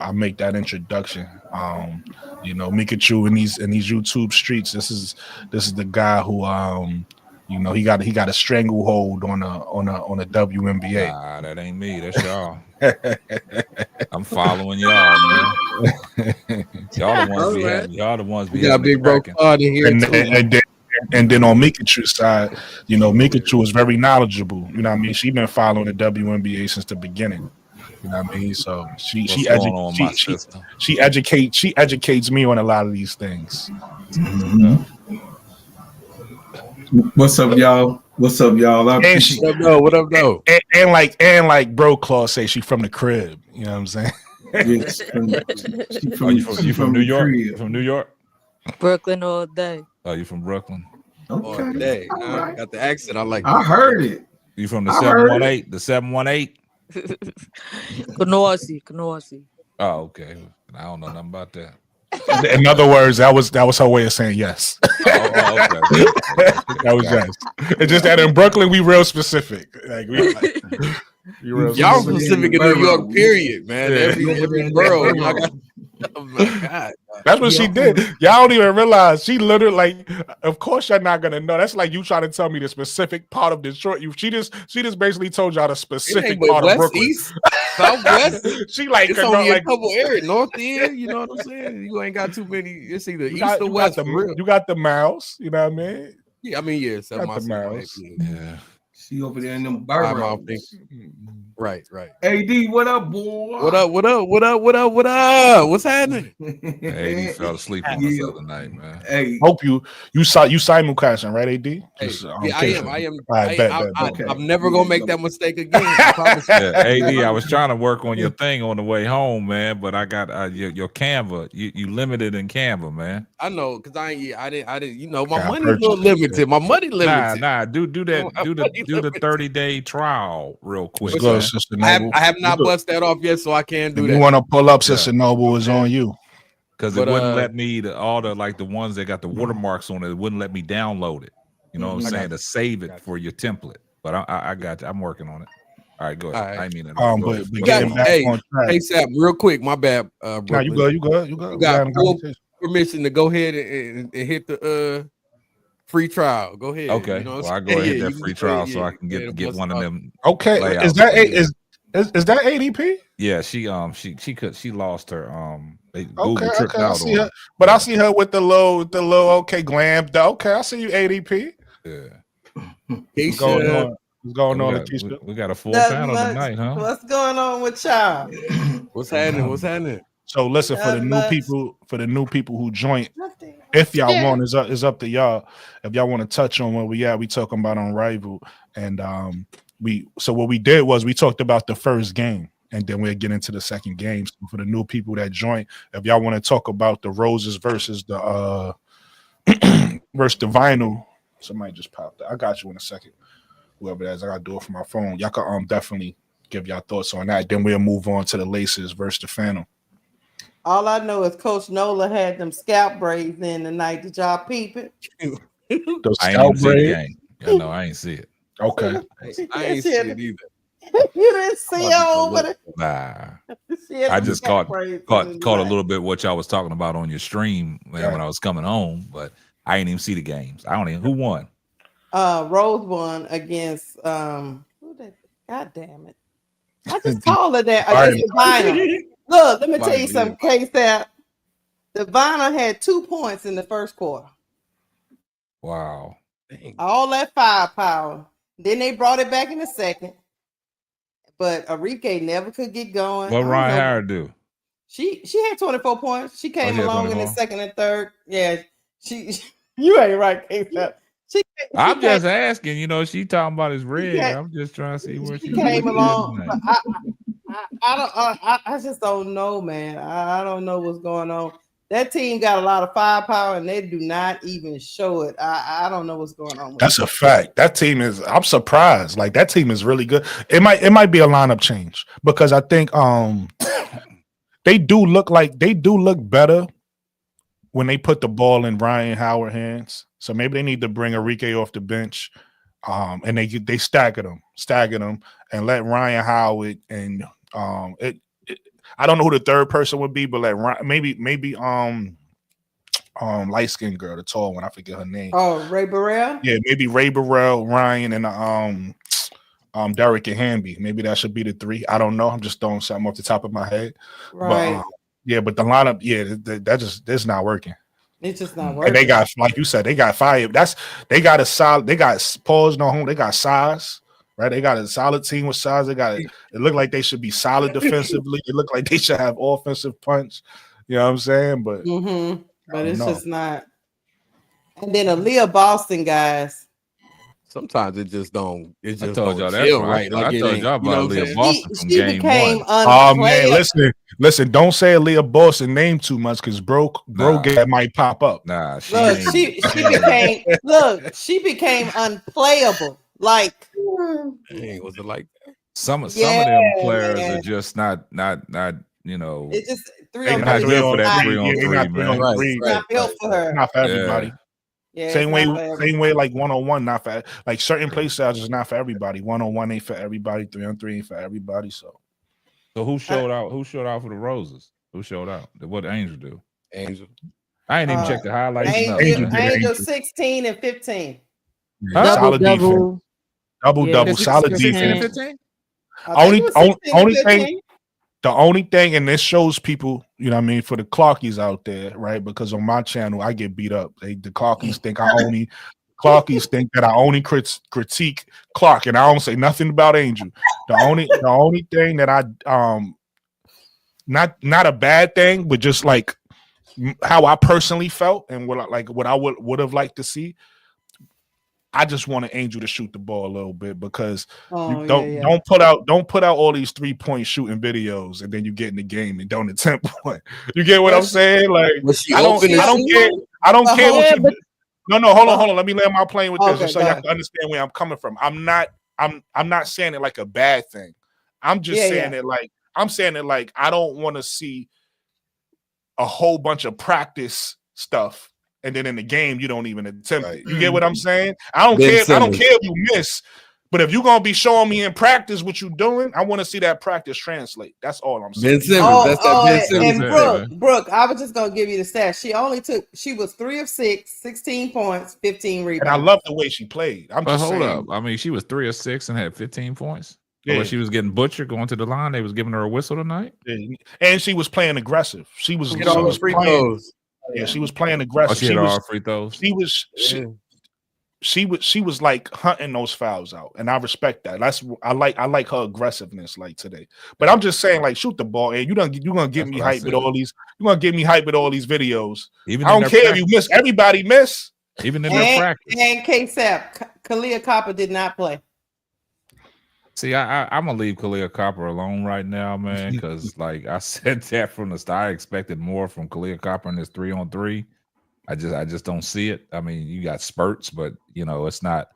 I make that introduction. Mikachu in these YouTube streets. This is the guy who he got a stranglehold on a WNBA. Nah, that ain't me. That's y'all. I'm following y'all, man. Y'all the ones be having big bro in here and then on Mikachu's side, Mikachu is very knowledgeable. You know what I mean? She's been following the WNBA since the beginning. You know what I mean? So she educates me on a lot of these things. Mm-hmm. What's up, y'all? What up, though? And like Bro Claw say, she from the crib. You know what I'm saying? Yes, you from New York? You from New York? Brooklyn all day. Oh, you from Brooklyn? Okay. All day. Right. Got the accent. I like. I heard it. You from the 718? The 718? Kanoasi. Oh, okay. I don't know nothing about that. In other words, that was her way of saying yes. Okay. That was yes. It's just that in Brooklyn we real specific. Like y'all specific in New York, period, man. Yeah. Every borough. Oh my God. That's what she did. Y'all don't even realize she literally of course you're not gonna know. That's like you trying to tell me the specific part of Detroit. She just basically told y'all the specific part West, of Brooklyn. East, Southwest. She like it's only a couple areas, North End. You know what I'm saying? You ain't got too many. It's either East or West. You got the miles. You know what I mean? Yeah, I mean yeah. Got the miles. Yeah. She over there in them boroughs. Right. AD, what up, boy? What up? What's happening? AD fell asleep on us the other night, man. Hey, hope you simulcasting, right, AD? I am. I'm never gonna make that mistake again. I promise you. AD, I was trying to work on your thing on the way home, man, but I got your Canva. You limited in Canva, man. I know, because I didn't. You know, my money's a little limited. My money limited. Nah. Do that. Do the 30-day trial real quick. I have not bust that off yet, so I can't do that. You want to pull up Sister Noble is on you. Because it wouldn't let me all the ones that got the watermarks on it. It wouldn't let me download it. You know what I'm saying? To save it for your template. But I got you. I'm working on it. All right, go ahead. All right. I mean it. Hey, Sap, real quick. My bad. Nah, you good. You got full permission to go ahead and hit the free trial. Go ahead. Okay. Well, I go ahead and hit that free trial so I can get one of them. Okay. Is that ADP? Yeah, she lost her Google tripped out. I see her with the low glam. Okay, I see you ADP. Yeah. What's going on, Keisha? We got a full panel tonight, huh? What's going on with y'all? What's happening? So listen, for the new people who joined, if y'all want, is up to y'all. If y'all want to touch on where we talking about on Rival, and what we did was we talked about the first game, and then we'll get into the second game. So for the new people that joined, if y'all want to talk about the Roses versus the Vinyl, somebody just popped up. I got you in a second. Whoever that is, I gotta do it from my phone. Y'all can definitely give y'all thoughts on that. Then we'll move on to the Laces versus the Phantom. All I know is Coach Nola had them scalp braids in the night. Did y'all peep it? Those scalp braids? No, I ain't see it. Okay. I ain't see it either. You didn't see it over there? Nah. I just caught a little bit what y'all was talking about on your stream when I was coming home, but I ain't even see the games. Who won? Rose won against who did? God damn it! I just called it that against the Vinyl. Look, let me tell you something. Case that the Vinyl had 2 points in the first quarter. Wow! All that firepower. Then they brought it back in the second, but Arike never could get going. What Ryan Howard do? She had 24 points. She came along in the second and third. Yeah, you ain't right, Case that. I'm just asking, she talking about his red. I'm just trying to see where she came along. I just don't know, man. I don't know what's going on. That team got a lot of firepower, and they do not even show it. I don't know what's going on. That's a fact. That team is. I'm surprised. Like that team is really good. It might be a lineup change because I think they do look better when they put the ball in Ryan Howard hands. So maybe they need to bring Arike off the bench, and they stagger them, and let Ryan Howard and I don't know who the third person would be, but like maybe light skinned girl, the tall one. I forget her name. Oh, Ray Burrell. Yeah, maybe Ray Burrell, Ryan, and Derek and Hamby. Maybe that should be the three. I don't know. I'm just throwing something off the top of my head. Right. But but the lineup, that's not working. It's just not working. And they got, like you said, they got fired. They got a solid. They got pause no home. They got size. Right, they got a solid team with size. It look like they should be solid defensively. It look like they should have offensive punch. You know what I'm saying? But but it's just not. And then Aaliyah Boston, guys. Sometimes it just don't. It just I told y'all that right. Like I told y'all about Aaliyah Boston from she game became one. Oh man, listen! Don't say Aaliyah Boston name too much because bro might pop up. Nah, she became unplayable. Like, dang, was it like that? Some of them players are just not you know. It's just not good for that 3-on-3, man. Not built for her. Not for everybody. Yeah, same way like 1-on-1, not for like certain play styles is not for everybody. 1-on-1 ain't for everybody. 3-on-3 ain't for everybody. So who showed out? Who showed out for the Roses? Who showed out? What did Angel do? Angel. I ain't even checked the highlights. Angel 16 and 15. Solid defense. Double, solid defense. Only thing, the only thing, and this shows people, you know what I mean, for the Clarkies out there, right? Because on my channel, I get beat up. The Clarkies think that I only critique Clark, and I don't say nothing about Angel. The only thing that I not a bad thing, but just like how I personally felt and what I would have liked to see. I just want an Angel to shoot the ball a little bit because don't put out all these 3-point shooting videos and then you get in the game and don't attempt one. You get what I'm saying? Like I don't care what you. No, hold on. Let me land my plane with this just so y'all can understand where I'm coming from. I'm not saying it like a bad thing. I'm just saying it like I don't want to see a whole bunch of practice stuff. And then in the game, you don't even attempt it. You get what I'm saying? I don't care. I don't care if you miss, but if you're gonna be showing me in practice what you're doing, I want to see that practice translate. That's all I'm saying. Ben Simmons, that's that Ben Simmons. And Brooke, I was just gonna give you the stats. She was 3 of 6, 16 points, 15 rebounds. And I love the way she played. Hold up. I mean, she was 3 of 6 and had 15 points. Yeah. She was getting butchered going to the line. They was giving her a whistle tonight. Yeah. And she was playing aggressive. She was free throws. Yeah, she was playing aggressive. She had all free throws. She was like hunting those fouls out, and I respect that. I like her aggressiveness like today. But I'm just saying, like, shoot the ball, and you're gonna get me hyped with all these. You're gonna get me hyped with all these videos. I don't care if you miss. Everybody miss. Even in their practice. And K-Sap, Kalia Copper did not play. See, I'm gonna leave Kalia Copper alone right now, man, because like I said that from the start, I expected more from Kalia Copper in this 3-on-3. I just don't see it. I mean, you got spurts, but you know, it's not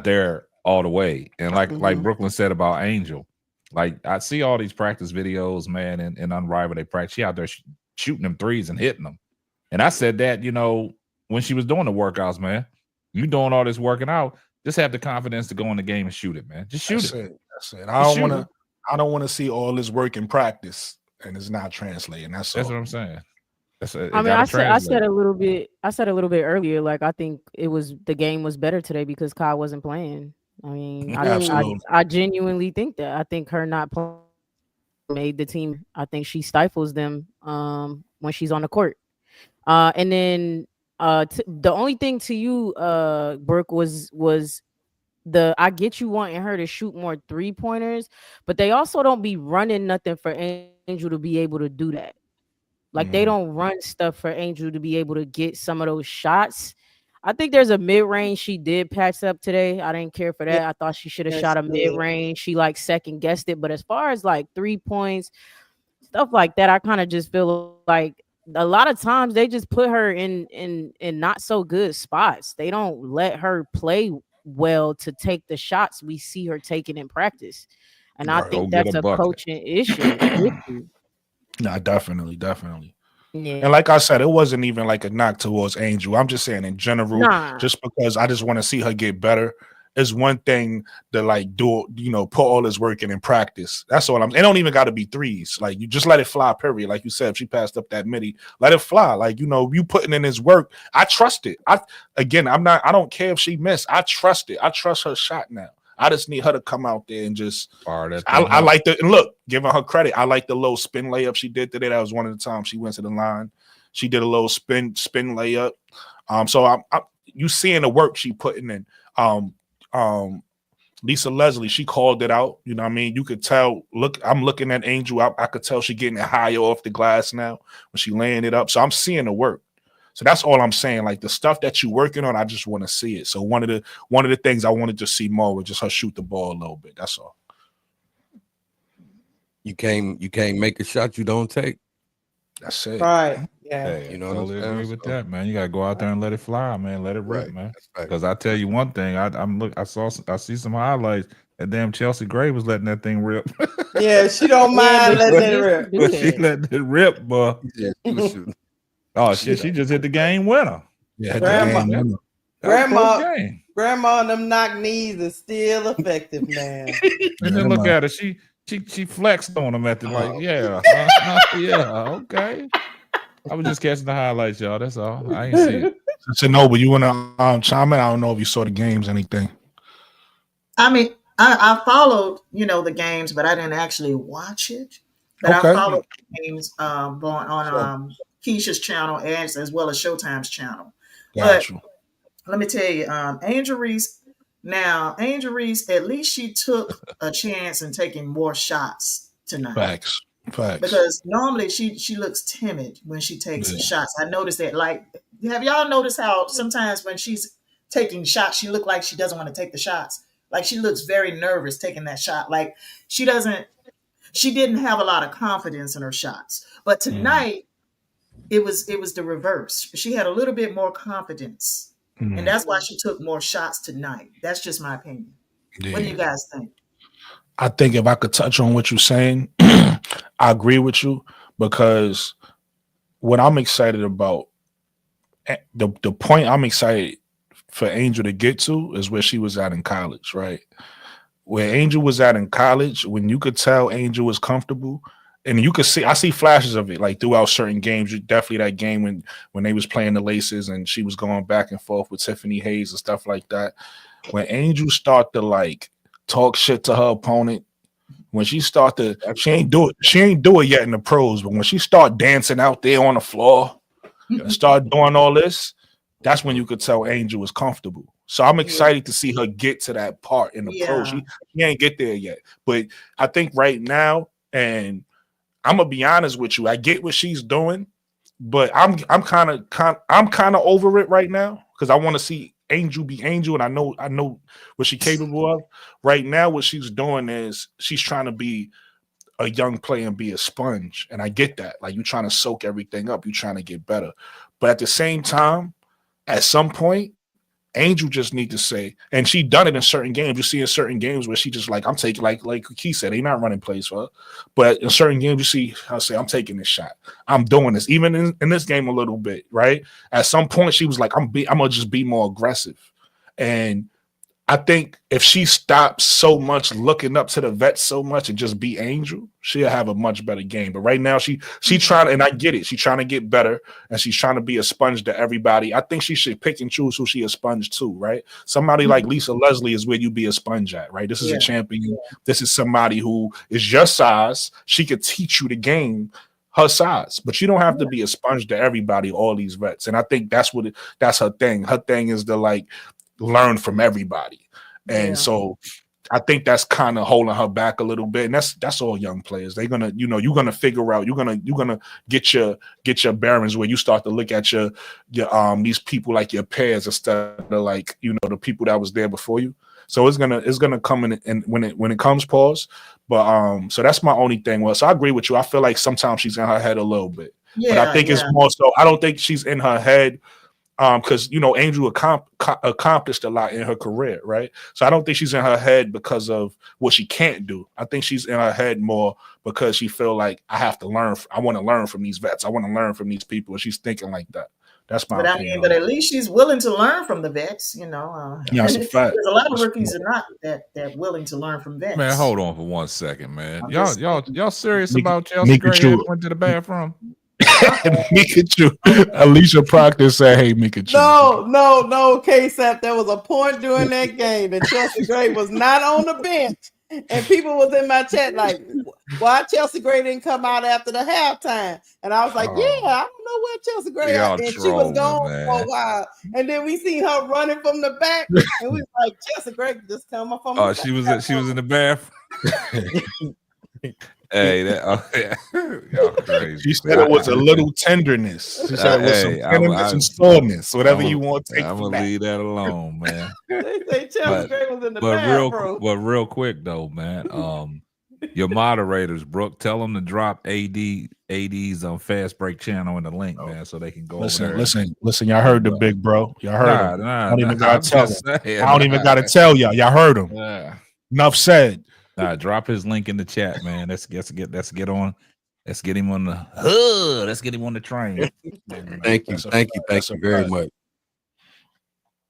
there all the way. And like Brooklyn said about Angel, like I see all these practice videos, man, and Unrivaled they practice. She out there shooting them threes and hitting them. And I said that, you know, when she was doing the workouts, man, you doing all this working out. Just have the confidence to go in the game and shoot it, man. Just shoot it. That's it. I don't want to see all this work in practice and it's not translating. That's what I'm saying. I said a little bit earlier. Like I think the game was better today because Kyle wasn't playing. I mean, I genuinely think that. I think her not playing made the team. I think she stifles them when she's on the court. And then. The only thing to you, Brooke, was I get you wanting her to shoot more 3-pointers, but they also don't be running nothing for Angel to be able to do that. Like they don't run stuff for Angel to be able to get some of those shots. I think there's a mid-range she did patch up today. I didn't care for that. I thought she should have shot a mid-range. She like second guessed it, but as far as like 3 points, stuff like that, I kind of just feel like. A lot of times they just put her in not so good spots. They don't let her play well to take the shots we see her taking in practice. And I think that's a coaching issue. Nah, definitely. Yeah. And like I said, it wasn't even like a knock towards Angel. I'm just saying in general, just because I just want to see her get better. It's one thing to like do, put all this work in practice. That's all it don't even got to be threes. Like you just let it fly, period. Like you said, if she passed up that midi, let it fly. Like, you putting in this work. I trust it. I don't care if she missed. I trust it. I trust her shot now. I just need her to come out there and just I like and look, giving her credit. I like the little spin layup she did today. That was one of the times she went to the line. She did a little spin layup. So you seeing the work she putting in. Lisa Leslie, she called it out. You know what I mean? You could tell. Look, I'm looking at Angel. I could tell she getting it higher off the glass now when she laying it up. So I'm seeing the work. So that's all I'm saying. Like the stuff that you're working on, I just want to see it. So one of the things I wanted to see more was just her shoot the ball a little bit. That's all. You can't make a shot you don't take. That's it. Right. Yeah. Hey, totally agree with that, man. You gotta go out there and let it fly, man. Let it rip, man. Because I tell you one thing, I see some highlights. That damn Chelsea Gray was letting that thing rip. Yeah, she don't mind letting it rip. She letting it rip, boy. Yeah, she was shooting. Oh shit, she just hit the game winner. Yeah, Grandma and them knock knees is still effective, man. And then look at her. She flexed on him at the okay. I was just catching the highlights, y'all. That's all. I ain't see it. So no, but you want to chime in? I don't know if you saw the games, anything. I mean, I followed, the games, but I didn't actually watch it. But I followed the games on Keisha's channel as well as Showtime's channel. Gotcha. But let me tell you, Angel Reese. Now, Angel Reese, at least she took a chance in taking more shots tonight. Facts. Because normally she looks timid when she takes shots. I noticed that. Like, have y'all noticed how sometimes when she's taking shots, she look like she doesn't want to take the shots? Like she looks very nervous taking that shot. Like she didn't have a lot of confidence in her shots. But tonight, it was the reverse. She had a little bit more confidence. And that's why she took more shots tonight. That's just my opinion. Yeah. What do you guys think? I think if I could touch on what you're saying, I agree with you, because what I'm excited about, the point I'm excited for Angel to get to is where she was at in college, right? Where Angel was at in college, when you could tell Angel was comfortable, and you could see, I see flashes of it like throughout certain games. Definitely that game when they was playing the Laces and she was going back and forth with Tiffany Hayes and stuff like that. When Angel start to like talk shit to her opponent, when she start to, she ain't do it yet in the pros, but when she start dancing out there on the floor and start doing all this, that's when you could tell Angel was comfortable. So I'm excited to see her get to that part in the pros. She ain't get there yet, but I think right now, and I'm gonna be honest with you, I get what she's doing, but I'm kind of over it right now because I want to see Angel be Angel, and I know what she's capable of. Right now, what she's doing is she's trying to be a young player and be a sponge, and I get that. Like you're trying to soak everything up, you're trying to get better, but at the same time, at some point, Angel just need to say, and she done it in certain games. You see in certain games where she just like, I'm taking, like he said, they not running plays for her. But in certain games, you see her say, I'm taking this shot. I'm doing this. Even in this game a little bit, right? At some point, she was like, I'm gonna just be more aggressive. And I think if she stops so much looking up to the vets so much and just be Angel, she'll have a much better game. But right now, she trying to, and I get it, she's trying to get better and she's trying to be a sponge to everybody. I think she should pick and choose who she a sponge to, right? Somebody like Lisa Leslie is where you be a sponge at, right? This is a champion. This is somebody who is your size. She could teach you the game her size, but you don't have to be a sponge to everybody, all these vets. And I think that's her thing. Her thing is to like learn from everybody. And so I think that's kind of holding her back a little bit. And that's all young players. They're gonna, you're gonna figure out, you're gonna get your bearings where you start to look at your these people like your peers instead of like, the people that was there before you. So it's gonna come in, and when it comes, pause. But so that's my only thing. Well, so I agree with you. I feel like sometimes she's in her head a little bit. But I think it's more so, I don't think she's in her head because Angel accomplished a lot in her career, right? So I don't think she's in her head because of what she can't do. I think she's in her head more because she feel like I have to learn. I want to learn from these vets. I want to learn from these people. And she's thinking like that. That's my opinion. But at least she's willing to learn from the vets, Yeah, that's a fact. There's a lot of rookies are not that willing to learn from vets. Man, hold on for 1 second, man. Y'all serious about Chelsea Gray that went to the bathroom? Mikachu. Alicia Proctor said, "Hey, Mikachu." No, K-Sap. There was a point during that game that Chelsea Gray was not on the bench, and people was in my chat like, "Why Chelsea Gray didn't come out after the halftime?" And I was like, "Yeah, I don't know where Chelsea Gray is." And she was gone for a while, and then we seen her running from the back, and we was like, "Chelsea Gray just come up from." Oh, she was in the bathroom. Hey, y'all crazy. She said it was a little tenderness. She said it was some tenderness and soreness, whatever you want to take. I'm gonna leave that alone, man. They say Chelsea Gray was in the bathroom. Real quick though, man. Your moderators, Brooke, tell them to drop AD's on Fast Break channel in the link, man, so they can go. Listen. Y'all heard the big bro. Y'all heard him. I don't even gotta tell him. I don't even gotta tell y'all. Y'all heard him. Yeah. Enough said. Drop his link in the chat, man. Let's get him on the hood. Let's get him on the train. Thank you very much.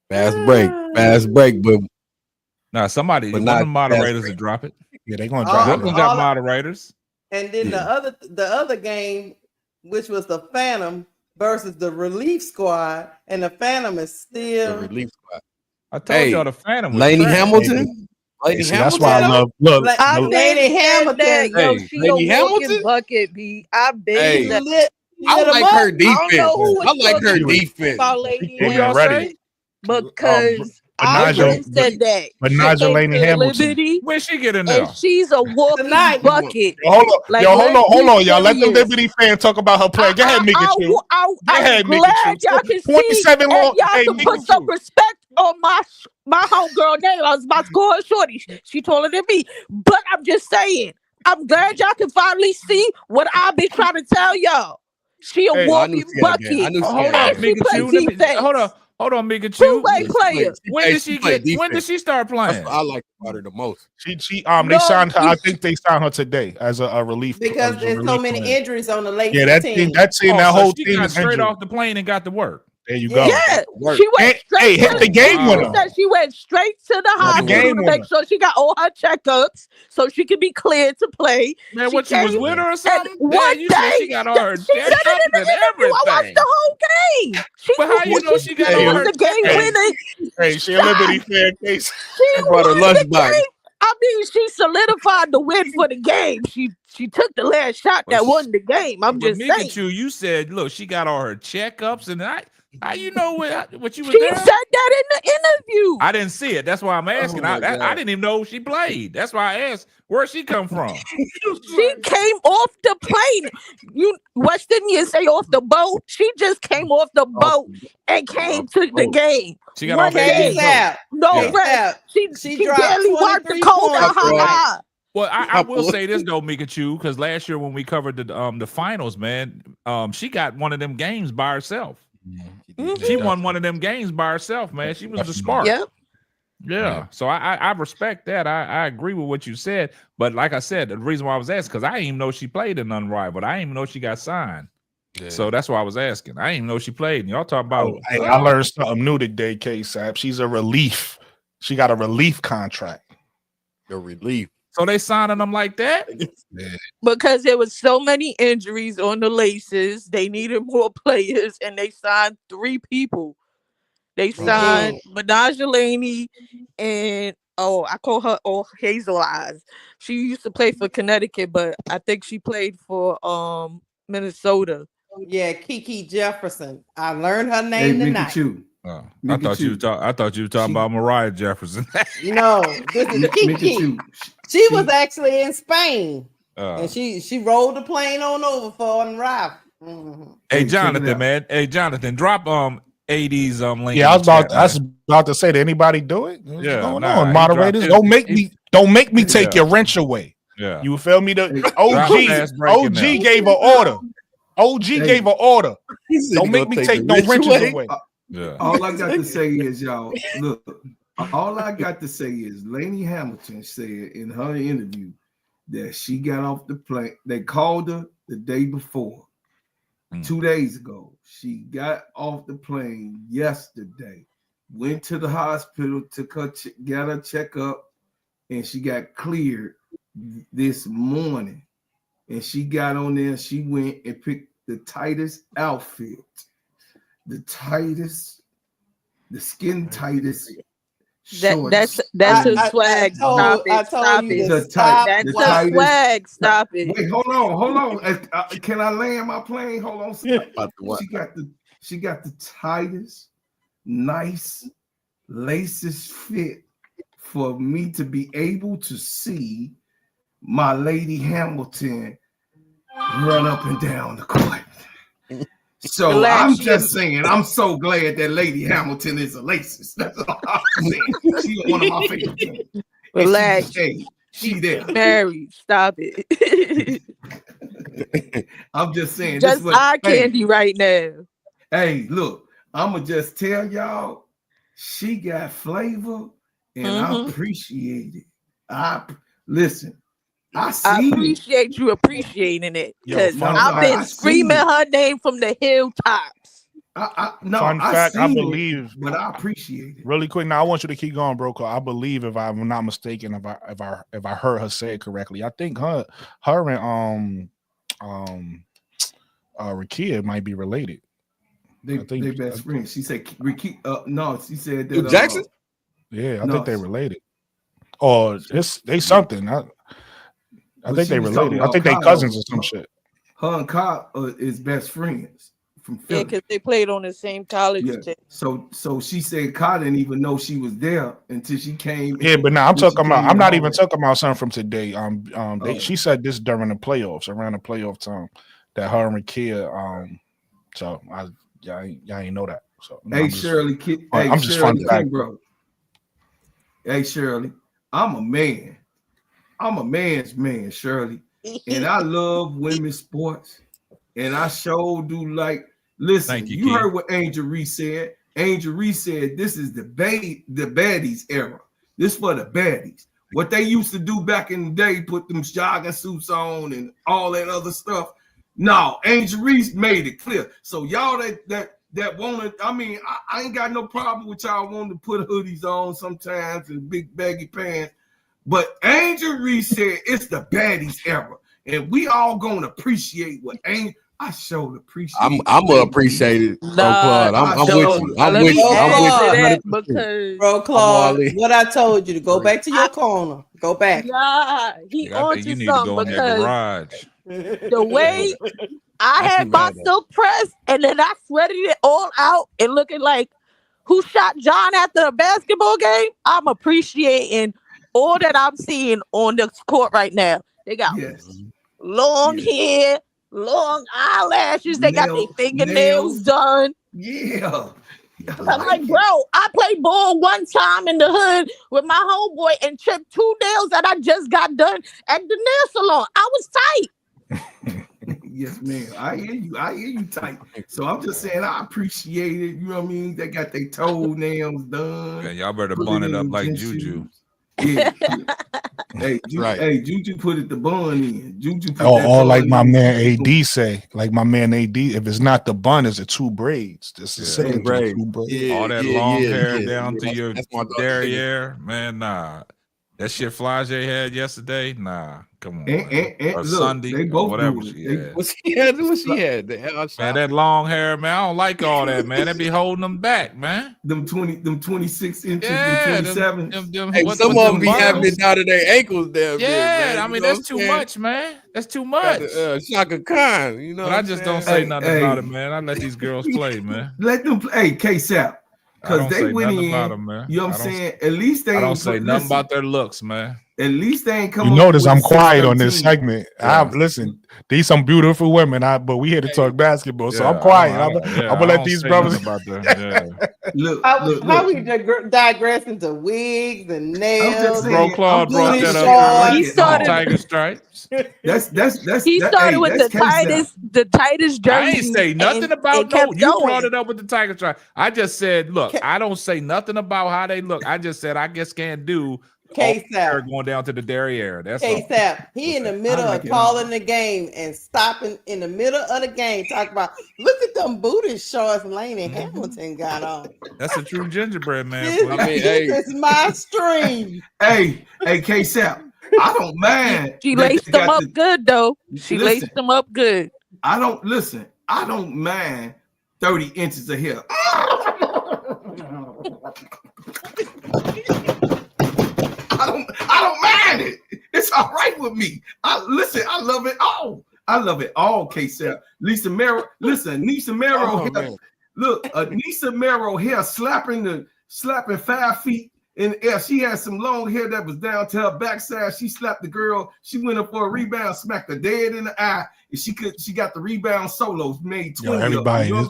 Fast break, but somebody, one of the moderators will drop it. Yeah, they're gonna drop it. Brooklyn got moderators. And then the other game, which was the Phantom versus the Relief Squad, and the Phantom is still the Relief Squad. I told y'all the Phantom was Laney Hamilton. Lady Hamilton. That's why I love. Look, Lady Hamilton. She a walking bucket beat. I bet that. I like her defense. I like her defense. Because I said that. But Nigel Laney Hamilton. Where'd she get in there? And she's a walking bucket. Hold on, y'all. Let the Liberty fan talk about her play. Go ahead, Mikachu. Go ahead, Mikachu. Y'all can 27 see, long. y'all can put some respect on my homegirl name. I was about to call her Shorty. She taller than me. But I'm just saying, I'm glad y'all can finally see what I've been trying to tell y'all. She a walking bucket. Hold on, Mikachu. Two-way player. When did she start playing? I like about her the most. They signed her. I think they signed her today as a relief because there's so many injuries on the late. Yeah, that team. That whole team got straight off the plane and got to work. There you go. Yeah, she went straight. Hit the game winner. She went straight to the hospital to make sure she got all her checkups so she could be cleared to play. Man, what you was with her or something? One day, she got all her checkups and everything. I watched the whole game. But how you know she got all her the game winning? Hey, she a Liberty fan case. She brought her lunch box. I mean, she solidified the win for the game. She took the last shot that won the game. I'm just saying. You said, look, she got all her checkups and how you know what you was She there? said that in the interview. I didn't see it. That's why I'm asking. I didn't even know she played. That's why I asked where'd she come from. She came off the plane. You West Indians say off the boat. She just came off the boat and came to the game. She got on that. She barely worked the cold out her eye. Well, I will say this though, Mikachu, because last year when we covered the finals, man, she got one of them games by herself. She won one of them games by herself, man. She was the smart. Yep. Yeah. So I respect that. I agree with what you said. But like I said, the reason why I was asking, because I didn't even know she played in Unrivaled. I didn't even know she got signed. Yeah. So that's why I was asking. I didn't even know she played. And y'all talk about I learned something new today, K-Sap. She's a relief. She got a relief contract. A relief. So they signing them like that? Yeah. Because there was so many injuries on the Laces. They needed more players, and they signed 3 people. They signed Menage Laney and I call her Hazel Eyes. She used to play for Connecticut, but I think she played for Minnesota. Yeah, Kiki Jefferson. I learned her name tonight. I thought you were talking about Mariah Jefferson. No, this is Kiki. She was actually in Spain, and she rolled the plane on over for Unrivaled. Mm-hmm. Hey Jonathan, man. Hey Jonathan, drop AD's link. Yeah, I was about to say, did anybody do it? What's going on, moderators? Don't make me take your wrench away. Yeah, you feel me? The OG gave an order. OG gave an order. Don't make me take no wrenches away. Yeah. All I got to say is, y'all, look, all I got to say is Laney Hamilton said in her interview that she got off the plane. They called her the day before, 2 days ago. She got off the plane yesterday, went to the hospital, got her checkup, and she got cleared this morning. And she got on there, she went and picked the tightest outfit, the skin tightest shorts. That's a swag. Stop it. Stop it. That's a swag. Stop it. Wait, hold on. Can I land my plane? Hold on. She got the tightest, nice laces fit for me to be able to see my Lady Hamilton run up and down the court. So I'm just saying, I'm so glad that Lady Hamilton is a laces. That's all I'm saying. She's one of my favorite things. Relax. She there. Married. Stop it. I'm just saying. Just eye candy right now. Hey, look, I'm going to just tell y'all, she got flavor, and I appreciate it. Listen. I appreciate you appreciating it because I've been screaming her name from the hilltops. Fun fact, I believe, but I appreciate it. Really quick, now I want you to keep going, bro. I believe, if I'm not mistaken, if I heard her say it correctly, I think her and Rakia might be related. They best friends. She said Rakia. No, she said that Jackson. Yeah, I think they're related. Or they something. I think they related. I think they cousins or some shit. Her and Kyle is best friends from Philly. Yeah, because they played on the same college team. So she said Kyle didn't even know she was there until she came. Yeah, but now I'm not even talking about something from today. She said this during the playoffs, around the playoff time, that her and Rakia. So y'all ain't know that. So hey, Shirley, I'm just fun fact, bro. Hey, Shirley, I'm a man. I'm a man's man, Shirley, and I love women's sports, and I sure do like. Listen, you heard what Angel Reese said. Angel Reese said this is the baddies era. This for the baddies. What they used to do back in the day, put them jogging suits on and all that other stuff. No, Angel Reese made it clear. So y'all that want to, I mean, I ain't got no problem with y'all wanting to put hoodies on sometimes and big baggy pants. But Angel Reese said it's the baddies era, and we all gonna appreciate what Angel. I showed appreciate. I'm gonna appreciate it. Claude, I'm with you. I'm with you. Because bro, Claude, what I told you to go back to your corner. Go back. Yeah, he on to something because the way I had my silk press and then I sweated it all out and looking like who shot John after a basketball game. I'm appreciating all that I'm seeing on the court right now. They got long hair, long eyelashes. They got their fingernails done. Yeah. I'm like, bro, I played ball one time in the hood with my homeboy and chipped 2 nails that I just got done at the nail salon. I was tight. Yes, ma'am. I hear you tight. So I'm just saying I appreciate it. You know what I mean? They got their toenails done. Man, y'all better bun it up like Juju. Yeah. Hey, Juju put it the bun in. Juju put or like my man AD say, like my man AD, if it's not the bun, it's the 2 braids. This is two braids. All that long hair down to your derriere, man. Nah, that shit Flage had yesterday. Nah, come on. Or look, Sunday, or whatever she had. What she had? Man, that long hair, man. I don't like all that, man. They be holding them back, man. Them 26 inches, them 27. Hey, some of them be having it down to their ankles, damn. Yeah, I mean that's too much, man. That's too much. Shaka Khan, you know. But I just don't say nothing about it, man. I let these girls play, man. Let them play. Hey, K-Sap. Because they went in, them, man. You know what I'm saying? At least they I don't say nothing about their looks, man. At least they ain't come. You notice I'm quiet on this segment. Listen, these some beautiful women, but we here to talk basketball, so I'm quiet. I'm gonna let these brothers. About that. Look, how we digress into wigs and nails. Bro Claude brought that up. He started Tiger Stripes. He started with the tightest jersey. I ain't say nothing about you brought it up with the Tiger Stripe. I just said, look, I don't say nothing about how they look. I just said I guess can't do. K-Sap going down to the derriere. That's K-Sap. He in the middle of calling the game and stopping in the middle of the game. Talk about look at them booty shorts Laney Hamilton got on. That's a true gingerbread man. This is my stream. Hey, K-Sap. I don't mind. She laced them up good though. She laced them up good. I don't mind 30 inches of hair. I don't mind it. It's all right with me. I love it all. I love it all, K-Sap. Nisa Mero hair. Look, Nisa Mero hair slapping 5 feet in the air. She had some long hair that was down to her backside. She slapped the girl. She went up for a rebound, smacked her dead in the eye, and she got the rebound solos made 20. Yo, everybody, you know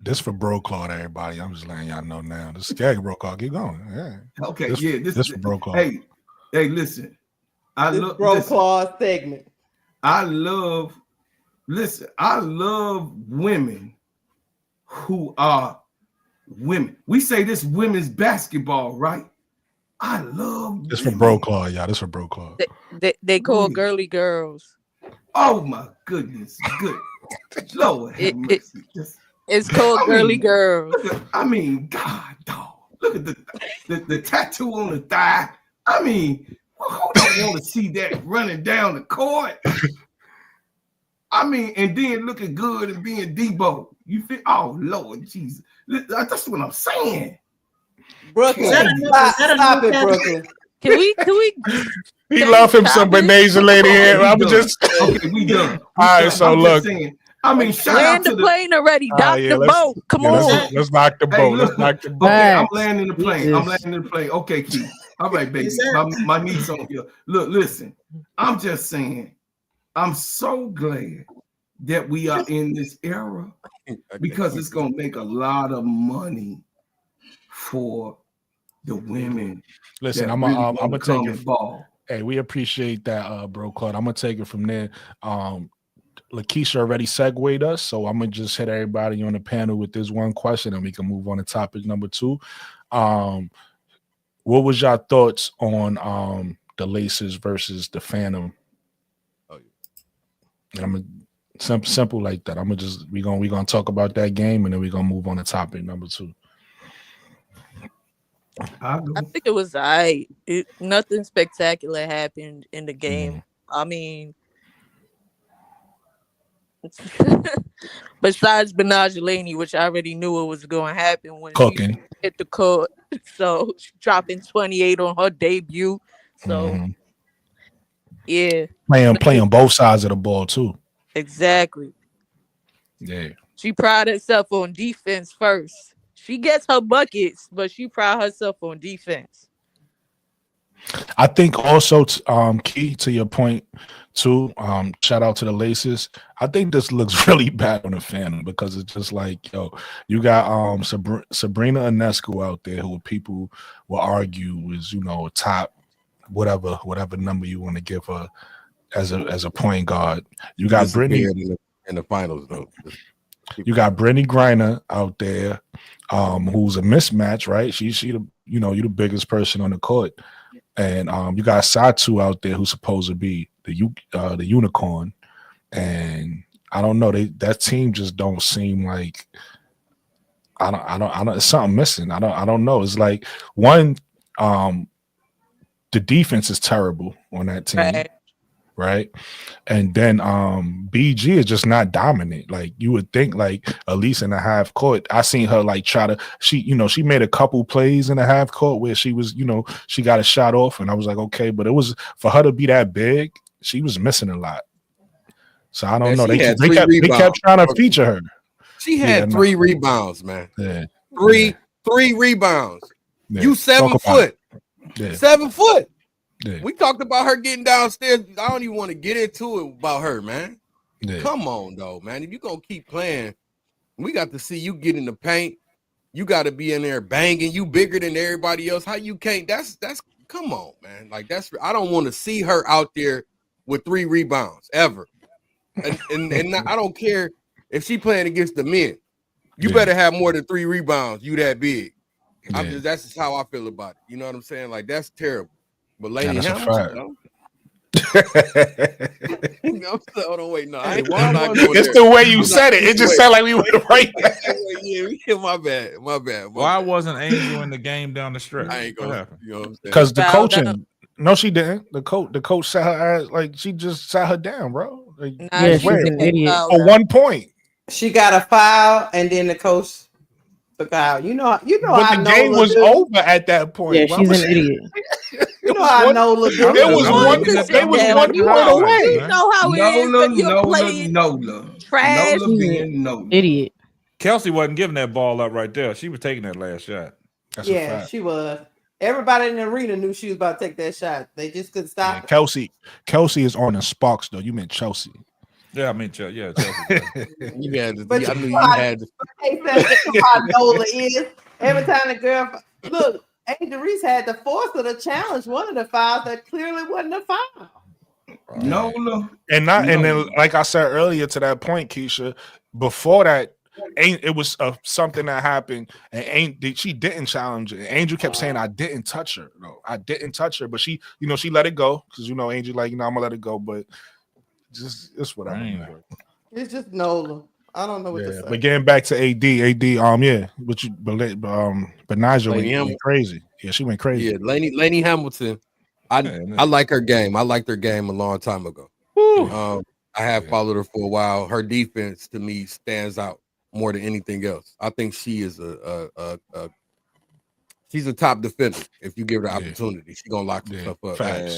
this for Bro Claude, everybody. I'm just letting y'all know now. This is Gag Bro Claude. Keep going. Yeah. Okay, this for Bro Claude. Hey, listen. I love Bro Claude segment. I love women who are women. We say this women's basketball, right? I love this for Bro Claude, y'all. This for Bro Claude. They call girly girls. Oh my goodness. Good. Lord have mercy. It's called girly girls. God, dog. Look at the tattoo on the thigh. Who don't want to see that running down the court? And then looking good and being Debo. You feel? Oh Lord Jesus, that's what I'm saying. Brooklyn, stop it, Brooklyn. Can we? He love him some Benasia lady here. I'm just okay. We done. All right, so look. Shout land out the plane already. Dock the boat. Come on. Let's knock the boat. Let's knock the boat. Okay, I'm landing the plane. Okay, Keith. All right, baby. My niece on here. Look, listen. I'm just saying. I'm so glad that we are in this era because it's gonna make a lot of money for the women. Listen, I'm gonna take it. Hey, we appreciate that, Bro Claude. I'm gonna take it from there. Lakeisha already segued us, so I'm gonna just hit everybody on the panel with this one question, and we can move on to topic number 2. What was your thoughts on the Laces versus the Phantom? And I'm gonna simple like that. We're gonna talk about that game, and then we're gonna move on to topic number 2. I think it was nothing spectacular happened in the game. Besides Benasia Laney, which I already knew it was going to happen when she hit the court. So dropping 28 on her debut. So yeah, playing both sides of the ball too. Exactly. Yeah. She pride herself on defense first. She gets her buckets, but she pride herself on defense. I think also key to your point too. Shout out to the Laces. I think this looks really bad on the Phantom because it's just like, you got Sabrina Ionescu out there who people will argue is a top whatever number you want to give her as a point guard. You got Brittany in the finals though. You got Brittany Griner out there, who's a mismatch, right? She you're the biggest person on the court. And you got Satu out there who's supposed to be the unicorn, and I don't know. That team just don't seem like I don't. It's something missing. I don't know. It's like one, the defense is terrible on that team, right? And then BG is just not dominant. Like you would think, like at least in the half court. I seen her like try to. She made a couple plays in the half court where she was, she got a shot off, and I was like, okay, but it was for her to be that big. She was missing a lot. So I don't know. They kept trying to feature her. She had 3 rebounds, man. Yeah. Three rebounds. Yeah. You 7 foot. Yeah. 7 foot. Yeah. We talked about her getting downstairs. I don't even want to get into it about her, man. Yeah. Come on, though, man. If you're going to keep playing, we got to see you get in the paint. You got to be in there banging. You bigger than everybody else. How you can't? That's come on, man. Like I don't want to see her out there with 3 rebounds ever. And I don't care if she playing against the men. You better have more than 3 rebounds. You that big. That's just how I feel about it. You know what I'm saying? Like that's terrible. But Laney Hamilton, hold on, wait, no. It's the way you said it. It just sounded like we went right back. Yeah, my bad. Why wasn't Angel in the game down the stretch? I ain't gonna. You know what I'm saying? Because the coaching. No, she didn't. The coach sat her ass like she just sat her down, bro. Like, yeah, she's an idiot. For 1 point. She got a foul, and then the coach took out. You know. But the game was over at that point. Yeah, she's an idiot. You know how Nola do. It was 1 point away. You know how it is when you're playing trash. Idiot. Kelsey wasn't giving that ball up right there. She was taking that last shot. That's a fact. She was. Everybody in the arena knew she was about to take that shot. They just couldn't stop her. Kelsey is on the Sparks though. You meant Chelsea. Yeah, I mean, Chelsea. You had to. But I knew you had to. How Nola is. Every time the girl look, Angel Reese had to force her to challenge one of the fouls that clearly wasn't a foul. No. And then like I said earlier to that point, Keisha, before that, it was something that happened and she didn't challenge it. Angel kept saying I didn't touch her. No, I didn't touch her, but she let it go because Angel like I'm gonna let it go, but it's whatever. It's just Nola. I don't know what to say. But getting back to AD, but Nigel went crazy. Yeah, she went crazy. Yeah, Laney Hamilton. I like her game. I liked her game a long time ago. I have followed her for a while. Her defense to me stands out more than anything else. I think she is she's a top defender. If you give her the opportunity, she's gonna lock stuff up. And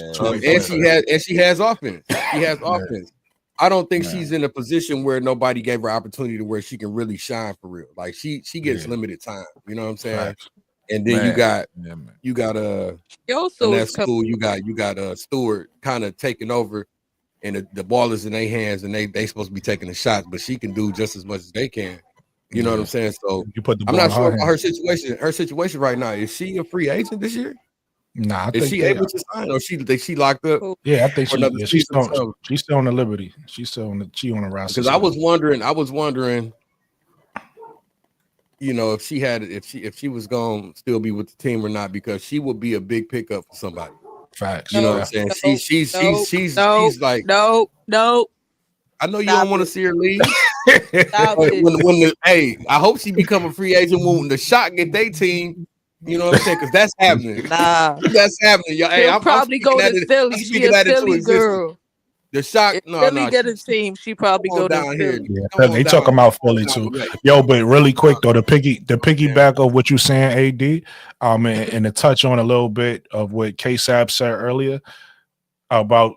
she has offense. She has offense. I don't think she's in a position where nobody gave her opportunity to where she can really shine for real. Like she gets limited time. You know what I'm saying? Right. And then you got in that school you got Stewart kind of taking over, and the ball is in their hands, and they supposed to be taking the shots, but she can do just as much as they can. You know what I'm saying? So I'm not sure about her situation. Her situation right now, is she a free agent this year? Nah, is she able to sign, or she locked up? Yeah, I think she's still on the Liberty. She's still on the roster. Because I was wondering, if she was going to still be with the team or not, because she would be a big pickup for somebody. Facts. You know what I'm saying? She's like no. I know you don't want to see her leave. I hope she become a free agent when the shot get their team. You know what I'm saying? Because that's happening. That's happening. She'll probably go to Philly. She's a Philly girl. The shot. Philly get a team. She probably go to Philly. Yeah, they talking about Philly too. Yo, but really quick though, the piggyback of what you saying, AD, and to touch on a little bit of what K-Sab said earlier about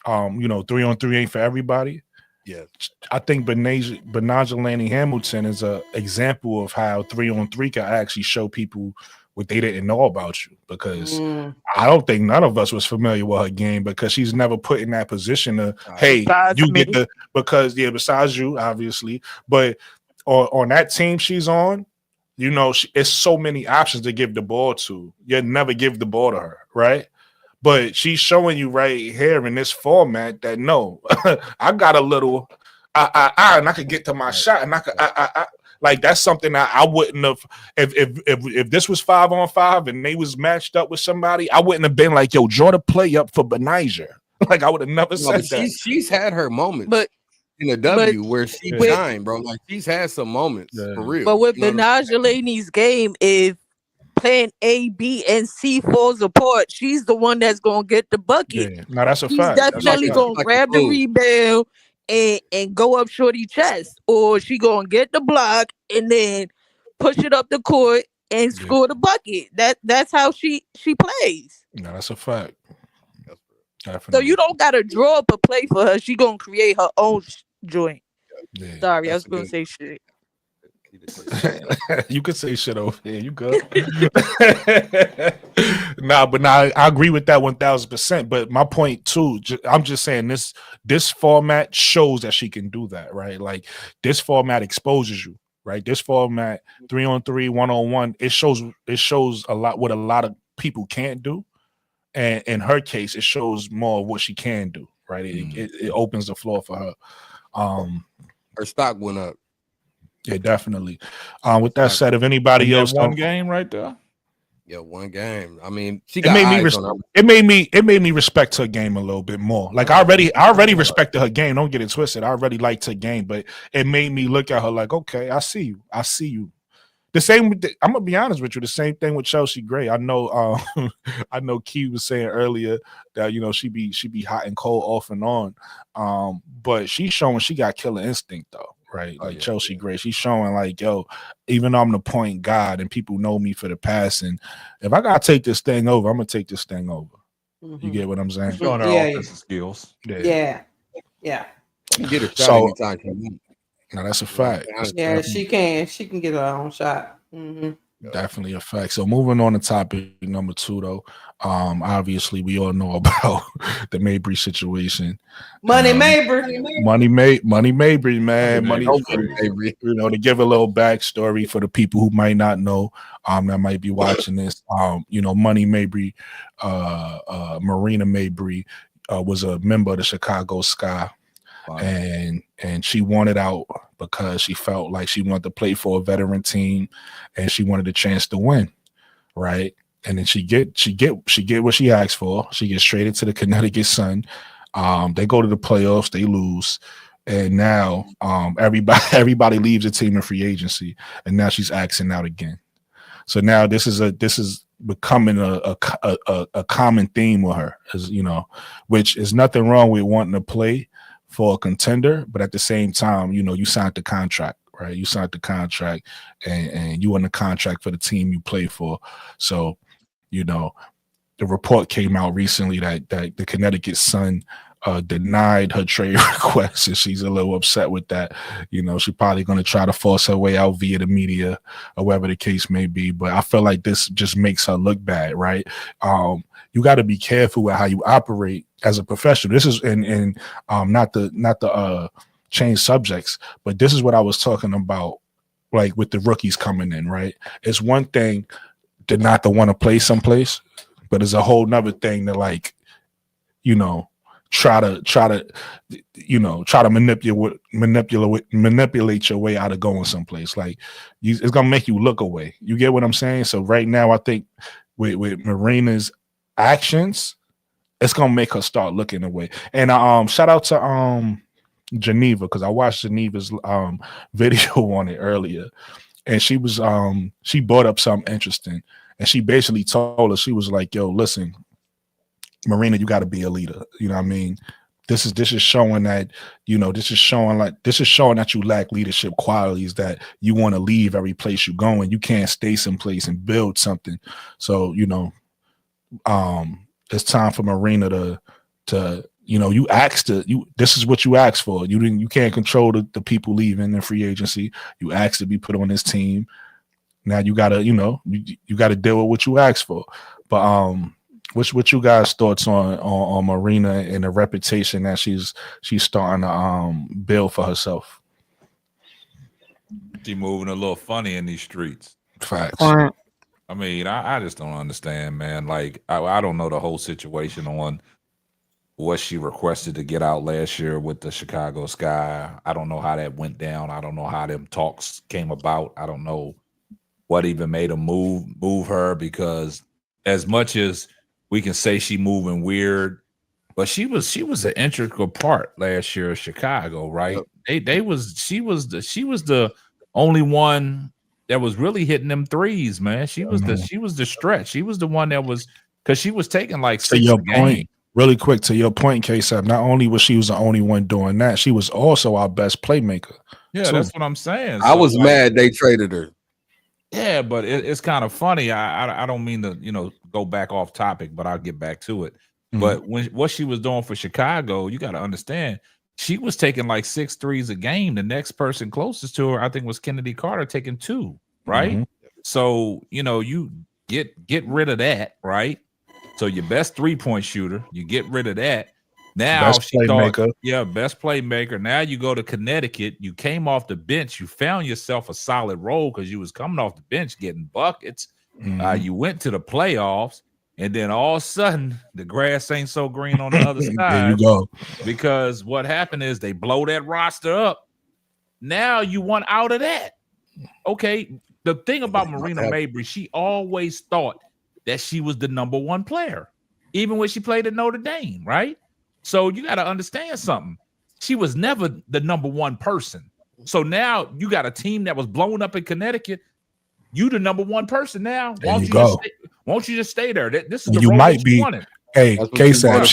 3-on-3 ain't for everybody. Yeah, I think Benaja Laney Hamilton is an example of how 3-on-3 can actually show people what they didn't know about you, because I don't think none of us was familiar with her game, because she's never put in that position to, hey, you get the, because besides you, obviously, but on that team she's on, it's so many options to give the ball to. You never give the ball to her, right? But she's showing you right here in this format that no, I got a little, and I could get to my shot, and I could, like that's something that I wouldn't have. If this was 5-on-5 and they was matched up with somebody, I wouldn't have been like, yo, draw the play up for Benaja. Like I would have never said that. She's had her moments, but in the W where she shined, bro. Like she's had some moments for real. But with Benaja Laney's game, if plan A, B, and C falls apart, she's the one that's gonna get the bucket. Yeah. No, that's a fact. She's definitely gonna grab the rebound and go up shorty chest, or she gonna get the block and then push it up the court and score the bucket. That's how she plays. No, that's a fact. So you don't gotta draw up a play for her. She gonna create her own joint. Yeah. Sorry, I was gonna say shit. You could say shit over here. You good? But I agree with that 1000%. But my point too, I'm just saying this format shows that she can do that, right? Like this format exposes you, right? This format 3-on-3, 1-on-1, it shows a lot what a lot of people can't do, and in her case, it shows more of what she can do, right? It opens the floor for her. Her stock went up. Yeah, definitely. With that said, if anybody else, one game right there. Yeah, one game. I mean, she got it made me respect her game a little bit more. Like I already respected her game. Don't get it twisted. I already liked her game, but it made me look at her like, okay, I see you. The same. I'm gonna be honest with you. The same thing with Chelsea Gray. I know. I know. Key was saying earlier that she be hot and cold off and on. But she's showing she got killer instinct though, right? Like Chelsea Gray, she's showing like, yo, even though I'm the point guard and people know me for the passing, if I gotta take this thing over, I'm gonna take this thing over. Mm-hmm. You get what I'm saying? Showing her offensive skills. Yeah. She get a shot anytime she needs. Now that's a fact. She can get her own shot. Mm-hmm. Definitely a fact. So moving on to topic number 2, though. Obviously we all know about the Mabrey situation. Money Mabrey, man. Money Mabrey. To give a little backstory for the people who might not know, that might be watching this. Money Mabrey, Marina Mabrey, was a member of the Chicago Sky. Wow. And she wanted out because she felt like she wanted to play for a veteran team and she wanted a chance to win, right? And then she get what she asked for. She gets traded to the Connecticut Sun. They go to the playoffs, they lose, and now everybody leaves the team in free agency, and now she's asking out again. So now this is becoming a common theme with her, which is nothing wrong with wanting to play for a contender, but at the same time, you signed the contract, right? You signed the contract and you on the contract for the team you play for. So, the report came out recently that the Connecticut Sun denied her trade request, and she's a little upset with that. She's probably going to try to force her way out via the media or whatever the case may be. But I feel like this just makes her look bad, right? You got to be careful with how you operate as a professional. This is not the change subjects, but this is what I was talking about, like with the rookies coming in, right? It's one thing to not to want to play someplace, but it's a whole nother thing to try to manipulate your way out of going someplace. Like it's gonna make you look away. You get what I'm saying? So right now, I think with Marina's actions, it's gonna make her start looking away. And shout out to Geneva, because I watched Geneva's video on it earlier, and she was she brought up something interesting, and she basically told us, she was like, yo, listen, Marina, you got to be a leader. You know what I mean? This is showing that, this is showing that you lack leadership qualities, that you want to leave every place you go and you can't stay someplace and build something. So, it's time for Marina to this is what you asked for. You can't control the people leaving in free agency. You asked to be put on this team. Now you gotta, you gotta deal with what you asked for. But what you guys' thoughts on Marina and the reputation that she's starting to build for herself? She moving a little funny in these streets. Facts. I mean, I just don't understand, man. Like, I don't know the whole situation on what she requested to get out last year with the Chicago Sky. I don't know how that went down. I don't know how them talks came about. I don't know what even made them move her, because as much as we can say she moving weird, but she was an integral part last year of Chicago, right? She was the only one that was really hitting them threes, man. She was the stretch. She was the one that was, because she was taking like 6 a game. Really quick, to your point, K-Sap, not only was she the only one doing that, she was also our best playmaker. Yeah, too. That's what I'm saying. I was mad they traded her. Yeah, but it's kind of funny. I don't mean to go back off topic, but I'll get back to it. Mm-hmm. But what she was doing for Chicago, you got to understand, she was taking like 6 threes a game. The next person closest to her, I think, was Chennedy Carter taking 2. Right. Mm-hmm. So, you get rid of that. Right. So your best 3-point shooter, you get rid of that. Now best playmaker. Best playmaker. Now you go to Connecticut. You came off the bench. You found yourself a solid role because you was coming off the bench getting buckets. Mm-hmm. You went to the playoffs, and then all of a sudden the grass ain't so green on the other side. There you go. Because what happened is they blow that roster up. Now you want out of that. Okay. The thing about Marina Mabrey, she always thought that she was the number 1 player, even when she played at Notre Dame, right? So you got to understand something. She was never the number 1 person. So now you got a team that was blown up in Connecticut. You the number 1 person now. Won't you just stay there? This is the role that you wanted. Hey, K-Sap,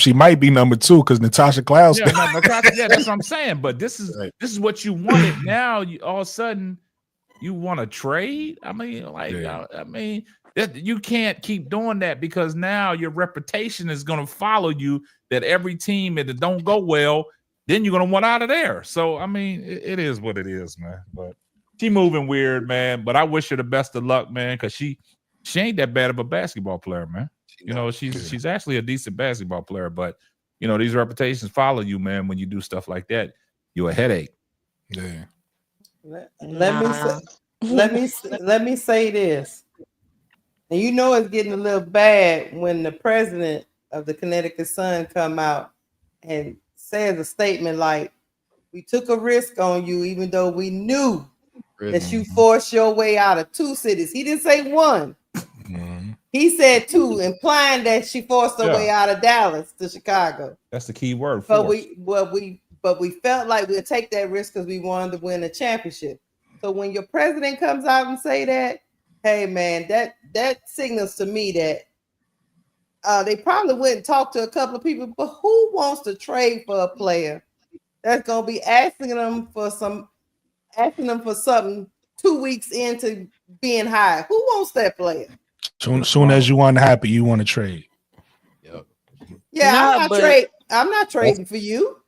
she might be number 2 because Natasha Clouse. Yeah, that's what I'm saying. But this is what you wanted. Now you all of a sudden you want to trade. I mean, you can't keep doing that because now your reputation is going to follow you. That every team that don't go well, then you're going to want out of there. So I mean, it is what it is, man. But she moving weird, man. But I wish her the best of luck, man, because she ain't that bad of a basketball player, man. She's actually a decent basketball player, but these reputations follow you, man. When you do stuff like that, you're a headache. Yeah. Let me say this. And it's getting a little bad when the president of the Connecticut Sun come out and says a statement like, "We took a risk on you, even though we knew that you forced your way out of 2 cities." He didn't say 1. Mm-hmm. He said 2, implying that she forced her way out of Dallas to Chicago. That's the key word. But we felt like we'd take that risk because we wanted to win a championship. So when your president comes out and say that, hey man, that signals to me that they probably went and talked to a couple of people, but who wants to trade for a player that's gonna be asking them for something 2 weeks into being hired? Who wants that player? Soon as you unhappy, you want to trade. Yep. Yeah, I'm not trading for you.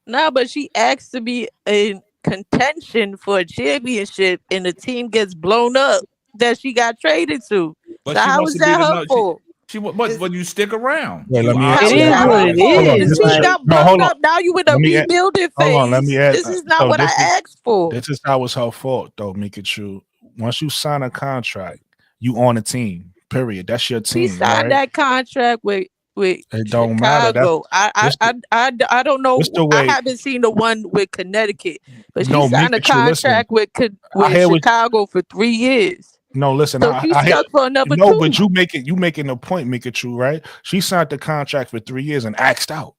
No, but she asked to be in contention for a championship, and the team gets blown up that she got traded to. But so how is that her fault? But you stick around. Yeah, let me it is what it is. She got blown up. Now you in a rebuilding phase. Hold on, let me add, this is not what I asked for. This is how it's her fault, though, Mikachu. Once you sign a contract, you on a team. Period. That's your team. She signed that contract with it don't Chicago. matter. I don't know. I haven't seen the one with Connecticut, but she signed a contract with Chicago for 3 years. No, listen. So she's stuck for another 2. No, but you making a point, Mikachu, right? She signed the contract for 3 years and axed out.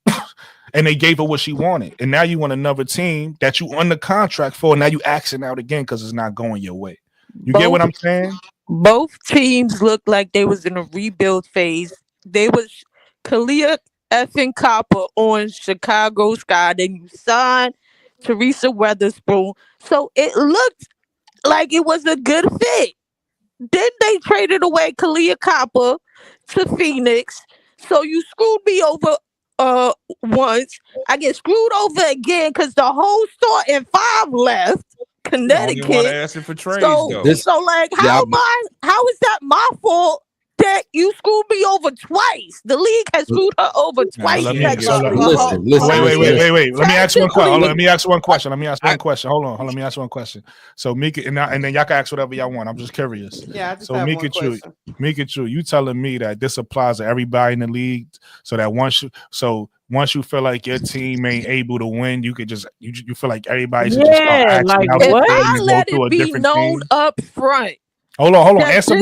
And they gave her what she wanted. And now you want another team that you under contract for. Now you axing out again because it's not going your way. You get what I'm saying? Both teams looked like they was in a rebuild phase. They was Kalia effing Copper on Chicago Sky. Then you signed Teresa Weatherspoon. So it looked like it was a good fit. Then they traded away Kalia Copper to Phoenix. So you screwed me over once. I get screwed over again because the whole starting 5 left. Connecticut. For trades, so like how is that my fault that you screwed me over twice? The league has screwed her over twice. Wait. Let me ask you one question. Let me ask one question. So Mika, and then y'all can ask whatever y'all want. I'm just curious. Yeah, I just have one question. Mikachu, you telling me that this applies to everybody in the league, so that once you feel like your team ain't able to win, you could just you feel like everybody should just start acting out. If I let it be known up front. Hold on. Answer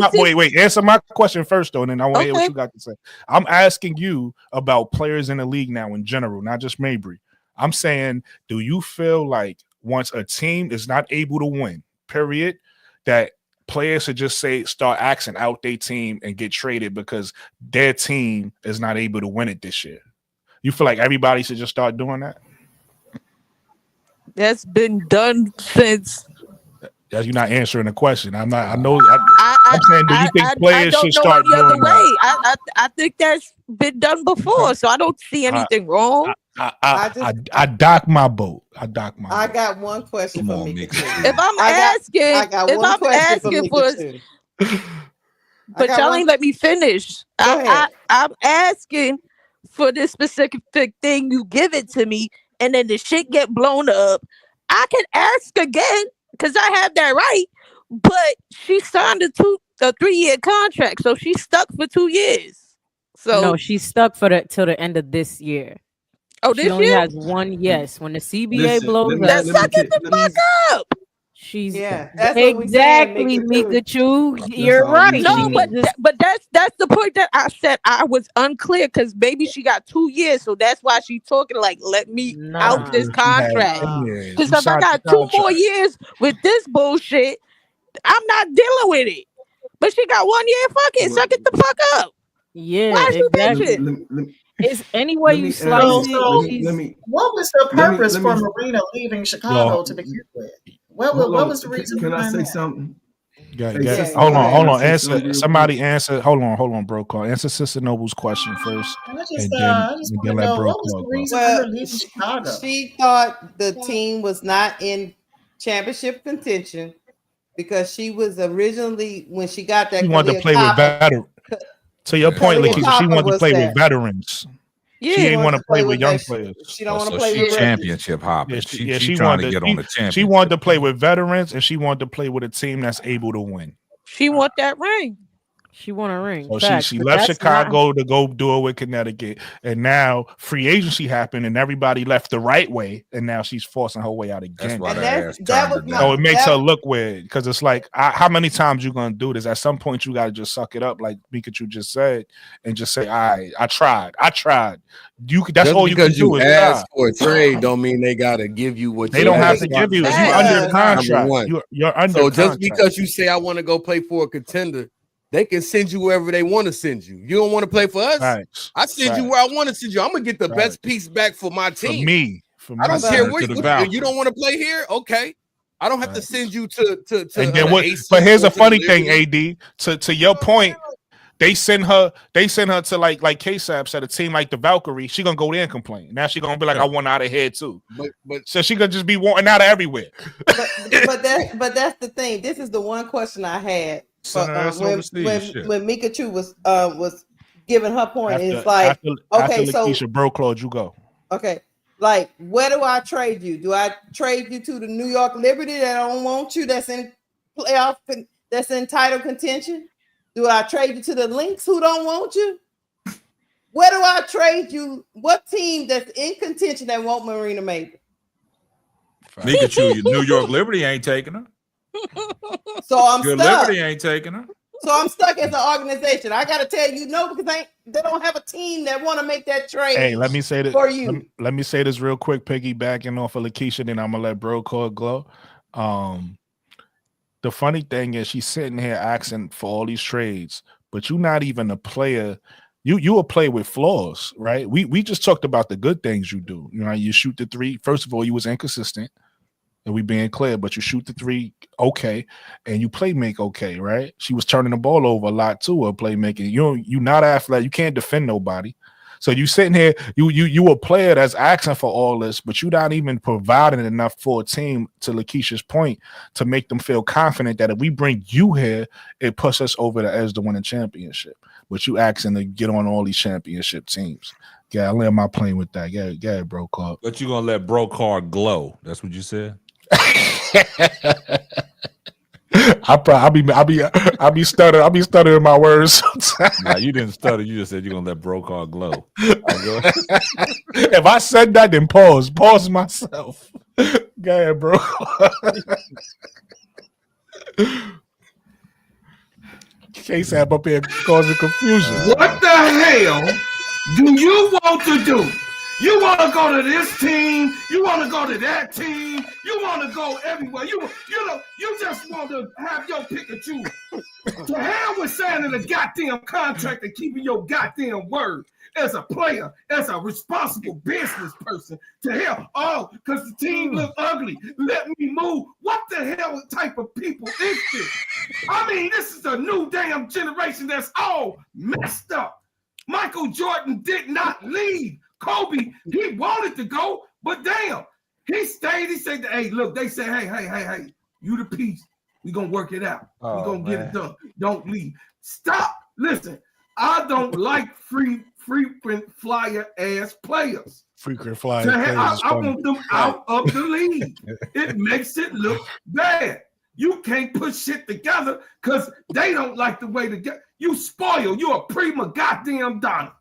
my question first, though, and then I want to hear what you got to say. I'm asking you about players in the league now in general, not just Mabrey. I'm saying, do you feel like once a team is not able to win, period, that players should just start axing out their team and get traded because their team is not able to win it this year? You feel like everybody should just start doing that? That's been done since. You're not answering the question. I'm not. I'm saying, do you think players should start doing that? I think that's been done before, so I don't see anything wrong. I dock my boat. I got one question for Mika. If I'm asking for but y'all ain't let me finish. I'm asking for this specific thing. You give it to me, and then the shit get blown up. I can ask again because I have that right. But she signed a 3-year contract, so she's stuck for 2 years. So no, she's stuck till the end of this year. Oh, she only has one. Yes, when the CBA blows up, let's suck it the fuck up. She's that's exactly Mikachu. You're right. No, but that's the point that I said I was unclear because maybe she got 2 years, so that's why she's talking like let me out this contract. Because if I got 2 more years with this bullshit, I'm not dealing with it. But she got 1 year. Fuck it, suck it the fuck up. Yeah, why is exactly. she bitching? It's any way you slice it. What was the purpose for Marina leaving Chicago to begin with? What was the reason? Can I say something? Yeah. Hold on. Answer. Somebody answer. Hold on, bro. Call. Answer Sister Noble's question first, and then let bro call. She thought the team was not in championship contention because she was originally when she got that. She wanted to play with veterans. To your point, Lakeisha, she wanted to play with veterans. Yeah, she didn't want to play with young players. She don't want to play with championship hopping. She trying to get on the championship. She wanted to play with veterans, and she wanted to play with a team that's able to win. She want that ring. She want a ring. So she left Chicago to go do it with Connecticut, and now free agency happened, and everybody left the right way, and now she's forcing her way out again. So it makes her look weird because it's like, how many times you gonna do this? At some point, you gotta just suck it up, like Mikachu just said, and just say, I tried. That's all you can do. Because you ask for a trade, don't mean they gotta give you what they don't have to give you. You're under contract. You're under. So just because you say I want to go play for a contender, they can send you wherever they want to send you. You don't want to play for us? Right. I send you where I want to send you. I'm gonna get the best piece back for my team. For I don't care what you don't want to play here. Okay, I don't have to send you to. And then what? But here's a funny thing, AD. To your point, they send her to like K-Sap said, a team like the Valkyrie. She gonna go there and complain. Now she gonna be like, I want out of here too. But so she gonna just be wanting out of everywhere. But that's the thing. This is the one question I had. When Mikachu was giving her point, it's like after Lakeisha bro Claude, you go. Okay, like where do I trade you? Do I trade you to the New York Liberty that don't want you? That's in playoff. That's in title contention. Do I trade you to the Lynx who don't want you? Where do I trade you? What team that's in contention that want Marina Mabrey? Mikachu, New York Liberty ain't taking her. So I'm Good stuck. Liberty ain't taking her. So I'm stuck as an organization. I got to tell you no because they don't have a team that want to make that trade. Hey, let me say this for you. Let me say this real quick, piggybacking off of Lakeisha, then I'm gonna let bro call glow. The funny thing is she's sitting here asking for all these trades, but you're not even a player. You a player with flaws, right? We just talked about the good things you do. You know, you shoot the three. First of all, you was inconsistent. And we being clear, but you shoot the three okay, and you play make okay, right? She was turning the ball over a lot too, her playmaking. You not athletic, you can't defend nobody. So you sitting here, you a player that's asking for all this, but you not even providing enough for a team, to Lakeisha's point, to make them feel confident that if we bring you here, it puts us over the edge to win a championship. But you asking to get on all these championship teams. Yeah, I land my plane with that. Yeah, bro card. But you gonna let bro card glow? That's what you said. I'll be stuttering my words sometimes. Nah, you didn't stutter. You just said you're gonna let bro card glow. If I said that, then pause myself. Go ahead, bro. K-Sap up here causing confusion. What the hell do you want to do? You want to go to this team. You want to go to that team. You want to go everywhere. You just want to have your Pikachu. To hell with signing a goddamn contract and keeping your goddamn word as a player, as a responsible business person. To hell, because the team look ugly. Let me move. What the hell type of people is this? I mean, this is a new damn generation that's all messed up. Michael Jordan did not leave Kobe, he wanted to go, but damn, he stayed. He said, hey, look, they said, hey, you the piece. We gonna work it out. We gonna get it done. Don't leave. Stop. Listen, I don't like frequent flyer ass players. Frequent flyer players. I want them out of the league. It makes it look bad. You can't put shit together because they don't like the way to get. You spoil. You're a prima goddamn donna.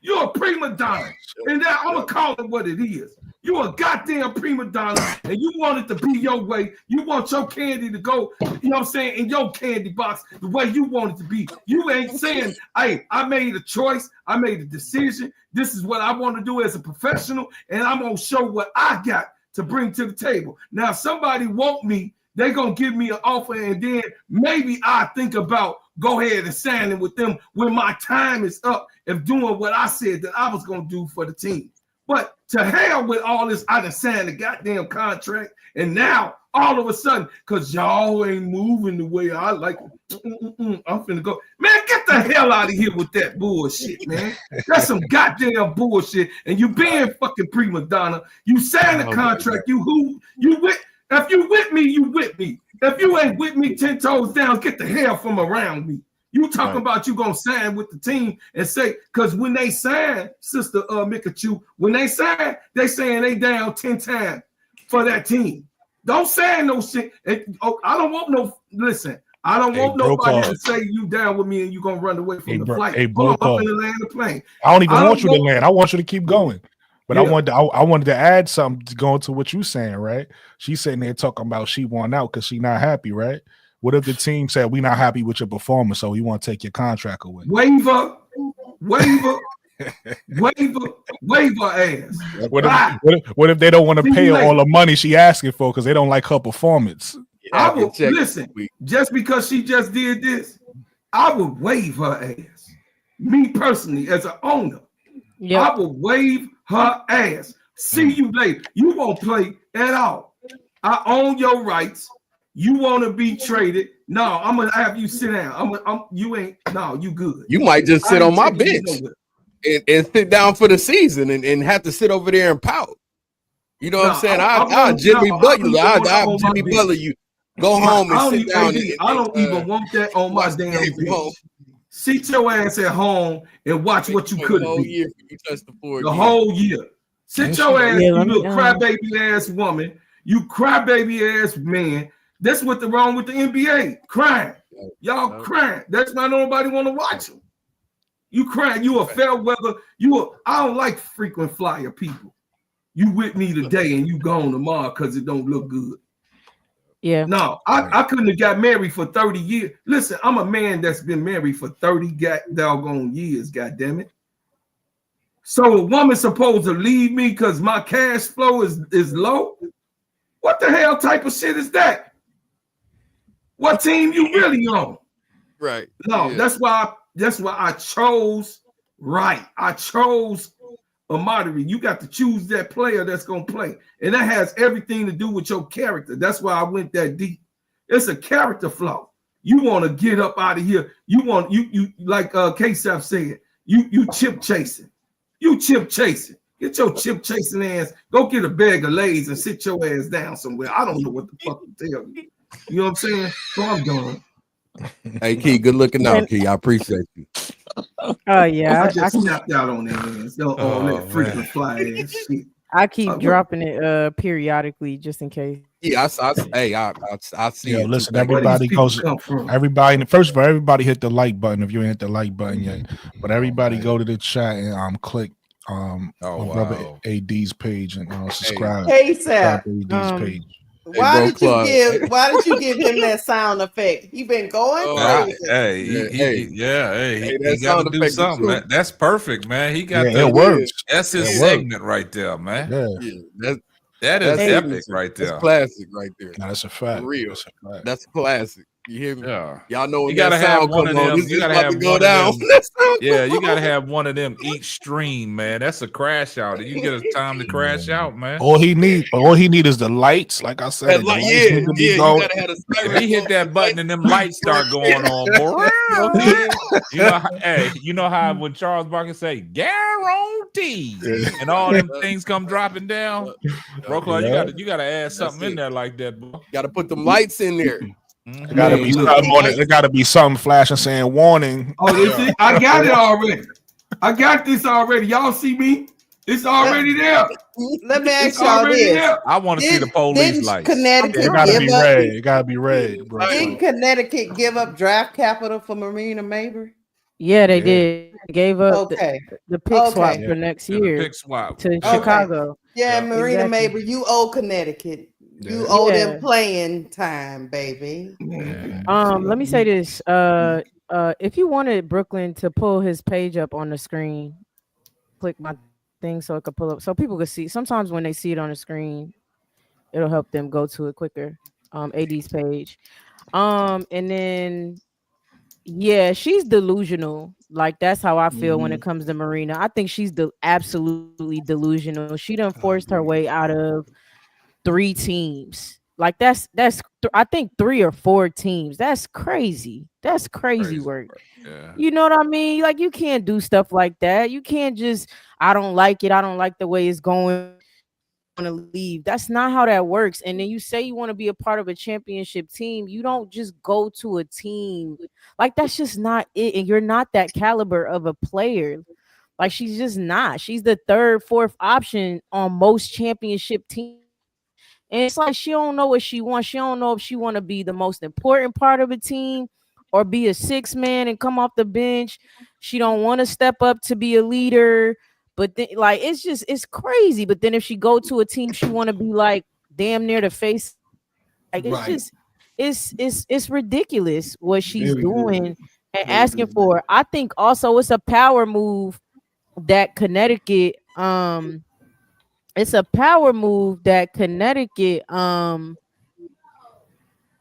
You're a prima donna. And now I'm going to call it what it is. You're a goddamn prima donna and you want it to be your way. You want your candy to go, you know what I'm saying, in your candy box the way you want it to be. You ain't saying, hey, I made a choice. I made a decision. This is what I want to do as a professional, and I'm going to show what I got to bring to the table. Now, if somebody want me, they're going to give me an offer, and then maybe I think about go ahead and signing with them when my time is up of doing what I said that I was going to do for the team. But to hell with all this, I done signed a goddamn contract, and now all of a sudden, because y'all ain't moving the way I like it, I'm finna go. Man, get the hell out of here with that bullshit, man. That's some goddamn bullshit, and you being fucking prima donna. You signed a contract, you with. If you with me, you with me. If you ain't with me, 10 toes down, get the hell from around me. You talking about you gonna sign with the team and say, because when they sign, Sister Mikachu, when they sign, they saying they down 10 times for that team. Don't sign no shit. I don't want no, listen, I don't want nobody to say you down with me and you gonna run away from the flight. Hey, bro, I'm up in the land of plane. I don't even want you to land. I want you to keep going. But I wanted to add something to go into what you saying, right? She's sitting there talking about she won out because she not happy, right? What if the team said we not happy with your performance, so we want to take your contract away? Waiver ass. What if they don't want to pay her all the money she asking for because they don't like her performance? I would listen. Just because she just did this, I would waive her ass. Me personally, as an owner, I would waive her ass. See you later. You won't play at all. I own your rights. You want to be traded? No, I'm gonna have you sit down. You ain't. No, you good. You might just sit on my bench and sit down for the season and have to sit over there and pout. You know what I'm saying? I'll Jimmy Butler. I'll Jimmy Butler. You go home and sit down. I don't even want that on my damn bench. Sit your ass at home and watch what you could have been. The whole year. Sit your ass, you little crybaby ass woman. You crybaby ass man. That's what's wrong with the NBA. Crying. Y'all crying. That's why nobody want to watch them. You crying. You a fair weather. I don't like frequent flyer people. You with me today and you gone tomorrow because it don't look good. Yeah. No, I couldn't have got married for 30 years. Listen, I'm a man that's been married for 30 doggone years, goddammit. So a woman's supposed to leave me because my cash flow is low? What the hell type of shit is that? What team you really on? Right. No, that's why I chose right. I chose Mabrey. You got to choose that player that's gonna play, and that has everything to do with your character. That's why I went that deep. It's a character flaw. You want to get up out of here. You want you like K-Saf said. You chip chasing. You chip chasing. Get your chip chasing ass. Go get a bag of Lay's and sit your ass down somewhere. I don't know what the fuck to tell you. You know what I'm saying? So I'm done. Hey, Key, good looking out, Key. I appreciate you. Oh yeah, I just snapped out on that ass. That freaking fly ass shit. I keep dropping it periodically just in case. Yeah, I see. Yo, listen, everybody goes. Everybody, first of all, everybody hit the like button if you ain't hit the like button yet. But everybody go to the chat and click Brother AD's page and subscribe. Hey, Seth. AD's page. Why did you give him that sound effect? He been going crazy. He got to do something. That's perfect, man. He got it works. That's his segment right there, man. That is epic right there. That's classic right there. No, that's a fact. For real. That's a fact. That's classic. You hear me? Yeah. Y'all know when you gotta that have sound one come of them. on, You gotta about have to go one down. of them. Yeah, you gotta have one of them each stream, man. That's a crash out. You get a time to crash out, man. All he need is the lights. Like I said, the lights need to be you going. gotta have a If he hit that button and them lights start going on, boy. You know how when Charles Barkley say guarantee and all them things come dropping down, bro. You gotta add something in there like that, bro. Gotta put them lights in there. It gotta be something on it. It gotta be something flashing saying warning. Oh, this is, I got it already. I got this already. Y'all see me? It's already there. Let me ask y'all this. I want to see the police lights. Connecticut it gotta be red. It gotta be red, bro. Didn't Connecticut give up draft capital for Marina Mabrey? Yeah, they did. Gave up the pick swap for next year. The pick swap to Chicago. Yeah, Marina Mabrey, you owe Connecticut. You owe them playing time, baby. Let me say this. If you wanted Brooklyn to pull his page up on the screen, click my thing so it could pull up so people could see. Sometimes when they see it on the screen, it'll help them go to it quicker. AD's page. And then she's delusional. Like that's how I feel when it comes to Marina. I think she's absolutely delusional. She done forced her way out of 3 teams. Like that's I think 3 or 4 teams. That's crazy. That's crazy work. Yeah. You know what I mean? Like you can't do stuff like that. You can't just I don't like it. I don't like the way it's going. I want to leave. That's not how that works. And then you say you want to be a part of a championship team. You don't just go to a team. Like that's just not it. And you're not that caliber of a player. Like she's just not. She's the 3rd, 4th option on most championship teams. And it's like she don't know what she wants. She don't know if she want to be the most important part of a team or be a 6 man and come off the bench. She don't want to step up to be a leader. But then, like it's crazy. But then if she go to a team, she want to be like damn near the face. Like it's ridiculous what she's doing and asking for. I think also it's a power move that Connecticut it's a power move that Connecticut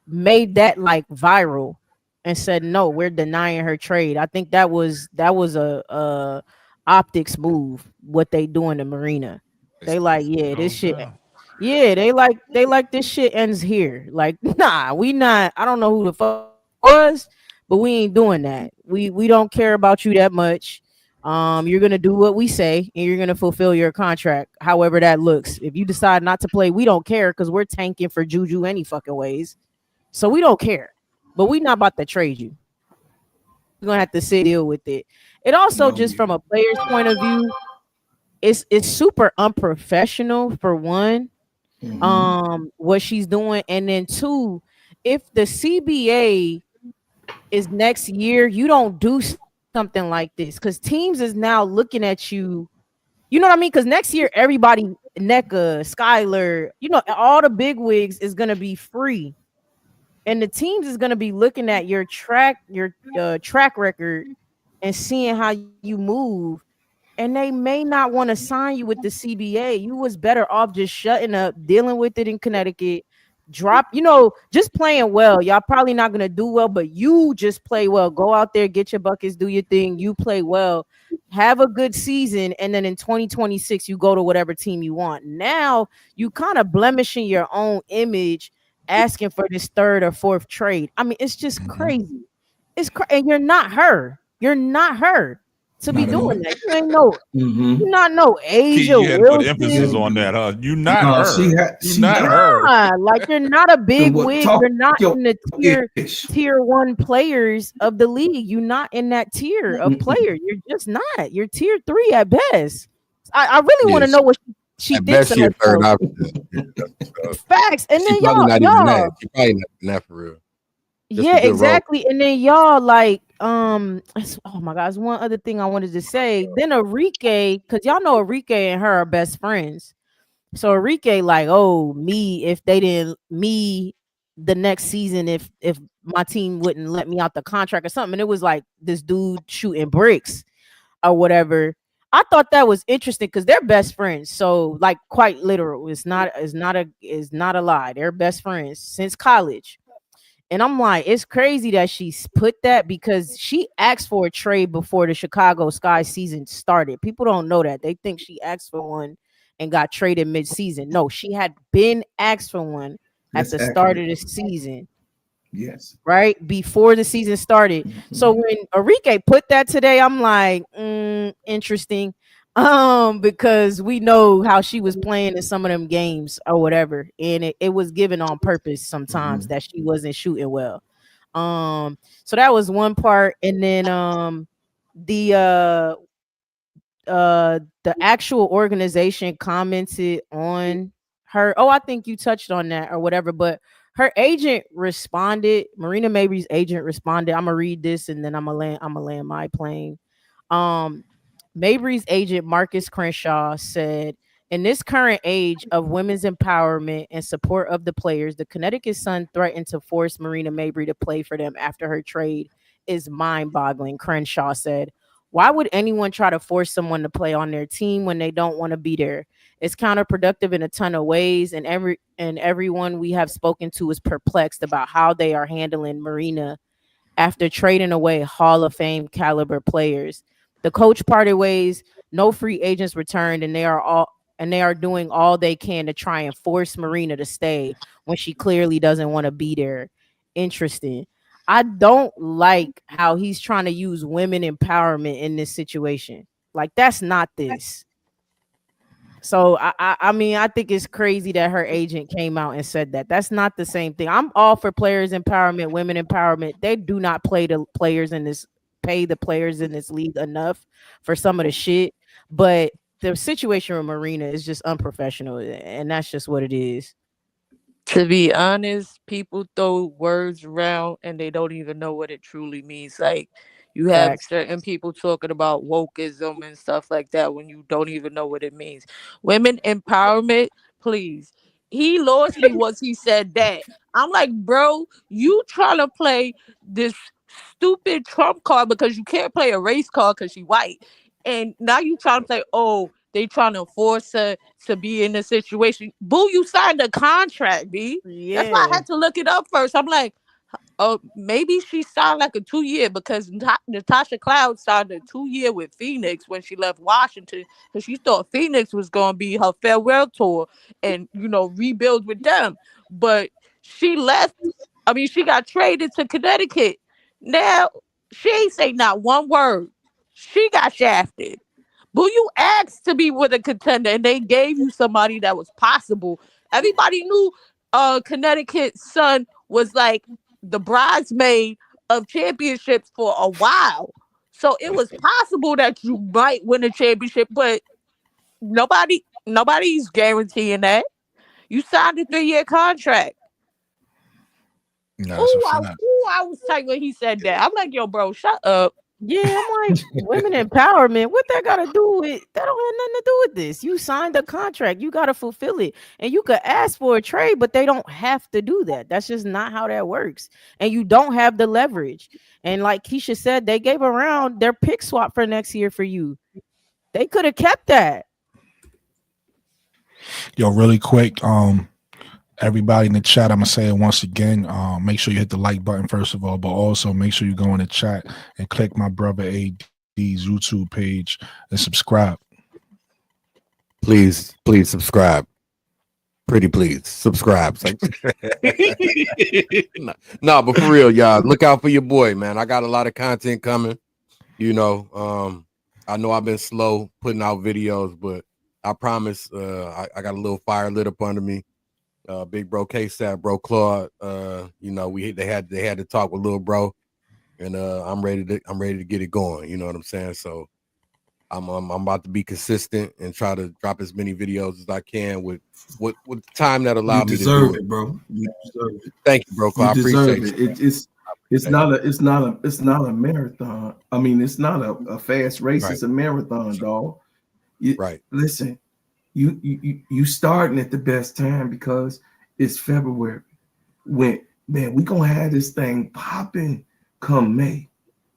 made that like viral and said no, we're denying her trade. I think that was a optics move what they doing to Marina. They like this shit. Yeah, they like this shit ends here. Like nah, we not. I don't know who the fuck was, but we ain't doing that. We don't care about you that much. You're gonna do what we say and you're gonna fulfill your contract, however that looks. If you decide not to play, we don't care because we're tanking for Juju any fucking ways. So we don't care. But we not about to trade you. We're gonna have to deal with it. It also just from a player's point of view, it's super unprofessional for one. What she's doing, and then 2, if the CBA is next year, you don't do something like this because teams is now looking at you. You know what I mean? Because next year, everybody, NECA, Skyler, all the big wigs is gonna be free, and the teams is gonna be looking at your track record and seeing how you move. And they may not want to sign you with the CBA. You was better off just shutting up, dealing with it in Connecticut, just playing well. Y'all probably not going to do well, but you just play well. Go out there, get your buckets, do your thing. You play well, have a good season. And then in 2026, you go to whatever team you want. Now you kind of blemishing your own image, asking for this 3rd or 4th trade. I mean, it's just crazy. And you're not her. You're not her to be doing that. You ain't you not know Asia. You had to put emphasis on that, huh? You not her. You not her. Like you're not a big wig. You're not in the tier 1 players of the league. You're not in that tier of player. You're just not. You're tier 3 at best. I really want to know what she thinks of herself. Facts. And then y'all, she probably not even that for real. Yeah, exactly. And then y'all like oh my God, one other thing I wanted to say. Then Enrique, because y'all know Enrique and her are best friends. So Enrique like, if they didn't the next season, if my team wouldn't let me out the contract or something, and it was like this dude shooting bricks or whatever. I thought that was interesting because they're best friends. So like quite literal. It's not a lie. They're best friends since college. And I'm like, it's crazy that she's put that because she asked for a trade before the Chicago Sky season started. People don't know that. They think she asked for one and got traded mid-season. No, she had been asked for one at the start of the season. Yes. Right before the season started. Mm-hmm. So when Enrique put that today, I'm like, interesting. Because we know how she was playing in some of them games or whatever, and it was given on purpose sometimes that she wasn't shooting well. So that was one part, and then the actual organization commented on her. Oh, I think you touched on that or whatever, but her agent responded. Marina Mabrey's agent responded. I'm gonna read this and then I'm gonna land my plane. Mabrey's agent Marcus Crenshaw said, in this current age of women's empowerment and support of the players, the Connecticut Sun threatened to force Marina Mabrey to play for them after her trade is mind-boggling, Crenshaw said. Why would anyone try to force someone to play on their team when they don't want to be there? It's counterproductive in a ton of ways, and everyone we have spoken to is perplexed about how they are handling Marina after trading away Hall of Fame caliber players. The coach parted ways, no free agents returned, and they are doing all they can to try and force Marina to stay when she clearly doesn't want to be there. Interesting. I don't like how he's trying to use women empowerment in this situation. Like, that's not this. So I mean, I think it's crazy that her agent came out and said that. That's not the same thing. I'm all for players empowerment, women empowerment. They do not pay the players in this league enough for some of the shit. But the situation with Marina is just unprofessional, and that's just what it is. To be honest, people throw words around and they don't even know what it truly means. Like, you have certain people talking about wokeism and stuff like that when you don't even know what it means. Women empowerment, please. He lost me once he said that. I'm like, bro, you trying to play this stupid Trump card because you can't play a race card because she white. And now you trying to play, oh, they trying to force her to be in a situation. Boo, you signed a contract, B. Yeah. That's why I had to look it up first. I'm like, oh, maybe she signed like a 2-year because Natasha Cloud signed a 2-year with Phoenix when she left Washington because she thought Phoenix was going to be her farewell tour and, rebuild with them. But she left. I mean, she got traded to Connecticut. Now, she ain't say not one word. She got shafted. But you asked to be with a contender and they gave you somebody that was possible. Everybody knew Connecticut Sun was like the bridesmaid of championships for a while. So it was possible that you might win a championship, but nobody's guaranteeing that. You signed a 3-year contract. No, I was tight when he said that. I'm like, yo, bro, shut up. Yeah, I'm like, women empowerment. What that got to do with? That don't have nothing to do with this. You signed a contract. You got to fulfill it. And you could ask for a trade, but they don't have to do that. That's just not how that works. And you don't have the leverage. And like Keisha said, they gave around their pick swap for next year for you. They could have kept that. Yo, really quick. Everybody in the chat, I'm gonna say it once again. Make sure you hit the like button first of all, but also make sure you go in the chat and click my brother AD's YouTube page and subscribe. Please subscribe. Pretty please subscribe. No, but for real, y'all, look out for your boy, man. I got a lot of content coming. I know I've been slow putting out videos, but I promise I got a little fire lit up under me. Big bro K-Sap, bro Claude, they had to talk with little bro, and I'm ready to get it going. You know what I'm saying? So I'm about to be consistent and try to drop as many videos as I can with time that allows me to do it, bro. You deserve it. Thank you, bro. Claude. I appreciate it. It's not a marathon. I mean, it's not a fast race. Right. It's a marathon, dog. Right. Listen. You starting at the best time because it's February. When we gonna have this thing popping come May,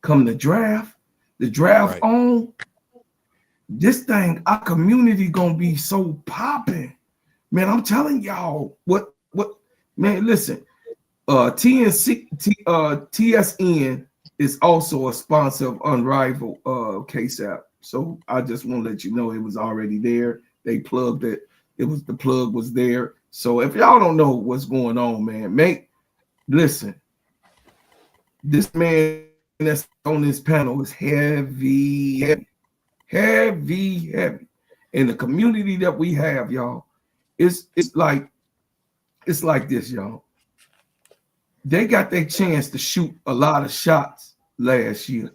come the draft right. On this thing, our community gonna be so popping, man. I'm telling y'all what, man. Listen, TSN is also a sponsor of Unrivaled KSAP. So I just want to let you know it was already there. They plugged it. The plug was there. So if y'all don't know what's going on, man, listen. This man that's on this panel is heavy. And the community that we have, y'all, it's like this, y'all. They got their chance to shoot a lot of shots last year.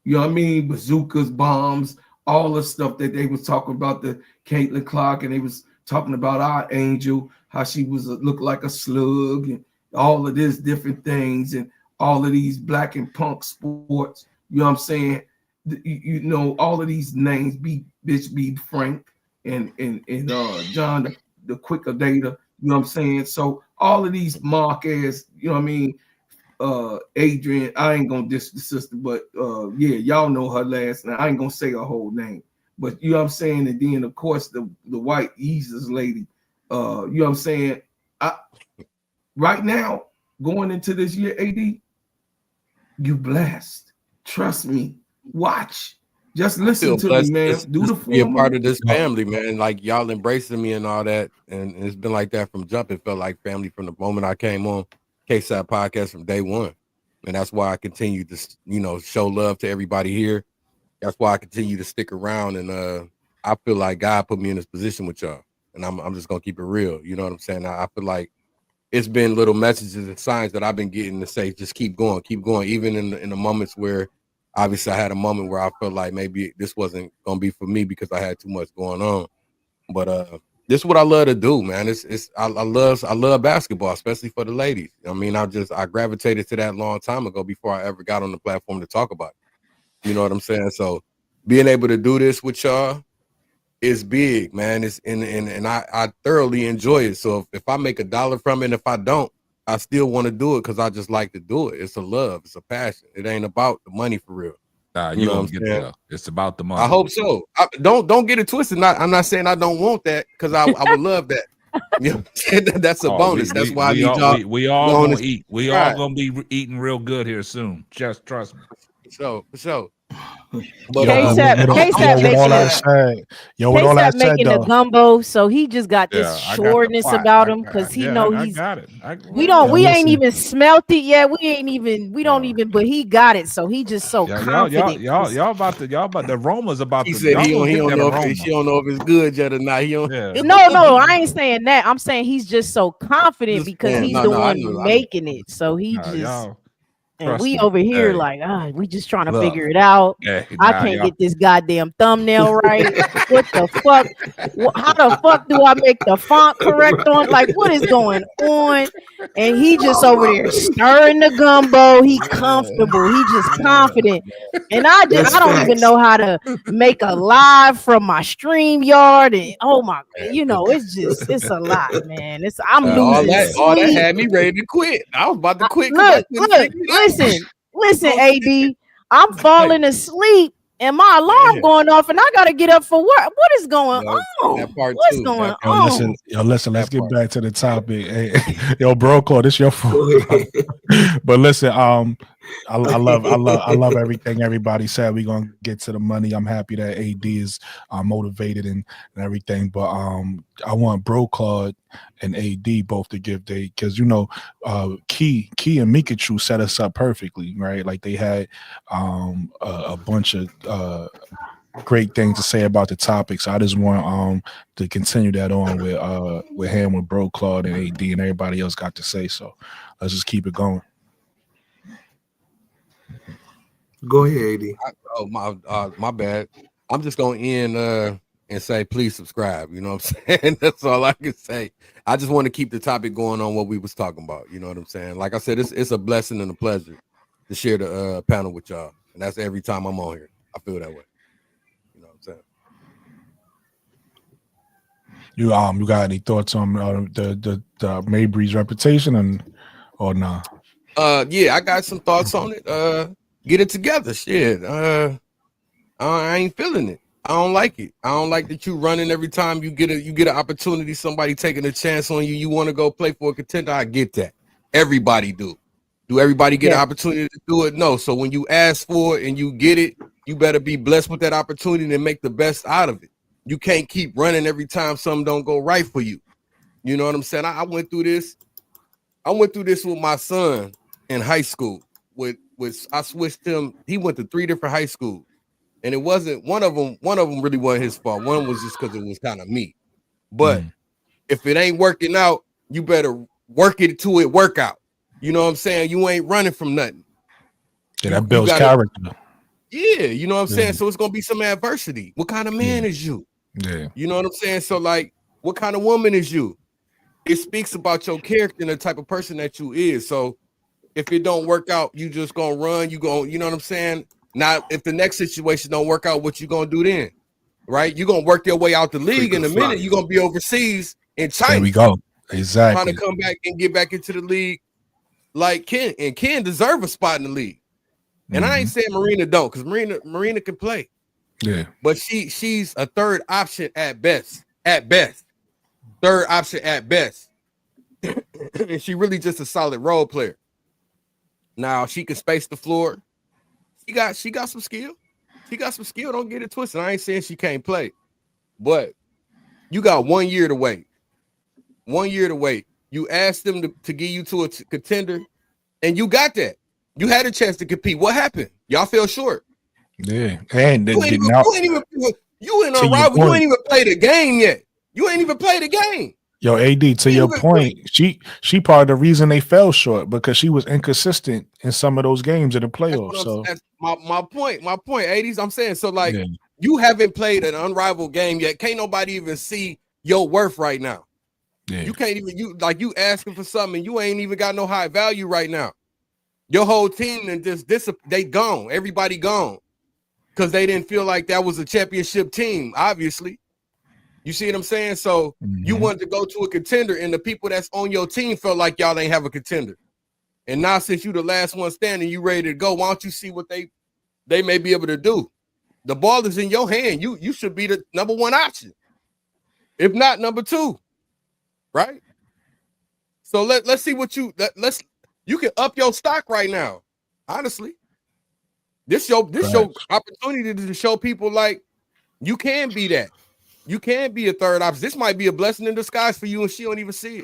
You know what I mean? Bazookas, bombs, all the stuff that they was talking about, the Caitlin Clark, and they was talking about our Angel, how she was looked like a slug, and all of this different things, and all of these black and punk sports. You know what I'm saying? You know, all of these names, Bitch B Frank and John the Quicker Data. You know what I'm saying? So all of these Marquez, you know what I mean? Adrian, I ain't gonna diss the sister, but yeah, y'all know her last name. I ain't gonna say her whole name, but you know what I'm saying. And then of course the white Jesus lady, you know what I'm saying. Right now going into this year, AD, you blessed. Trust me. Watch. Just listen to me, man. Do the be a part of this family, man. Like y'all embracing me and all that, and it's been like that from jump. It felt like family from the moment I came on KSAP podcast from day one, and that's why I continue to, you know, show love to everybody here. That's why I continue to stick around, and I feel like God put me in this position with y'all, and I'm just gonna keep it real. You know what I'm saying? I feel like it's been little messages and signs that I've been getting to say, just keep going, even in the moments where. Obviously, I had a moment where I felt like maybe this wasn't gonna be for me because I had too much going on. But this is what I love to do, man. I love basketball, especially for the ladies. I mean, I gravitated to that a long time ago before I ever got on the platform to talk about it. You know what I'm saying? So being able to do this with y'all is big, man. And I thoroughly enjoy it. So if I make $1 from it, and if I don't, I still want to do it because I just like to do it. It's a love. It's a passion. It ain't about the money for real. You know what I'm saying? It's about the money. I hope so. Don't get it twisted. I'm not saying I don't want that because I would love that. You know, that's a bonus. That's why I need y'all. We all gonna eat. We all gonna be eating real good here soon. Just trust me. For sure. But KSAP making the gumbo, so he just got this shortness about him because he know he's got it. We ain't even smelt it yet. We don't even, but he got it, so he just so confident. Y'all about the aroma's about. He said he don't know if it's good yet or not. No, I ain't saying that. I'm saying he's just so confident because he's the one making it, so he just. And we over here we just trying to figure it out. I can't get this goddamn thumbnail right. What the fuck? How the fuck do I make the font correct on? Like, what is going on? And he just over there stirring the gumbo. He comfortable. He just confident. And I don't even know how to make a live from my StreamYard. And oh my, it's a lot, man. I'm losing all that had me ready to quit. I was about to quit. Listen, AD, I'm falling asleep and my alarm going off, and I gotta get up for work. What is going on? What's going on? Listen. Let's get back to the topic. Hey, bro, Claude, this your fault. But listen, I love everything everybody said. We're gonna get to the money. I'm happy that AD is motivated and everything. But I want Bro Claude and AD both to give because Key and Mikachu set us up perfectly, right? Like they had a bunch of great things to say about the topic. So I just want to continue that on with him, with Bro Claude and AD and everybody else got to say. So let's just keep it going. Go ahead, AD. My bad. I'm just gonna end and say please subscribe. You know what I'm saying? That's all I can say. I just want to keep the topic going on what we was talking about. You know what I'm saying? Like I said, it's a blessing and a pleasure to share the panel with y'all, and that's every time I'm on here. I feel that way. You know what I'm saying? You got any thoughts on the Mabrey's reputation or nah? Yeah, I got some thoughts on it. Get it together. Shit. I ain't feeling it. I don't like it. I don't like that you running every time you get an opportunity, somebody taking a chance on you. You want to go play for a contender. I get that. Everybody do. Do everybody get an opportunity to do it? No. So when you ask for it and you get it, you better be blessed with that opportunity and make the best out of it. You can't keep running every time something don't go right for you. You know what I'm saying? I went through this. I went through this with my son in high school. I switched him. He went to 3 different high schools, and it wasn't one of them really wasn't his fault. One was just because it was kind of me. But if it ain't working out, you better work it to it work out. You know what I'm saying? You ain't running from nothing. Yeah, that builds character. Yeah, you know what I'm saying? So it's gonna be some adversity. What kind of man is you? Yeah. You know what I'm saying? So like, what kind of woman is you? It speaks about your character and the type of person that you is. So if it don't work out, you just gonna run, you know what I'm saying? Now, if the next situation don't work out, what you gonna do then? Right? You're gonna work your way out the league. In a minute, you're gonna be overseas in China. There we go. Exactly. Trying to come back and get back into the league like Ken. And Ken deserve a spot in the league. And I ain't saying Marina don't, because Marina can play. Yeah. But she's a third option at best. At best. Third option at best. And she really just a solid role player. Now she can space the floor. She got some skill. She got some skill. Don't get it twisted. I ain't saying she can't play. But you got 1 year to wait. 1 year to wait. You asked them to give you to a contender, and you got that. You had a chance to compete. What happened? Y'all fell short. Yeah. And you ain't even played the game yet. You ain't even played the game. Yo, AD, to your point, she part of the reason they fell short, because she was inconsistent in some of those games in the playoffs. So that's my point. My point, 80s. I'm saying, so like, you haven't played an unrivaled game yet. Can't nobody even see your worth right now. Yeah. You can't even you asking for something and you ain't even got no high value right now. Your whole team and they gone. Everybody gone because they didn't feel like that was a championship team. Obviously, you see what I'm saying. So you wanted to go to a contender, and the people that's on your team felt like y'all ain't have a contender. And now, since you the last one standing, you ready to go. Why don't you see what they may be able to do? The ball is in your hand. You should be the number one option, if not number two. Right. So let's see what you can up your stock right now. Honestly, this your opportunity to show people like you can be that. You can be a third option. This might be a blessing in disguise for you, and she don't even see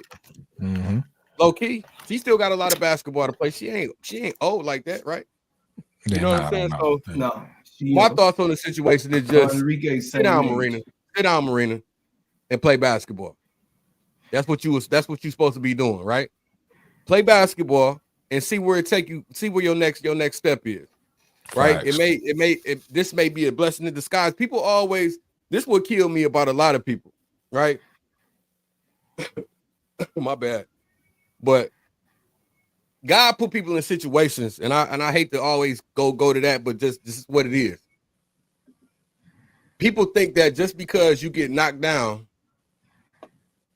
it. Low key, she still got a lot of basketball to play. She ain't old like that, right? You know what I'm saying? So no. My thoughts on the situation is just sit down, Marina, and play basketball. That's what you're supposed to be doing, right? Play basketball and see where it take you. See where your next step is, right? Facts. This may be a blessing in disguise. People always, this would kill me about a lot of people, right? My bad, but God put people in situations, and I hate to always go to that, but this is what it is. People think that just because you get knocked down,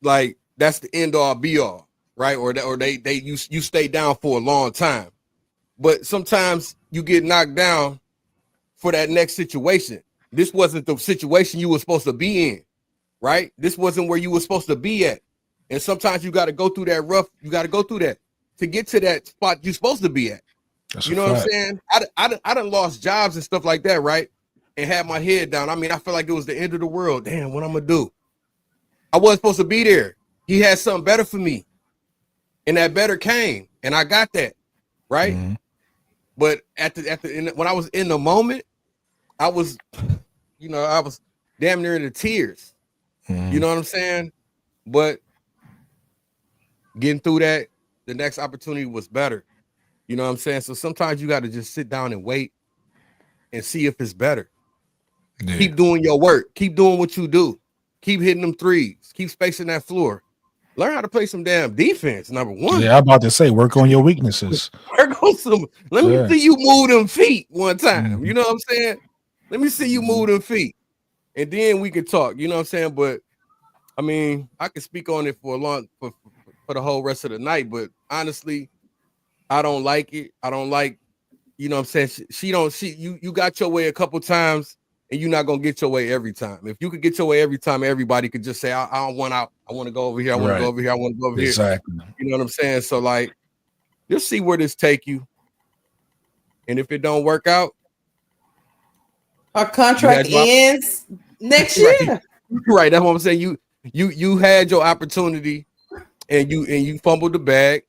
like that's the end all be all, right? Or you stay down for a long time. But sometimes you get knocked down for that next situation. This wasn't the situation you were supposed to be in, right? This wasn't where you were supposed to be at. And sometimes you got to go through that rough. You got to go through that to get to that spot you're supposed to be at. You know what I'm saying? I done lost jobs and stuff like that, right? And had my head down. I mean, I felt like it was the end of the world. Damn, what I'm gonna do? I wasn't supposed to be there. He had something better for me, and that better came, and I got that, right? But when I was in the moment, I was damn near in the tears. You know what I'm saying? But getting through that, the next opportunity was better. You know what I'm saying? So sometimes you got to just sit down and wait and see if it's better. Yeah. Keep doing your work. Keep doing what you do. Keep hitting them threes. Keep spacing that floor. Learn how to play some damn defense, number one. Yeah, I'm about to say, work on your weaknesses. Work on some. Let me see you move them feet one time. You know what I'm saying? Let me see you move them feet. And then we can talk. You know what I'm saying? But, I mean, I can speak on it for the whole rest of the night. But, honestly, I don't like it. I don't like, you know what I'm saying? You got your way a couple times. And you're not gonna get your way every time. If you could get your way every time, everybody could just say, I don't want out. I want to go over here. I want to go over here. I want to go over here. Exactly. You know what I'm saying? So like, Just see where this take you. And if it don't work out, our contract ends next year. Right. That's what I'm saying. You had your opportunity and you fumbled the bag.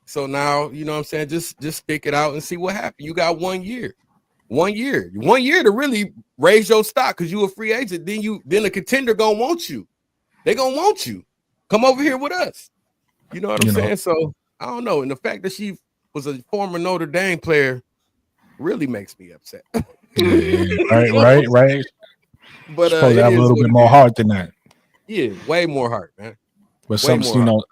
So now, you know what I'm saying? Just stick it out and see what happens. You got 1 year. 1 year. 1 year to really raise your stock because you a free agent. Then a contender gonna want you. They gonna want you. Come over here with us. You know what I'm saying? So I don't know. And the fact that she was a former Notre Dame player really makes me upset. Right. But supposed to have a little bit more heart than that. Yeah, way more heart, man. But some people,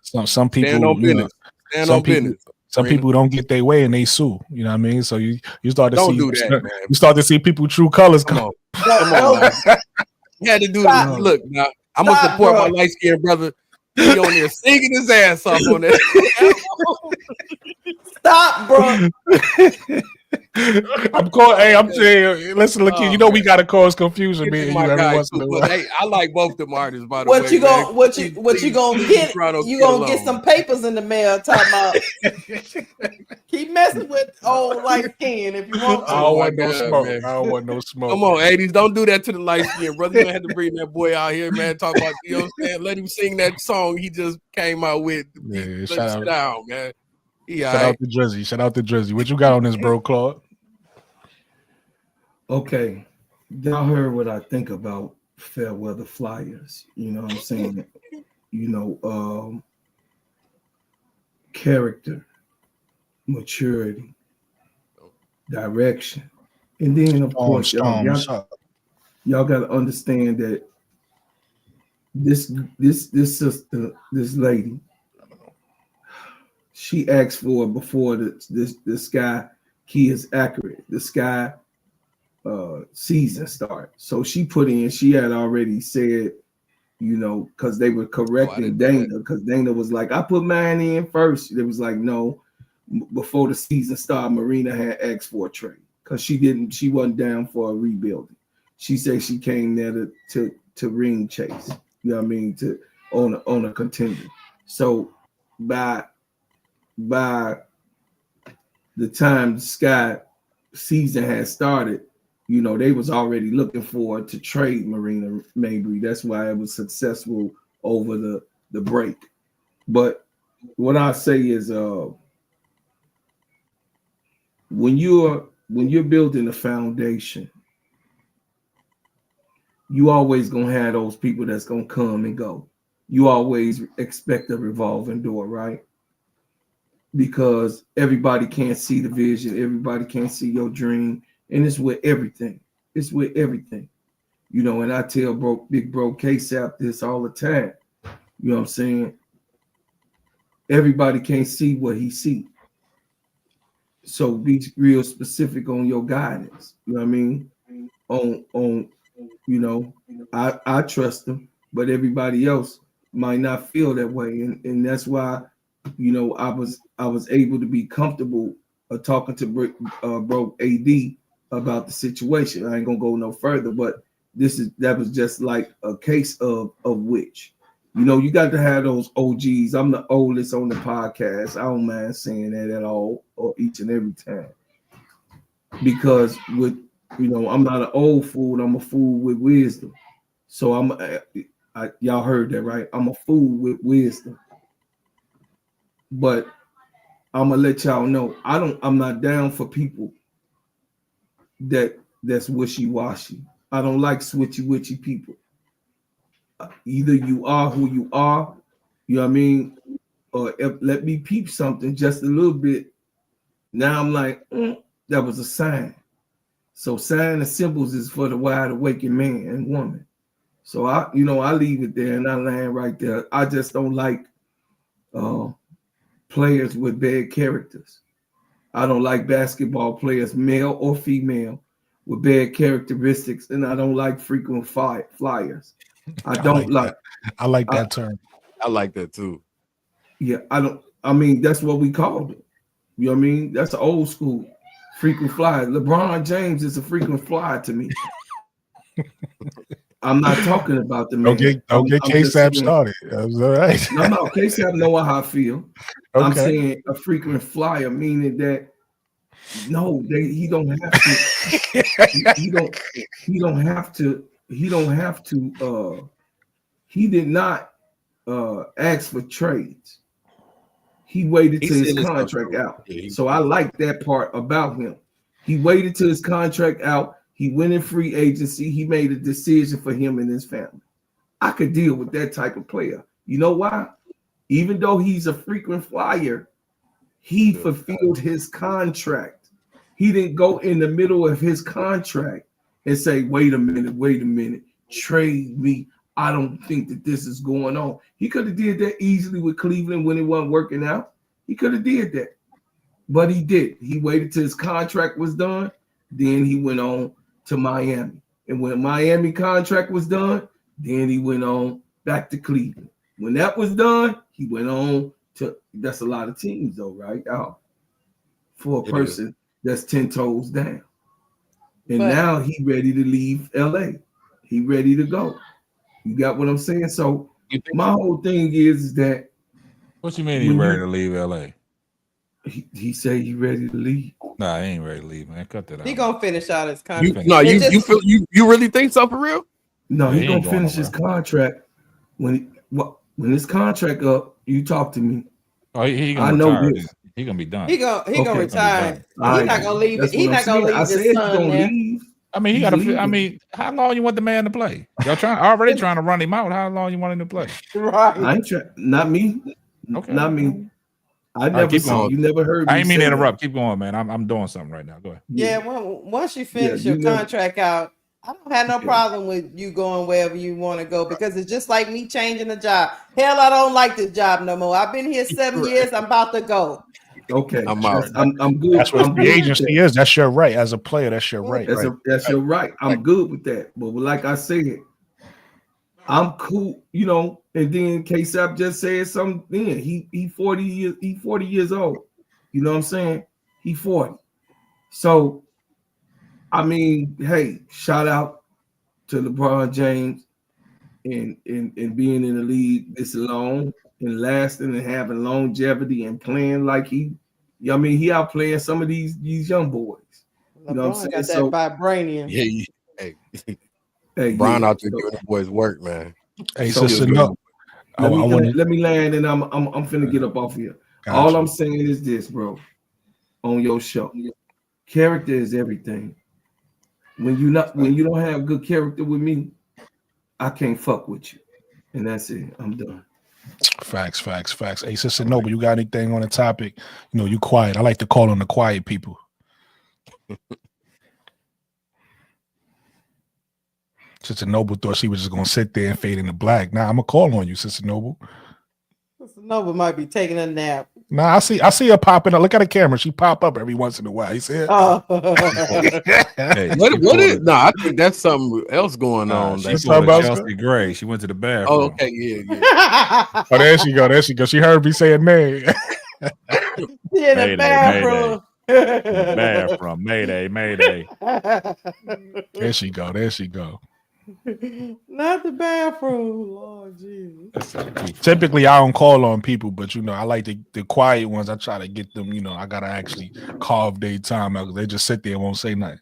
some people don't get their way and they sue. You know what I mean? So you start to don't see do that, man. You start to see people true colors come on. Man. You had to do this. Look, now I'm gonna support my light skinned brother. He on there singing his ass off on that. Stop, bro. I'm telling you, listen, look, you know we gotta cause confusion, man. You every once in a while. Hey, I like both them artists, by the way. What you gonna get? You gonna get some papers in the mail talking about keep messing with old light skin if you want to. I don't want no smoke. Man. I don't want no smoke. Come on, 80s, don't do that to the light skin, brother. You don't have to bring that boy out here, man. Talk about, you know what I'm saying? Let him sing that song he just came out with. Yeah, shout out, man. Shout out to Drizzy. Shout out to Drizzy. What you got on this, bro, Claude? Okay, y'all heard what I think about fair weather flyers. You know what I'm saying? You know, character, maturity, direction, and then of course y'all got to understand that this sister, this lady, she asked for before the Sky key is accurate. The Sky season start. So she put in, she had already said, you know, because they were correcting Dana, because Dana was like, I put mine in first. It was like, no, before the season started, Marina had asked for a trade because she wasn't down for a rebuilding. She said she came there to ring chase, you know what I mean, to on a contender. So by the time the Sky season had started, you know, they was already looking forward to trade Marina Mabrey. That's why it was successful over the break. But what I say is when you're building a foundation, you always gonna have those people that's gonna come and go. You always expect a revolving door, right? Because everybody can't see the vision, everybody can't see your dream. And it's with everything. It's with everything. You know, and I tell big bro K-Sap this all the time. You know what I'm saying? Everybody can't see what he see. So be real specific on your guidance. You know what I mean? On you know, I trust him, but everybody else might not feel that way. And that's why, you know, I was able to be comfortable talking to bro AD about the situation. I ain't gonna go no further, but that was just like a case of which, you know, you got to have those OGs. I'm the oldest on the podcast. I don't mind saying that at all, or each and every time, because with, you know, I'm not an old fool. I'm a fool with wisdom. So y'all heard that, right? I'm a fool with wisdom. But I'm gonna let y'all know I'm not down for people that's wishy-washy. I don't like switchy-witchy people. Either you are who you are, you know what I mean, or let me peep something just a little bit. Now I'm like, that was a sign. So sign and symbols is for the wide awakened man and woman. So I leave it there and I land right there. I just don't like players with bad characters. I don't like basketball players, male or female, with bad characteristics, and I don't like frequent flyers. I like that term. I like that too. Yeah, I mean, that's what we called it. You know what I mean? That's an old school frequent flyer. LeBron James is a frequent flyer to me. I'm not talking about the man. Don't get K-Sap started. That's all right. No, K-Sap know how I feel. Okay. I'm saying a frequent flyer, meaning that he don't have to. he don't have to. He did not ask for trades. He waited till his contract out. So I like that part about him. He waited till his contract out. He went in free agency. He made a decision for him and his family. I could deal with that type of player. You know why? Even though he's a frequent flyer, he fulfilled his contract. He didn't go in the middle of his contract and say, wait a minute, trade me. I don't think that this is going on. He could have did that easily with Cleveland when it wasn't working out. He could have did that. But he did. He waited till his contract was done. Then he went on to Miami. And when Miami contract was done, then he went on back to Cleveland. When that was done, he went on to, that's a lot of teams though, right? For a person that's 10 toes down. And now he ready to leave LA. He ready to go. You got what I'm saying? So my whole thing is that. What you mean he ready to leave LA? He said he ready to leave. Nah, he ain't ready to leave, man. Cut that out. He gonna finish out his contract. You really think so for real? No, he gonna finish his contract when his contract up. You talk to me. Oh, he gonna retire. He gonna be done. He gonna retire. He's not gonna leave. He's not gonna leave his son there. I mean, he got to. I mean, how long you want the man to play? Y'all already trying to run him out. How long you want him to play? Right. I ain't not me. Okay. Not me. I never saw. You never heard me. I ain't mean to interrupt. Keep going, man. I'm doing something right now. Go ahead. Yeah. Once you finish your contract out, I don't have no problem with you going wherever you want to go because it's just like me changing the job. Hell, I don't like this job no more. I've been here 7 years. I'm about to go. Okay, I'm out. I'm good. That's what free agency is. That's your right as a player. That's your right. That's your right. I'm good with that. But like I said, I'm cool. You know. And then K-Sap just said something. Then he 40 years. He 40 years old. You know what I'm saying? He 40. So, I mean, hey, shout out to LeBron James and being in the league this long and lasting and having longevity and playing like he outplaying some of these young boys. You know what I'm saying? Got that vibranium. Yeah. Hey, Brian out there doing the boys' work, man. Hey, sister, no. Let me land and I'm finna get up off here. Gotcha. All I'm saying is this, bro. On your show, character is everything. When you don't have good character with me, I can't fuck with you. And that's it. I'm done. Facts. Hey, Sister Noble, you got anything on the topic? You know, you quiet. I like to call on the quiet people. Sister Noble thought she was just gonna sit there and fade into black. Now I'm gonna call on you, Sister Noble. Sister Noble might be taking a nap. Nah, I see her popping up. Look at the camera. She pop up every once in a while. You see it? Oh. Hey, what is? No, I think that's something else going on. She's talking about Chelsea Gray. She went to the bathroom. Oh, okay, yeah. Oh, there she go. She heard me saying name. In the bathroom. Bathroom. Mayday. There she go. Not the bathroom, Lord Jesus. Typically, I don't call on people, but you know, I like the quiet ones. I try to get them. You know, I gotta actually carve their time out because they just sit there and won't say nothing.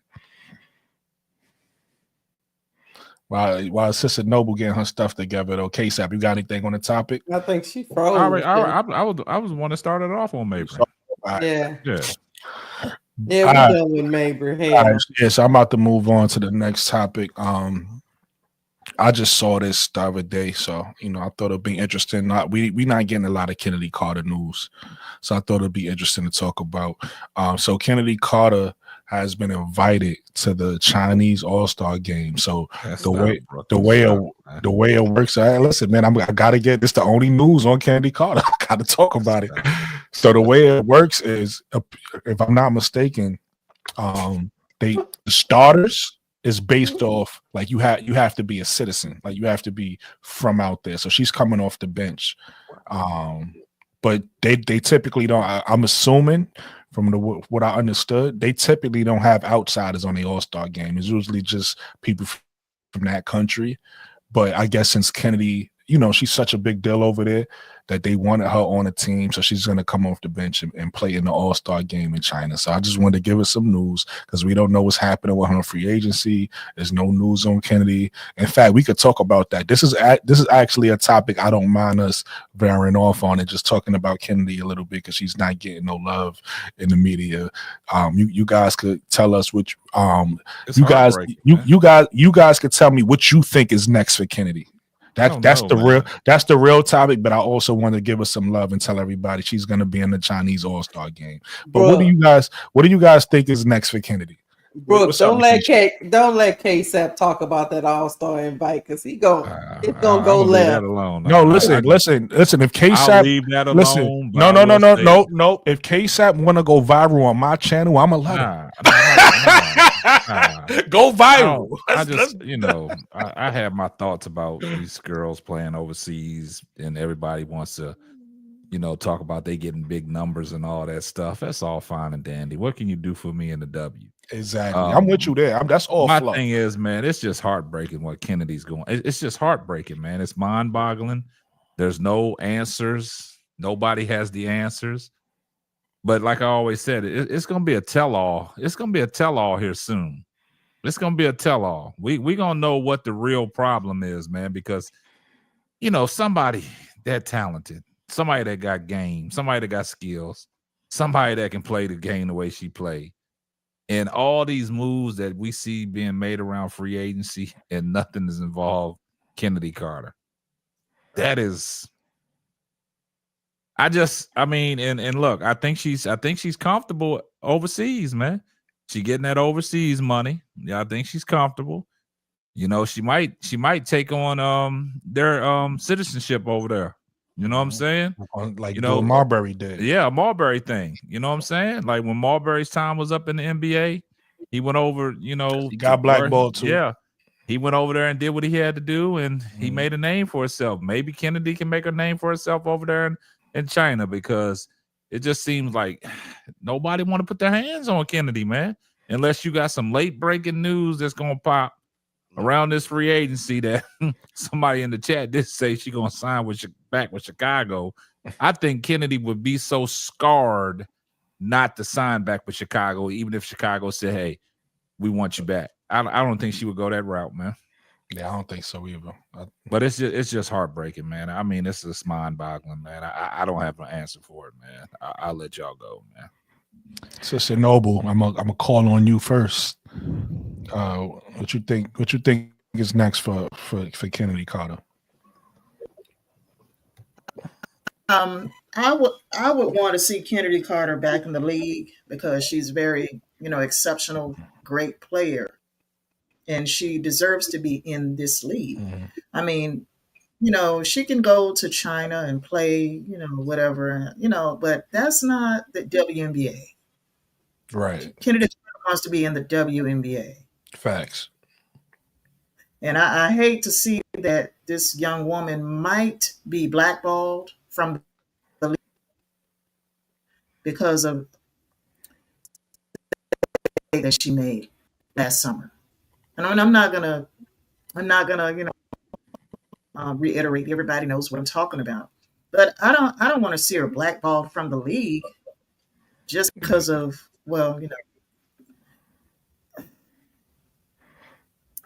While Sister Noble getting her stuff together, though, K-Sap, you got anything on the topic? I think she froze. All right. I was one that started off on Mabrey. Yeah. Yeah, we're done with Mabrey. Hey. Right, yeah, so I'm about to move on to the next topic. I just saw this the other day, so you know I thought it'd be interesting. We not getting a lot of Chennedy Carter news, so I thought it'd be interesting to talk about. So Chennedy Carter has been invited to the Chinese All-Star game. So the way it works. Listen, man, I gotta get this. The only news on Chennedy Carter. I gotta talk about it. So the way it works is, if I'm not mistaken, the starters is based off like you have to be a citizen, like you have to be from out there. So she's coming off the bench, but they typically don't. I'm assuming from what I understood, they typically don't have outsiders on the All-Star game. It's usually just people from that country. But I guess since Chennedy, she's such a big deal over there that they wanted her on a team. So she's going to come off the bench and play in the All-Star game in China. So I just wanted to give her some news because we don't know what's happening with her free agency. There's no news on Chennedy. In fact, we could talk about that. This is actually a topic I don't mind us veering off on and just talking about Chennedy a little bit because she's not getting no love in the media. You guys could tell us which you guys could tell me what you think is next for Chennedy. That's the real topic, but I also want to give her some love and tell everybody she's going to be in the Chinese All-Star game. But what do you guys think is next for Chennedy? Bro, don't let K-Sap talk about that All-Star invite because it's gonna go left. No, listen. If K-Sap leave that alone. No. If K-Sap want to go viral on my channel, I'm allowed. Go viral. I have my thoughts about these girls playing overseas, and everybody wants to, talk about they getting big numbers and all that stuff. That's all fine and dandy. What can you do for me in the W? Exactly. I'm with you there. That's all. My thing is, man, it's just heartbreaking what Kennedy's going. It's just heartbreaking, man. It's mind-boggling. There's no answers. Nobody has the answers. But like I always said, it's going to be a tell-all. It's going to be a tell-all here soon. It's going to be a tell-all. We going to know what the real problem is, man, because, somebody that talented, somebody that got game, somebody that got skills, somebody that can play the game the way she played. And all these moves that we see being made around free agency and nothing is involved, Chennedy Carter. That is, and look, I think she's comfortable overseas, man. She getting that overseas money. Yeah, I think she's comfortable. She might take on their citizenship over there. You know what I'm saying? Like Marbury did. Yeah, a Marbury thing. You know what I'm saying? Like when Marbury's time was up in the NBA, he went over, he got blackballed too. Yeah. He went over there and did what he had to do, and he made a name for himself. Maybe Chennedy can make a name for herself over there in China because it just seems like nobody want to put their hands on Chennedy, man. Unless you got some late breaking news that's going to pop around this free agency that somebody in the chat did say she's going to sign back with Chicago. I think Chennedy would be so scarred not to sign back with Chicago, even if Chicago said, hey, we want you back. I don't think she would go that route, man. Yeah, I don't think so either. But it's just heartbreaking, man. I mean, it's just mind-boggling, man. I don't have an answer for it, man. I'll let y'all go, man. Sister Noble, I'm a call on you first. What you think is next for Chennedy Carter? I would want to see Chennedy Carter back in the league because she's very, exceptional, great player, and she deserves to be in this league. Mm-hmm. I mean, she can go to China and play, whatever, but that's not the WNBA. Right. Chennedy wants to be in the WNBA. Facts. And I hate to see that this young woman might be blackballed from the league because of the that she made last summer. And I'm not gonna, reiterate. Everybody knows what I'm talking about. But I don't want to see her blackballed from the league just because of,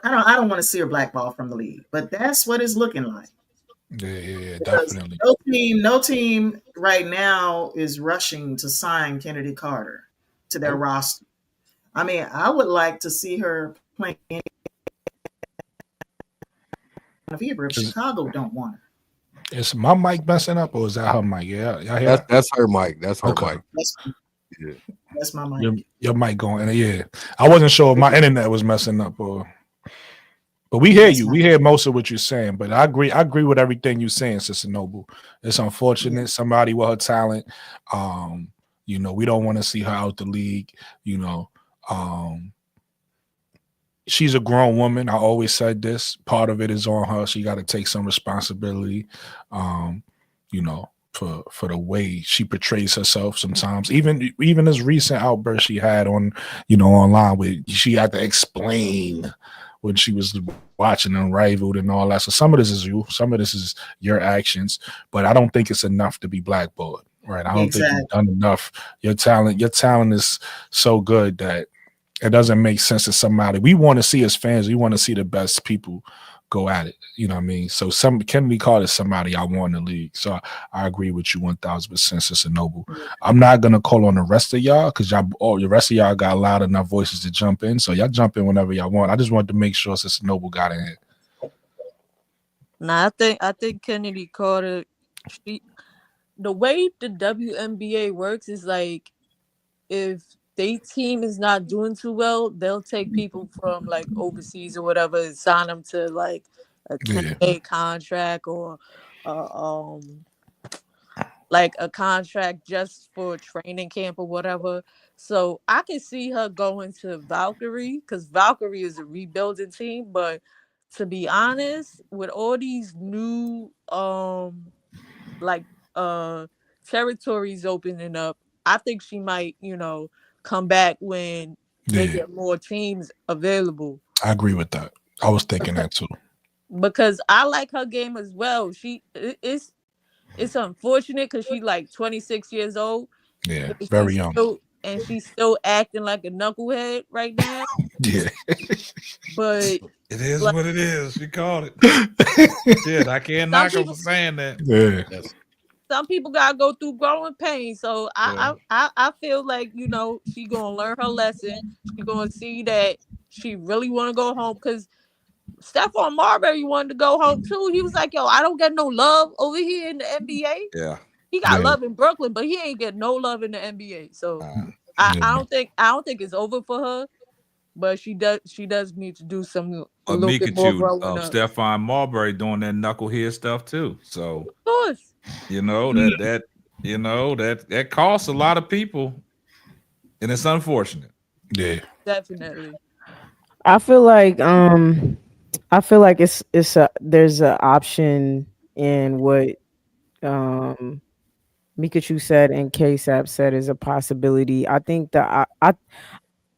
I don't want to see her blackballed from the league, but that's what it's looking like. Yeah, definitely. No team right now is rushing to sign Chennedy Carter to their roster. I mean, I would like to see her playing if Chicago don't want her. Is my mic messing up, or is that her mic? Yeah, that's her mic. That's her mic. That's my mic. Your mic going. Yeah, I wasn't sure if my internet was messing up, but we hear you. We hear most of what you're saying. But I agree with everything you're saying, Sister Noble. It's unfortunate. Somebody with her talent. We don't want to see her out the league. She's a grown woman. I always said this. Part of it is on her. She got to take some responsibility, for the way she portrays herself sometimes. Even this recent outburst she had on, online, where she had to explain when she was watching Unrivaled and all that. So some of this is you, some of this is your actions, but I don't think it's enough to be blackballed. Right. I don't think you've done enough. Your talent is so good that it doesn't make sense to somebody. We want to see as fans, we want to see the best people go at it. You know what I mean? So Chennedy Carter is somebody I want in the league. So I agree with you 1,000%, Sister Noble. I'm not gonna call on the rest of y'all because the rest of y'all got loud enough voices to jump in. So y'all jump in whenever y'all want. I just wanted to make sure Sister Noble got in here. Nah, I think Chennedy Carter, the way the WNBA works is like if their team is not doing too well, they'll take people from like overseas or whatever and sign them to like a 10-day contract or like a contract just for training camp or whatever. So I can see her going to Valkyrie because Valkyrie is a rebuilding team. But to be honest, with all these new territories opening up, I think she might, come back when they get more teams available. I agree with that. I was thinking that too. Because I like her game as well. It's unfortunate because she's like 26 years old. Yeah, very young. And she's still acting like a knucklehead right now. Yeah. But it is what it is. She called it. Shit, I can't knock her for saying that. Yeah. Some people gotta go through growing pains. So I feel like, she gonna learn her lesson. She gonna see that she really wanna go home because Stephon Marbury wanted to go home too. He was like, yo, I don't get no love over here in the NBA. Yeah. He got love in Brooklyn, but he ain't get no love in the NBA. So I don't think it's over for her. But she does need to do some a little bit more growing up. Stephon Marbury doing that knucklehead stuff too. So of course. That costs a lot of people. And it's unfortunate. Yeah. Definitely. I feel like there's an option in what Mikachu said and KSAP said is a possibility. I think that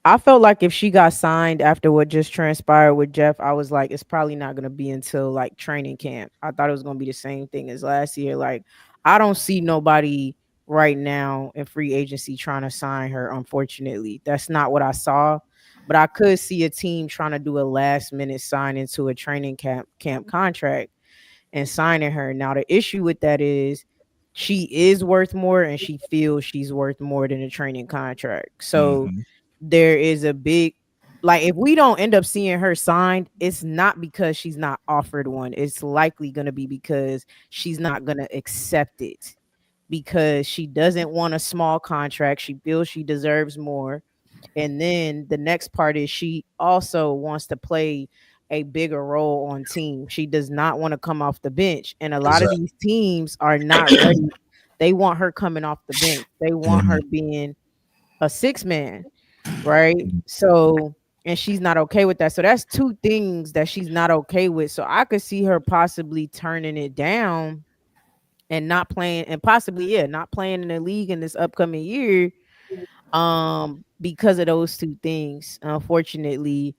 I felt like if she got signed after what just transpired with Jeff, I was like, it's probably not going to be until like training camp. I thought it was going to be the same thing as last year. Like, I don't see nobody right now in free agency trying to sign her. Unfortunately, that's not what I saw. But I could see a team trying to do a last minute sign into a training camp contract and signing her. Now, the issue with that is she is worth more and she feels she's worth more than a training contract. So there is a big, like, if we don't end up seeing her signed, it's not because she's not offered one. It's likely going to be because she's not going to accept it because she doesn't want a small contract. She feels she deserves more. And then the next part is she also wants to play a bigger role on team. She does not want to come off the bench. And a lot of these teams are not ready. They want her coming off the bench. They want her being a 6-man, right? So, and she's not okay with that. So that's two things that she's not okay with. So I could see her possibly turning it down and not playing, and possibly, not playing in the league in this upcoming year. Because of those two things, unfortunately.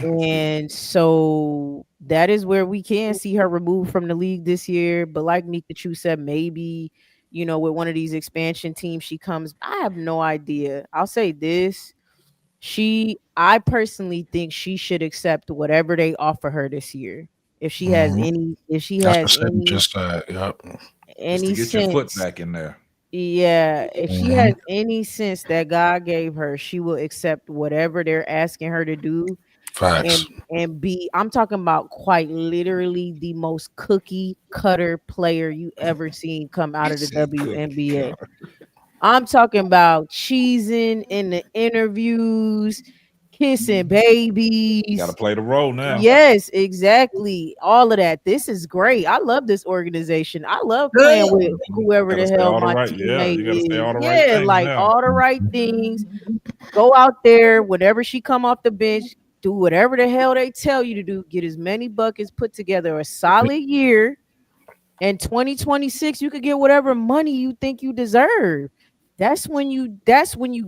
And so that is where we can see her removed from the league this year. But like Mikachu said, maybe, with one of these expansion teams, she comes. I have no idea. I'll say this. I personally think she should accept whatever they offer her this year. If she has any, any sense, get your foot back in there. Yeah, if she has any sense that God gave her, she will accept whatever they're asking her to do. Facts. And be, I'm talking about quite literally the most cookie cutter player you ever seen come out of the WNBA. I'm talking about cheesing in the interviews, kissing babies. Got to play the role now. Yes, exactly. All of that. This is great. I love this organization. I love playing with whoever the hell my teammate is. Like all the right things. Go out there whenever she come off the bench. Do whatever the hell they tell you to do. Get as many buckets, put together a solid year. And 2026, you could get whatever money you think you deserve. That's when you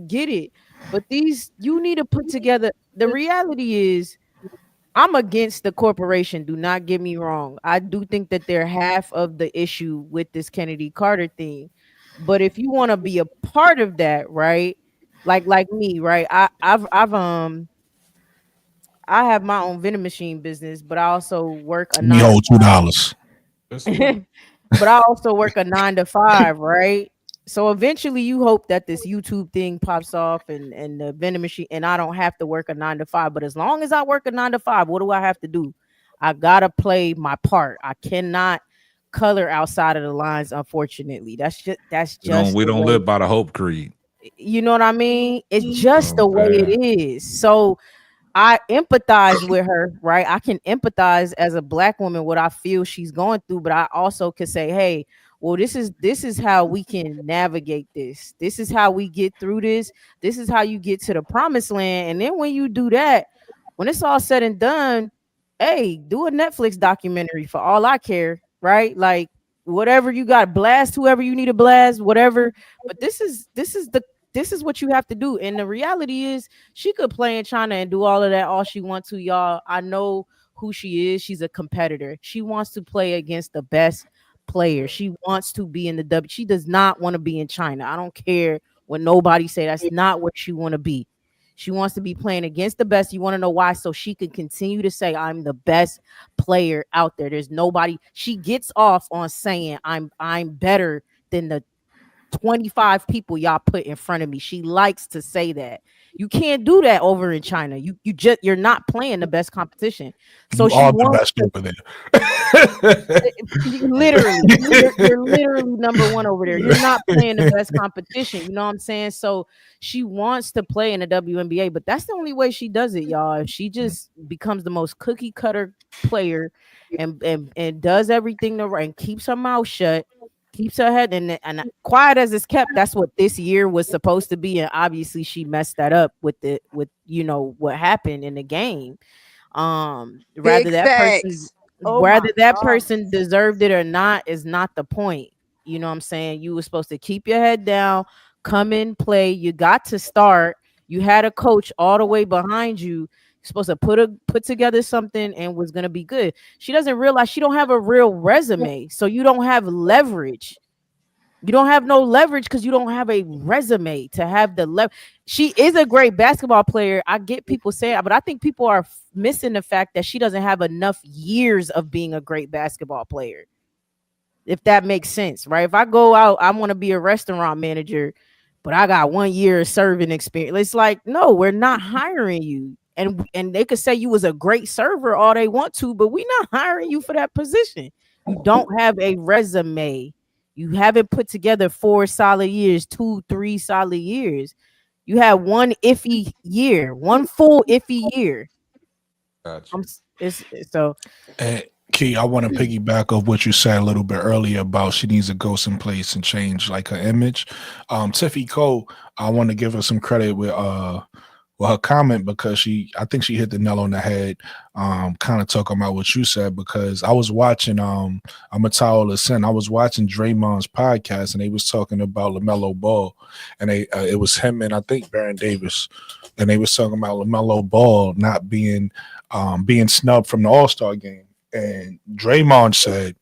get it. But you need to put together. The reality is, I'm against the corporation. Do not get me wrong. I do think that they're half of the issue with this Chennedy Carter thing. But if you want to be a part of that, right? Like me, right? I have my own vending machine business, but I also work a me hold $2. But I also work a 9 to 5, right? So eventually you hope that this YouTube thing pops off and the vending machine, and I don't have to work a 9 to 5. But as long as I work a 9 to 5, what do I have to do? I gotta play my part. I cannot color outside of the lines, unfortunately. That's just we don't live by the hope creed. You know what I mean? It's just the way it is. So I empathize with her, right? I can empathize as a Black woman what I feel she's going through, but I also could say, hey, well, this is how we can navigate this. This is how we get through this. This is how you get to the promised land. And then when you do that, when it's all said and done, hey, do a Netflix documentary for all I care, right? Like whatever you got, blast whoever you need to blast, whatever. But this is what you have to do. And the reality is she could play in China and do all of that all she wants to, y'all. I know who she is. She's a competitor. She wants to play against the best player. She wants to be in the W. She does not want to be in China. I don't care what nobody say. That's not what she want to be. She wants to be playing against the best. You want to know why? So she can continue to say, I'm the best player out there. There's nobody. She gets off on saying I'm better than the 25 people y'all put in front of me. She likes to say that. You can't do that over in China. You're not playing the best competition. So you are the best over there. you're literally number one over there. You're not playing the best competition. You know what I'm saying? So she wants to play in the WNBA, but that's the only way she does it, y'all. If she just becomes the most cookie cutter player and does everything right and keeps her mouth shut, keeps her head and quiet as it's kept. That's what this year was supposed to be, and obviously she messed that up with what happened in the game. Whether that person deserved it or not is not the point. You know what I'm saying? You were supposed to keep your head down, come in, play. You got to start. You had a coach all the way behind you. Supposed to put together something and was gonna be good. She doesn't realize she don't have a real resume, so you don't have leverage. You don't have no leverage because you don't have a resume to have the She is a great basketball player. I get people saying, but I think people are missing the fact that she doesn't have enough years of being a great basketball player. If that makes sense, right? If I go out, I want to be a restaurant manager, but I got 1 year of serving experience. It's like, no, we're not hiring you. And they could say you was a great server all they want to, but we're not hiring you for that position. You don't have a resume. You haven't put together 4 solid years, 2, 3 solid years. You had 1 iffy year, 1 full iffy year. Gotcha. Key, I want to piggyback off what you said a little bit earlier about she needs to go someplace and change like her image. Tiffy Cole, I want to give her some credit with her comment because I think she hit the nail on the head, kind of talking about what you said, because I was watching I'm a Tyler Sin. I was watching Draymond's podcast and they was talking about LaMelo Ball, and it was him and I think Baron Davis, and they was talking about LaMelo Ball not being snubbed from the All-Star game. And Draymond said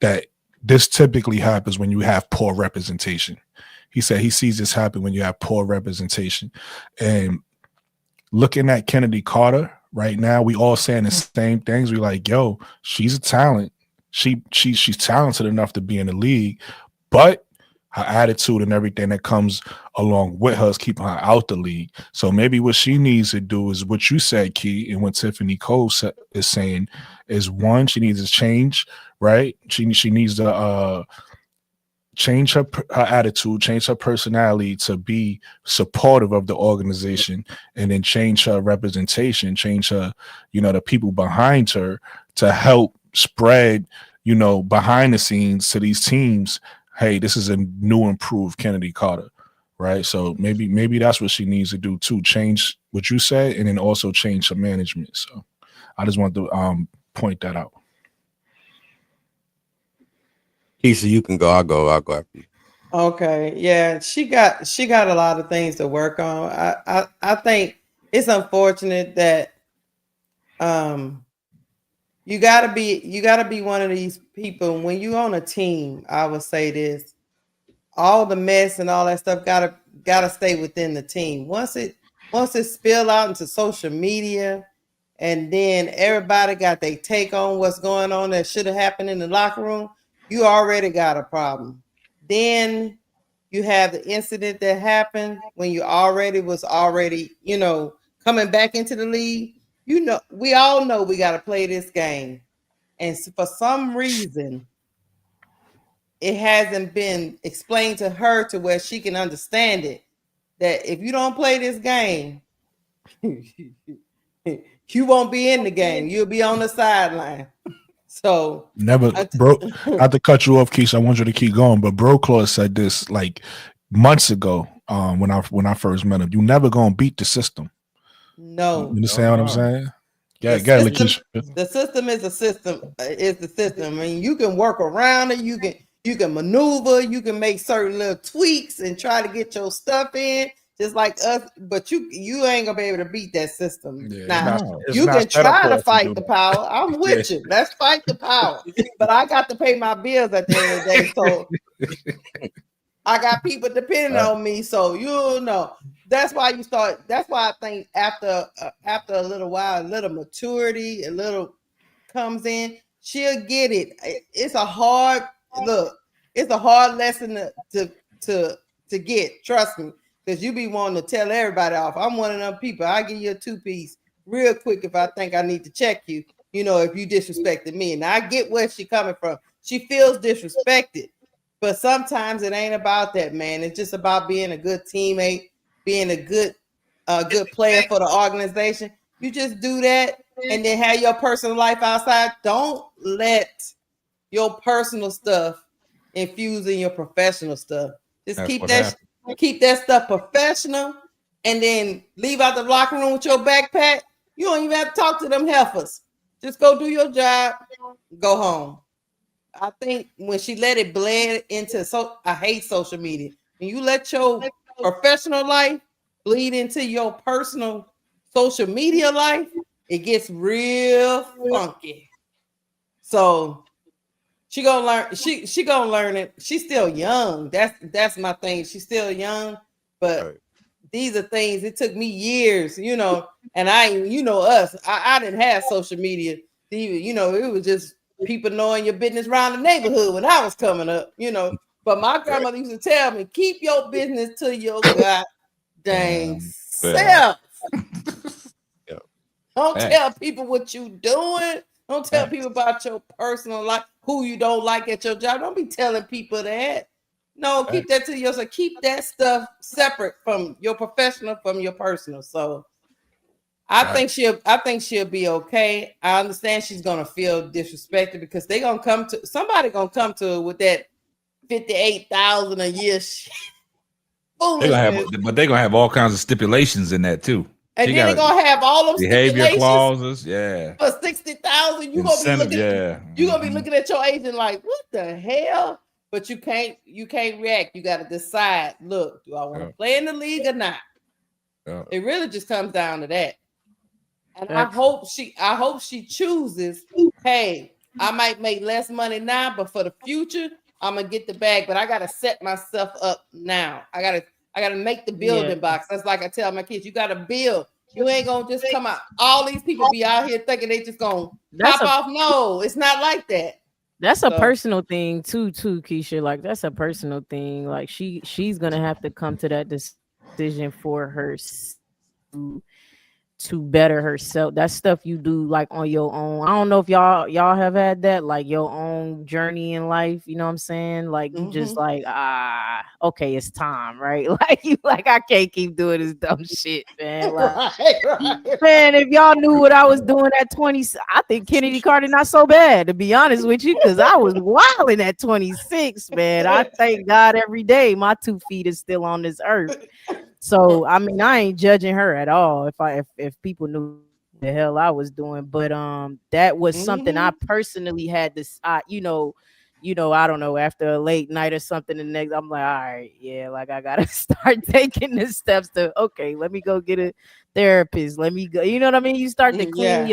that this typically happens when you have poor representation. He said he sees this happen when you have poor representation. And looking at Chennedy Carter right now, we all saying the same things. We like, yo, she's a talent. She's talented enough to be in the league, but her attitude and everything that comes along with her is keeping her out the league. So maybe what she needs to do is what you said, Key, and what Tiffany Cole is saying is, one, she needs to change, right? She needs to change her attitude, change her personality to be supportive of the organization, and then change her representation, change her, the people behind her to help spread, behind the scenes to these teams. Hey, this is a new, improved Chennedy Carter, right? So maybe that's what she needs to do too. Change what you said, and then also change her management. So I just want to point that out. Keisha, you can go. I'll go after you. Okay, yeah, she got a lot of things to work on. I think it's unfortunate that You gotta be one of these people. When you on a team, I would say this: all the mess and all that stuff gotta stay within the team. Once it spill out into social media, and then everybody got their take on what's going on that should have happened in the locker room, you already got a problem. Then you have the incident that happened when you was already, coming back into the league. We all know we got to play this game. And for some reason, it hasn't been explained to her to where she can understand it. That if you don't play this game, you won't be in the game. You'll be on the sideline. So never, bro. Not to cut you off, Keisha. I want you to keep going, but Bro Claude said this like months ago. When I first met him, you never gonna beat the system. No, you understand what I'm saying? Yeah, the system is a system. Is the system. I mean, you can work around it. You can maneuver. You can make certain little tweaks and try to get your stuff in. Just like us, but you ain't gonna be able to beat that system. Yeah, now you can try to fight the power. I'm with you. Let's fight the power. But I got to pay my bills at the end of the day, so I got people depending on me. So that's why you start. That's why I think after a little while, a little maturity, a little comes in, she'll get it. It's a hard look. It's a hard lesson to get. Trust me. Because you be wanting to tell everybody off. I'm one of them people. I give you a 2-piece real quick if I think I need to check you, if you disrespected me. And I get where she coming from. She feels disrespected. But sometimes it ain't about that, man. It's just about being a good teammate, being a good player for the organization. You just do that and then have your personal life outside. Don't let your personal stuff infuse in your professional stuff. Just keep that stuff professional and then leave out the locker room with your backpack. You don't even have to talk to them heifers. Just go do your job, go home. I think when she let it blend into I hate social media. When you let your professional life bleed into your personal social media life, it gets real funky. So she gonna learn. She gonna learn it. She's still young. That's my thing. She's still young, but these are things. It took me years, and us. I didn't have social media. It was just people knowing your business around the neighborhood when I was coming up. But my grandmother used to tell me, keep your business to your goddamn self. Don't tell people what you doing. Don't tell people about your personal life, who you don't like at your job. Don't be telling people that. No, keep that to yourself. Keep that stuff separate from your professional, from your personal. So I think she'll be okay. I understand she's gonna feel disrespected because somebody gonna come to her with that 58,000 a year shit. But they're gonna have all kinds of stipulations in that too. And then they're gonna have all them behavior clauses, for 60,000. You're gonna be looking at your agent like, what the hell? But you can't react. You gotta decide. Look, do I want to play in the league or not? It really just comes down to that. And I hope she chooses, hey, I might make less money now, but for the future, I'm gonna get the bag. But I gotta set myself up now. I gotta make the building box. That's like I tell my kids, you gotta build. You ain't gonna just come out. All these people be out here thinking they just gonna pop off. No, it's not like that. That's a personal thing too, Keisha. Like that's a personal thing. Like she's gonna have to come to that decision for her to better herself. That's stuff you do like on your own. I don't know if y'all have had that, like your own journey in life, you know what I'm saying? Like you just like, okay, it's time, right? Like you like, I can't keep doing this dumb shit, man. Like, man, if y'all knew what I was doing at 20, I think Chennedy Carter not so bad, to be honest with you, because I was wilding at 26, man. I thank God every day my 2 feet is still on this earth. So I mean, I ain't judging her at all. If people knew the hell I was doing, but that was something I personally had to, I don't know, after a late night or something, the next I'm like, all right, yeah, like I gotta start taking the steps to, okay, let me go get a therapist. Let me go, you know what I mean? You start to clean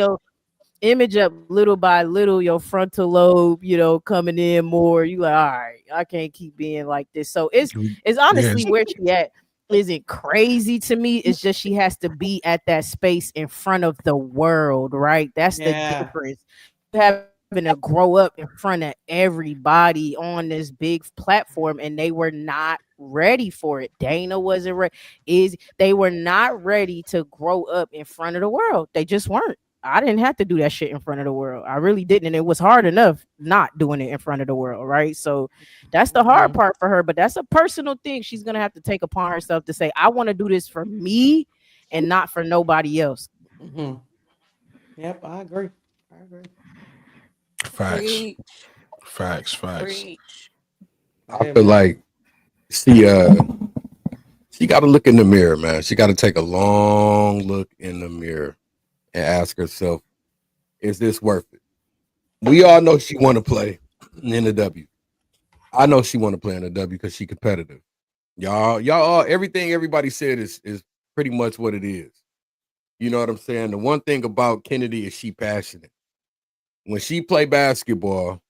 image up little by little, your frontal lobe, coming in more. You like, all right, I can't keep being like this. So it's honestly where she at isn't crazy to me. It's just she has to be at that space in front of the world, right? That's the difference. Having to grow up in front of everybody on this big platform, and they were not ready for it. Dana wasn't ready. They were not ready to grow up in front of the world. They just weren't. I didn't have to do that shit in front of the world. I really didn't. And it was hard enough not doing it in front of the world. Right. So that's the hard part for her. But that's a personal thing she's going to have to take upon herself to say, I want to do this for me and not for nobody else. Mm-hmm. Yep. I agree. Facts. I feel like she got to look in the mirror, man. She got to take a long look in the mirror and ask herself, is this worth it? We all know she want to play in the W. I know she want to play in the W because she's competitive. Y'all, everything everybody said is pretty much what it is. You know what I'm saying? The one thing about Chennedy is she passionate. When she play basketball,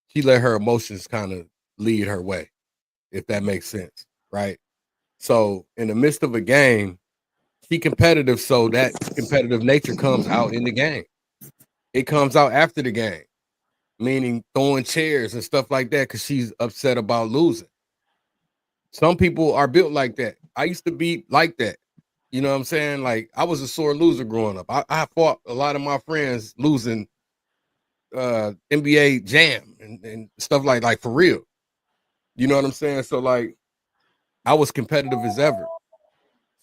she let her emotions kind of lead her way, if that makes sense, right? So in the midst of a game, she competitive, so that competitive nature comes out in the game. It comes out after the game, meaning throwing chairs and stuff like that because she's upset about losing. Some people are built like that. I used to be like that. You know what I'm saying? Like, I was a sore loser growing up. I fought a lot of my friends losing NBA Jam and stuff like for real. You know what I'm saying? So, like, I was competitive as ever.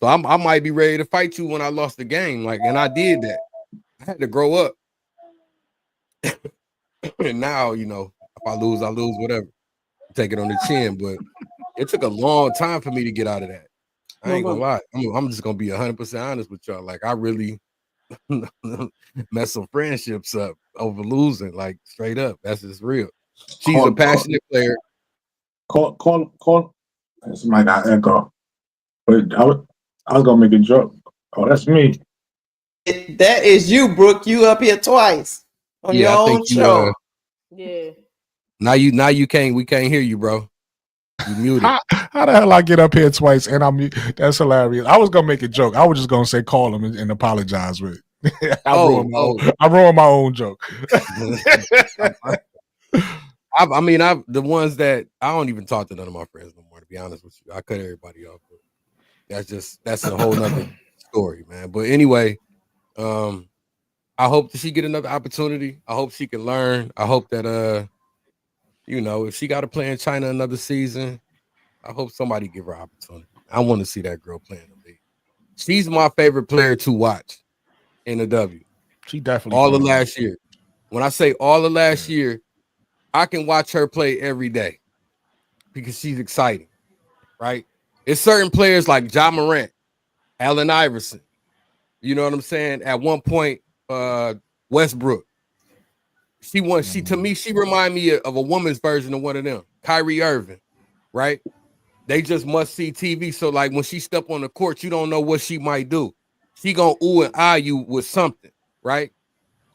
So I might be ready to fight you when I lost the game. Like, and I did that. I had to grow up. And now, if I lose, whatever. Take it on the chin. But it took a long time for me to get out of that. I ain't gonna lie. I'm just gonna be 100% honest with y'all. Like, I really messed some friendships up over losing, like, straight up. That's just real. She's a passionate player. Call. Somebody got echo. But I was gonna make a joke. Oh, that's me. That is you, Brooke. You up here twice on your own show. Yeah. Now you can't. We can't hear you, bro. You muted. How the hell I get up here twice and I'm? That's hilarious. I was gonna make a joke. I was just gonna say call him and apologize with. I ruined my own joke. I mean, the ones that I don't even talk to none of my friends no more. To be honest with you, I cut everybody off. But that's a whole nother story, man. But anyway, I hope that she get another opportunity. I hope she can learn. I hope that if she got to play in China another season, I hope somebody give her opportunity. I want to see that girl play in the league. She's my favorite player to watch in the W. She definitely all of last year. When I say all of last year, I can watch her play every day because she's exciting, right? It's certain players like Ja Morant, Allen Iverson. You know what I'm saying? At one point, Westbrook. She to me, she remind me of a woman's version of one of them, Kyrie Irving, right? They just must see TV. So, like, when she step on the court, you don't know what she might do. She gonna ooh and ah you with something, right?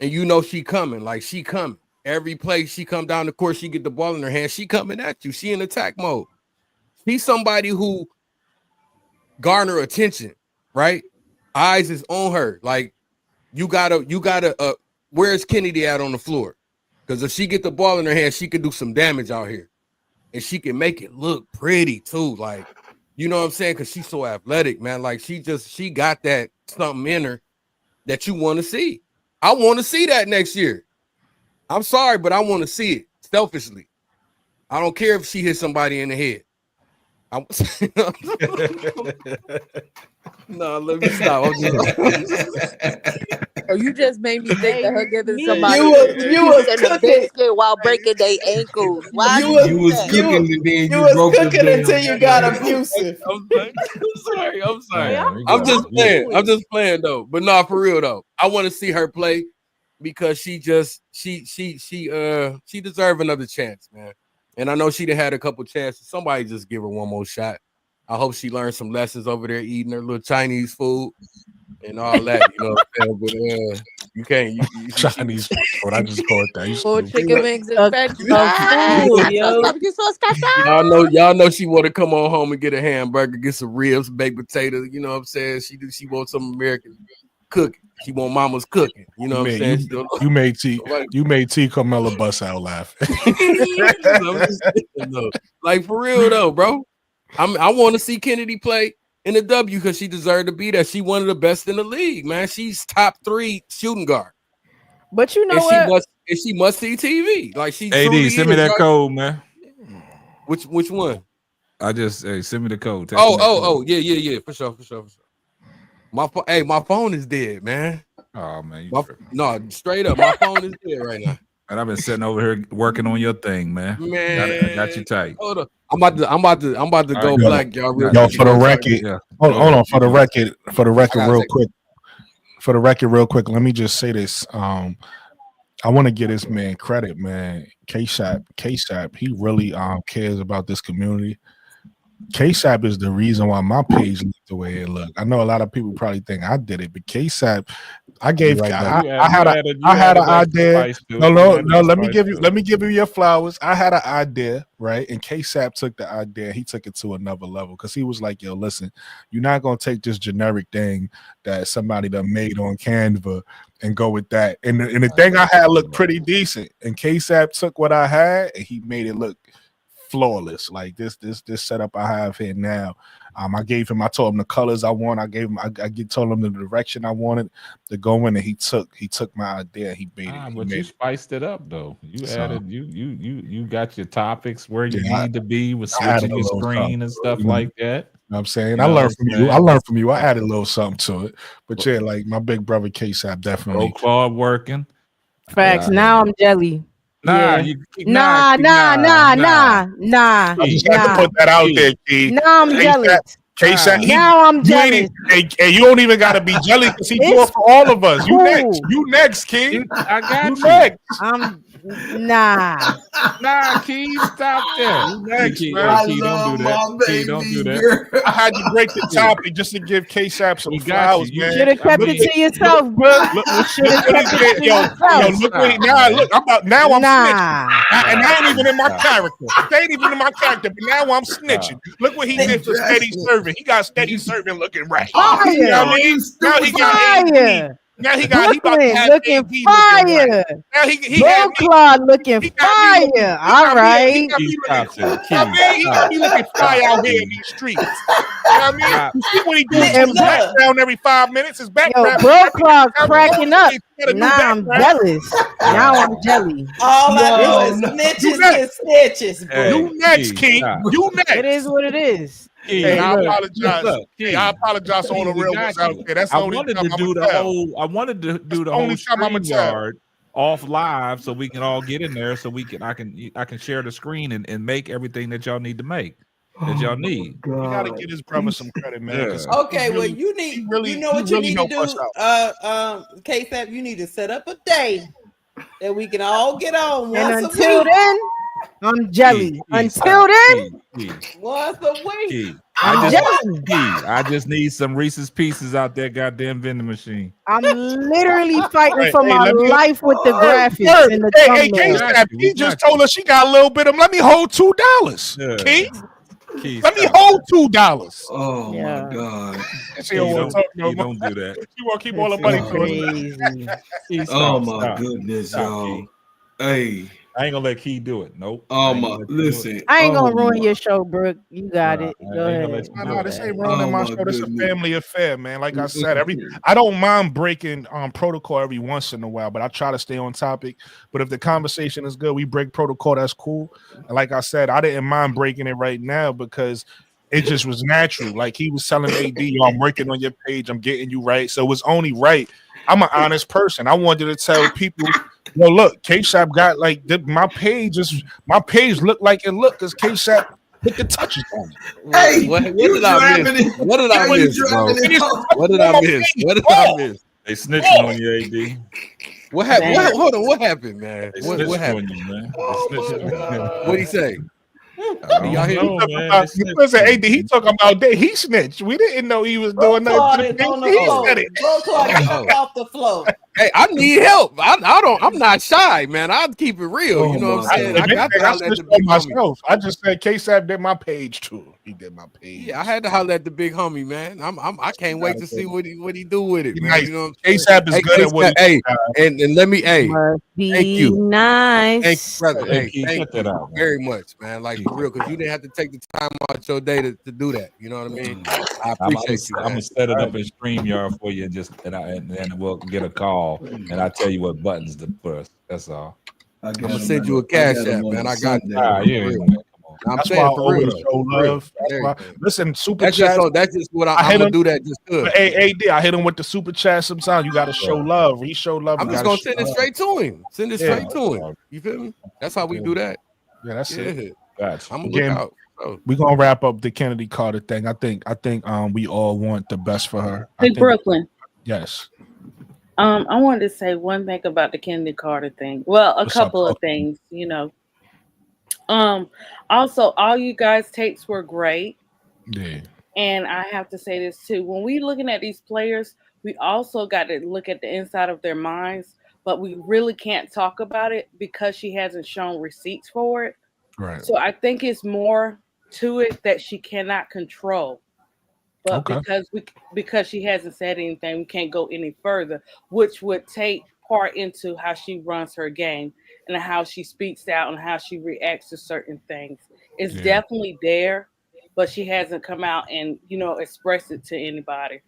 And she coming, like she coming. Every play she come down the court, she get the ball in her hand, she coming at you. She in attack mode. She's somebody who garner attention, right? Eyes is on her. Like, you gotta where's Chennedy at on the floor? Because if she get the ball in her hand, she could do some damage out here. And she can make it look pretty too. Like, you know what I'm saying? Because she's so athletic, man. Like, she got that something in her that you want to see. I want to see that next year. I'm sorry, but I want to see it selfishly. I don't care if she hits somebody in the head. No, let me stop. You just made me think that her giving somebody you was cooking biscuit while breaking their ankles. Why you was cooking and then you broke cooking until you got abusive. I'm sorry. I'm just playing though. But no, for real though. I want to see her play because she deserves another chance, man. And I know she'd have had a couple chances. Somebody just give her one more shot. I hope she learned some lessons over there eating her little Chinese food and all that. You know what I'm saying? You can't. Chinese food. I just call it that. Or chicken wings and veggies. Y'all know she want to come on home and get a hamburger, get some ribs, baked potatoes. You know what I'm saying? She wants some American cooking. She want mama's cooking. You know what I'm saying? You made T Carmella bust out laughing. Like for real though, bro. I want to see Chennedy play in the W because she deserved to be there. She one of the best in the league, man. She's top 3 shooting guard. But you know what? She must see TV. Like she. AD, send me that code, man. Which one? I just send me the code. Yeah. For sure. My phone is dead, man. Oh man, no, straight up, my phone is dead right now. And I've been sitting over here working on your thing, man. Man, got you tight. Hold on. I'm about to go black, y'all. Y'all, for the record, hold on. For the record, real quick. Let me just say this. I want to give this man credit, man. K-Sap, he really cares about this community. K-Sap is the reason why my page looked the way it looked. I know a lot of people probably think I did it, but K-Sap, I had an idea. No. Let me give you your flowers. I had an idea, right? And K-Sap took the idea. He took it to another level because he was like, "Yo, listen, you're not gonna take this generic thing that somebody done made on Canva and go with that." And the thing I had looked pretty decent. And K-Sap took what I had and he made it look flawless. Like this setup I have here now. I told him the colors I want. I told him the direction I wanted to go in, and he took my idea. He made it. But you spiced it up though. You added you got your topics where you need to be with switching your screen and stuff like that. You know what I'm saying? I learned from you. I added a little something to it. But yeah, like my big brother K-Sap definitely. Claude working. Facts. Now I'm jelly. Nah. I just had to put that out there, Key. Now I'm jealous. K-Sap, now I'm jealous. And you don't even gotta be jelly because he do it for all of us. Cool. You next, Key. I got you. Next. Nah, Key, stop that. You next, Key, man. Key, don't do that. Key, don't do that. I had to break the topic just to give K-Sap some flowers, man. You should have kept it to yourself, bro. You should have kept it to yourself. Look what I'm snitching. And I ain't even in my character. They ain't even in my character, but now I'm snitching. Look what he did for Steady Serv'n. He got Steady Serv'n looking right. Fire. You know what I mean? Now he got fire. Now he about to have looking fire. Now he Claude looking fire. All right. He got me looking fire out here in these streets. You know what I mean? You see what he doing in the background every 5 minutes? His background. Bro, Claude cracking up. Now I'm jealous. Now I'm jelly. All I do is snitches, bro. You next, King. You next. It is what it is. Hey, I apologize. I apologize to all the real ones out there. That's the only time I wanted to do the whole StreamYard off live so we can all get in there so I can share the screen and make everything that y'all need to make. That y'all need. You gotta give his brother some credit, man. Yeah. Okay, well, you need you know what you need to do, K-Fab, you need to set up a day that we can all get on once and until then. I'm jelly. Until then, once a week. I just need some Reese's Pieces out there, goddamn vending machine. I'm literally fighting for my life with the graphics and the thumbnail. He just told us she got a little bit of. Let me hold $2, Keith. Let me hold $2. Oh my God! You don't do that. You want to keep all the money for us. Oh my goodness, y'all! Hey. I ain't gonna let Key do it. Nope. Listen. I ain't gonna ruin your show, Brooke. You got it. Go ahead. No, this ain't ruining my show. This is a family affair, man. Like I said, I don't mind breaking protocol every once in a while, but I try to stay on topic. But if the conversation is good, we break protocol. That's cool. And like I said, I didn't mind breaking it right now because it just was natural. Like he was telling AD, I'm working on your page. I'm getting you right. So it was only right. I'm an honest person. I wanted to tell people, yo, look, K-Sap got like my page looked like it looked because K-Sap put the touches on it. Hey, what did I miss? What did I miss, bro? What did I miss? What did I miss? They snitching on you, AD. What happened? Hold on, what happened, man? What happened? On you, man. What'd he say? Y'all hear listen, AD, he talking about that. He snitched. We didn't know he was doing nothing. He said it. Bro, Claude, off the floor. Hey, I need help. I'm not shy, man. I'll keep it real. You know what I'm saying? I just said K-Sap did my page too. He did my page. Yeah, I had to holler at the big homie, man. I can't wait to see what he do with it, man. Nice. You know, K-Sap is good at what he and let me thank you. Nice. Thank you, brother. Hey, thank you very much, man. Like for real, because you didn't have to take the time out your day to do that. You know what I mean? I appreciate you. I'm gonna set it up in StreamYard for you, and then we'll get a call, and I'll tell you what buttons to push. That's all. I'm gonna send you a cash app, man. I got that. I'm that's saying why I for always real. show love. Listen, super that's chat. That's just what I'm gonna do. That just good. Hey, AD, I hit him with the super chat. Sometimes you gotta show love. He show love. I'm just gonna send it straight to him. Send it straight to him. You feel me? That's how we do that. Yeah, that's it. Gotcha. I'm gonna look out. We're gonna wrap up the Chennedy Carter thing. I think we all want the best for her. Hey, Brooklyn. Yes. I wanted to say one thing about the Chennedy Carter thing. Well, a couple of things, you know. Also, all you guys' takes were great. Yeah. And I have to say this too. When we looking at these players, we also got to look at the inside of their minds, but we really can't talk about it because she hasn't shown receipts for it. Right. So I think it's more to it that she cannot control. But because she hasn't said anything, we can't go any further, which would take part into how she runs her game and how she speaks out and how she reacts to certain things. It's definitely there, but she hasn't come out and, you know, expressed it to anybody.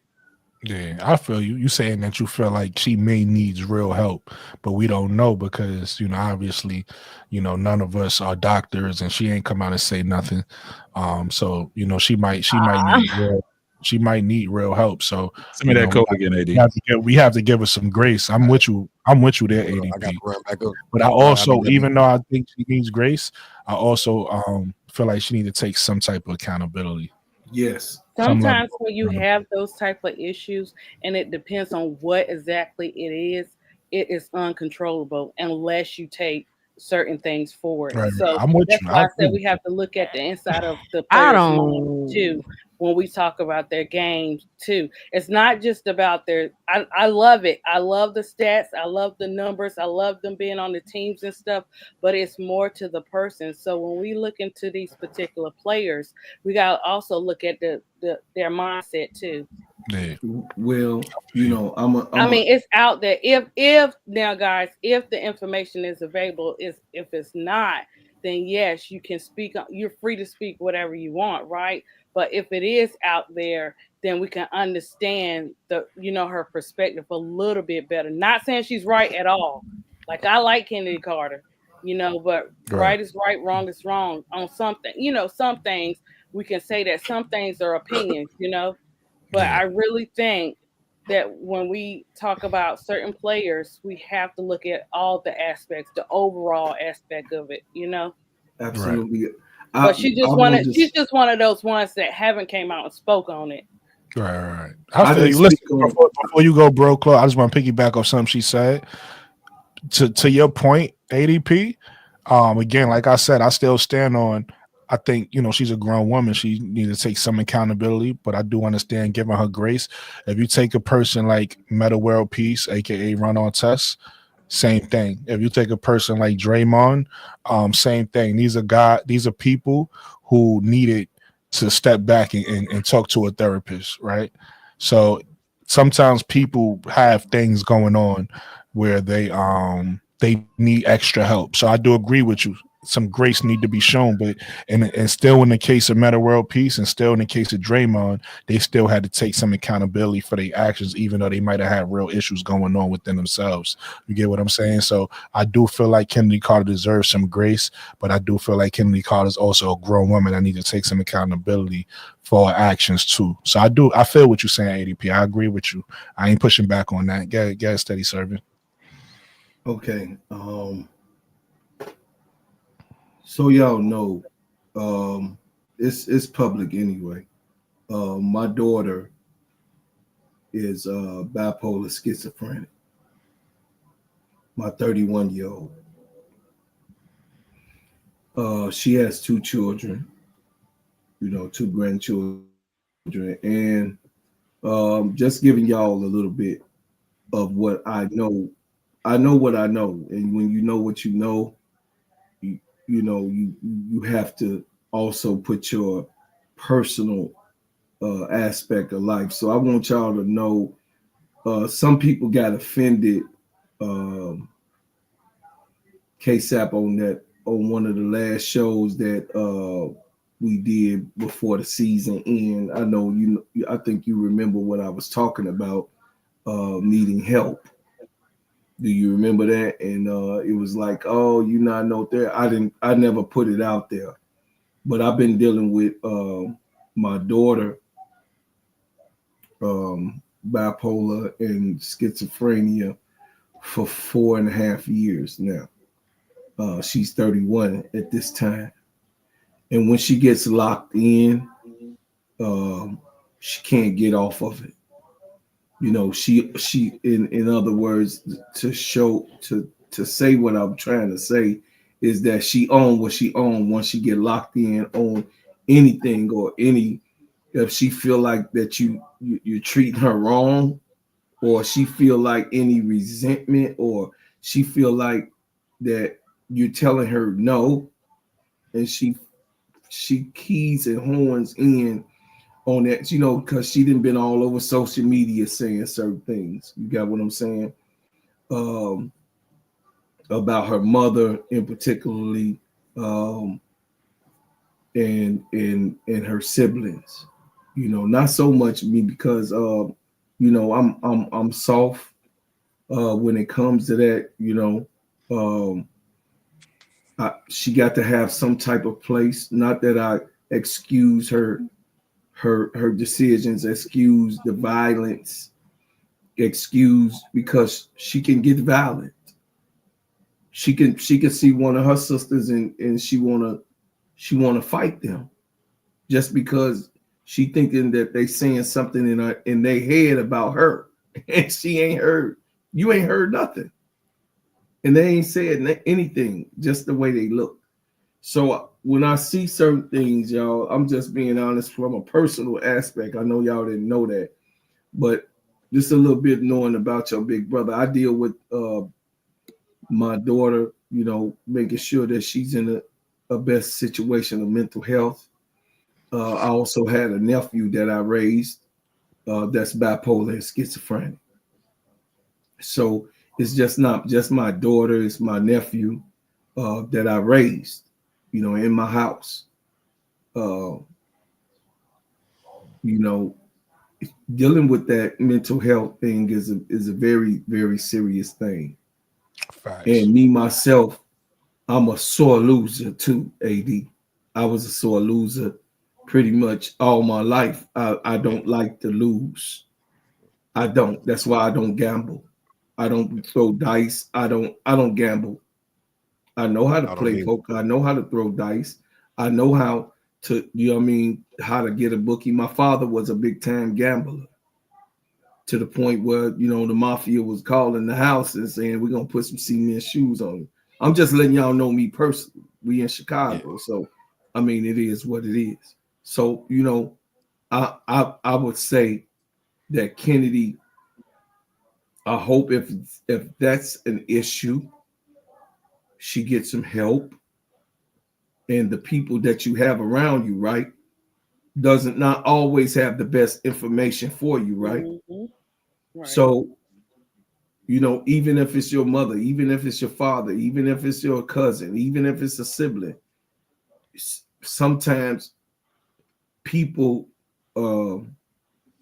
Yeah, I feel you. You saying that you feel like she may needs real help, but we don't know because, you know, obviously, you know, none of us are doctors and she ain't come out and say nothing. So, you know, she might need real help. So send me that code again, AD. We have to give her some grace. I'm with you there, ADP. But I also, even though I think she needs grace, I also feel like she needs to take some type of accountability. Yes. Sometimes when you have those type of issues, and it depends on what exactly it is uncontrollable unless you take certain things forward. Right. So I'm with that's you. why I said we have to look at the inside of the players' mind too when we talk about their games too. It's not just about their. I love it. I love the stats. I love the numbers. I love them being on the teams and stuff. But it's more to the person. So when we look into these particular players, we got to also look at their mindset too. Yeah. Well, you know, I mean, it's out there. If now, guys, if the information is available, if it's not, then yes, you can speak. You're free to speak whatever you want, right? But if it is out there, then we can understand her perspective a little bit better. Not saying she's right at all. Like I like Chennedy Carter, but right is right, wrong is wrong on something. Some things we can say that some things are opinions, But I really think that when we talk about certain players, we have to look at all the aspects, the overall aspect of it, Absolutely. Right. But she's just one of those ones that haven't came out and spoke on it. Right. I feel you. Listen, before you go, bro, Claude, I just want to piggyback off something she said. To your point, ADP. Again, like I said, I still stand on. I think, she's a grown woman. She needs to take some accountability, but I do understand giving her grace. If you take a person like Meta World Peace, aka Run On Test, same thing. If you take a person like Draymond, same thing. These are people who needed to step back and talk to a therapist, right? So sometimes people have things going on where they need extra help. So I do agree with you. Some grace need to be shown, but and still in the case of Meta World Peace and still in the case of Draymond, they still had to take some accountability for their actions, even though they might have had real issues going on within themselves. You get what I'm saying? So I do feel like Chennedy Carter deserves some grace, but I do feel like Chennedy Carter is also a grown woman that needs to take some accountability for her actions too. So I feel what you're saying, ADP. I agree with you. I ain't pushing back on that. Get steady, Serv'n. Okay. So y'all know, it's public anyway. My daughter is bipolar schizophrenic. My 31-year-old. She has 2 children, 2 grandchildren, and just giving y'all a little bit what I know. I know what I know, and when you know what you know, you have to also put your personal aspect of life. So I want y'all to know. Some people got offended, KSAP, on one of the last shows that we did before the season end. I know I think you remember what I was talking about, needing help. Do you remember that? And it was like, oh, you not know there. I never put it out there, but I've been dealing with my daughter, bipolar and schizophrenia for 4.5 years now. She's 31 at this time, and when she gets locked in, she can't get off of it. She in other words, to say what I'm trying to say is that she own what she own once she get locked in on anything or any. If she feel like that you're treating her wrong, or she feel like any resentment, or she feel like that you're telling her no, and she keys and horns in on that, because she done been all over social media saying certain things. You got what I'm saying? About her mother in particularly, and her siblings. Not so much me, because I'm soft when it comes to that. She got to have some type of place. Not that I excuse her decisions, excuse the violence, excuse, because she can get violent. She can see one of her sisters and she wanna fight them just because she thinking that they saying something in their head about her, and she ain't heard. You ain't heard nothing, and they ain't said anything. Just the way they look. So when I see certain things, y'all, I'm just being honest from a personal aspect. I know y'all didn't know that, but just a little bit knowing about your big brother. I deal with my daughter, making sure that she's in a best situation of mental health. I also had a nephew that I raised that's bipolar and schizophrenic. So it's just not just my daughter, it's my nephew that I raised, in my house. Dealing with that mental health thing is a very, very serious thing. Facts. And me, myself, I'm a sore loser too, AD. I was a sore loser pretty much all my life. I don't like to lose. I don't. That's why I don't gamble. I don't throw dice. I don't gamble. I know how to play poker. I know how to throw dice. I know how to, how to get a bookie. My father was a big time gambler, to the point where, the mafia was calling the house and saying, we're going to put some cement shoes on you. I'm just letting y'all know me personally. We in Chicago. Yeah. So, it is what it is. So, I would say that Chennedy, I hope if that's an issue, she gets some help, and the people that you have around you, right, doesn't not always have the best information for you, right? Mm-hmm. Right. So, even if it's your mother, even if it's your father, even if it's your cousin, even if it's a sibling, sometimes people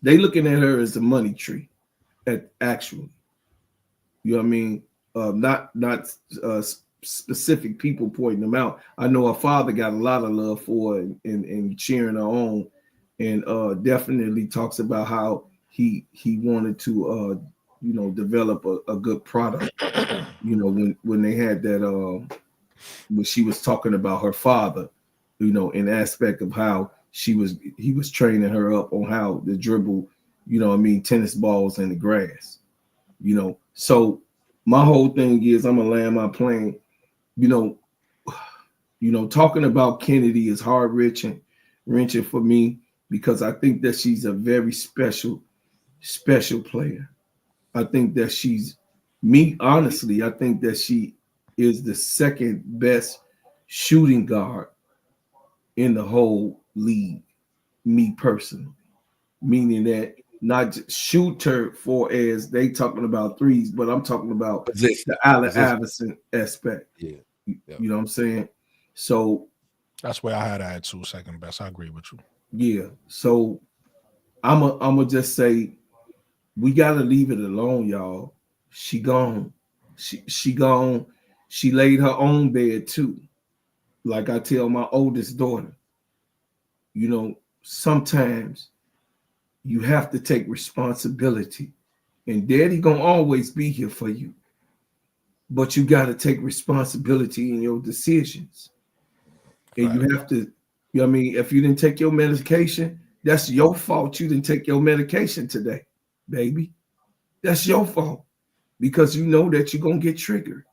they looking at her as a money tree, actually. Not specific people pointing them out. I know her father got a lot of love for her and cheering her on, and definitely talks about how he wanted to develop a good product. When they had that when she was talking about her father, in aspect of how he was training her up on how to dribble, tennis balls in the grass. So my whole thing is, I'm gonna land my plane. Talking about Chennedy is hard wrenching for me, because I think that she's a very special player. I think that honestly, I think that she is the second best shooting guard in the whole league, me personally. Meaning that not just shooter for as they talking about threes, but I'm talking about the Allen Iverson aspect. Yeah. You know what I'm saying? So that's where I had to add 2 second best. I agree with you. Yeah. So I'm a just say we gotta leave it alone, y'all. She gone. She gone. She laid her own bed too. Like I tell my oldest daughter, you know, sometimes you have to take responsibility. And daddy gonna always be here for you. But you gotta take responsibility in your decisions. And you have to, you know what I mean? If you didn't take your medication, that's your fault. You didn't take your medication today, baby. That's your fault because you know that you're going to get triggered.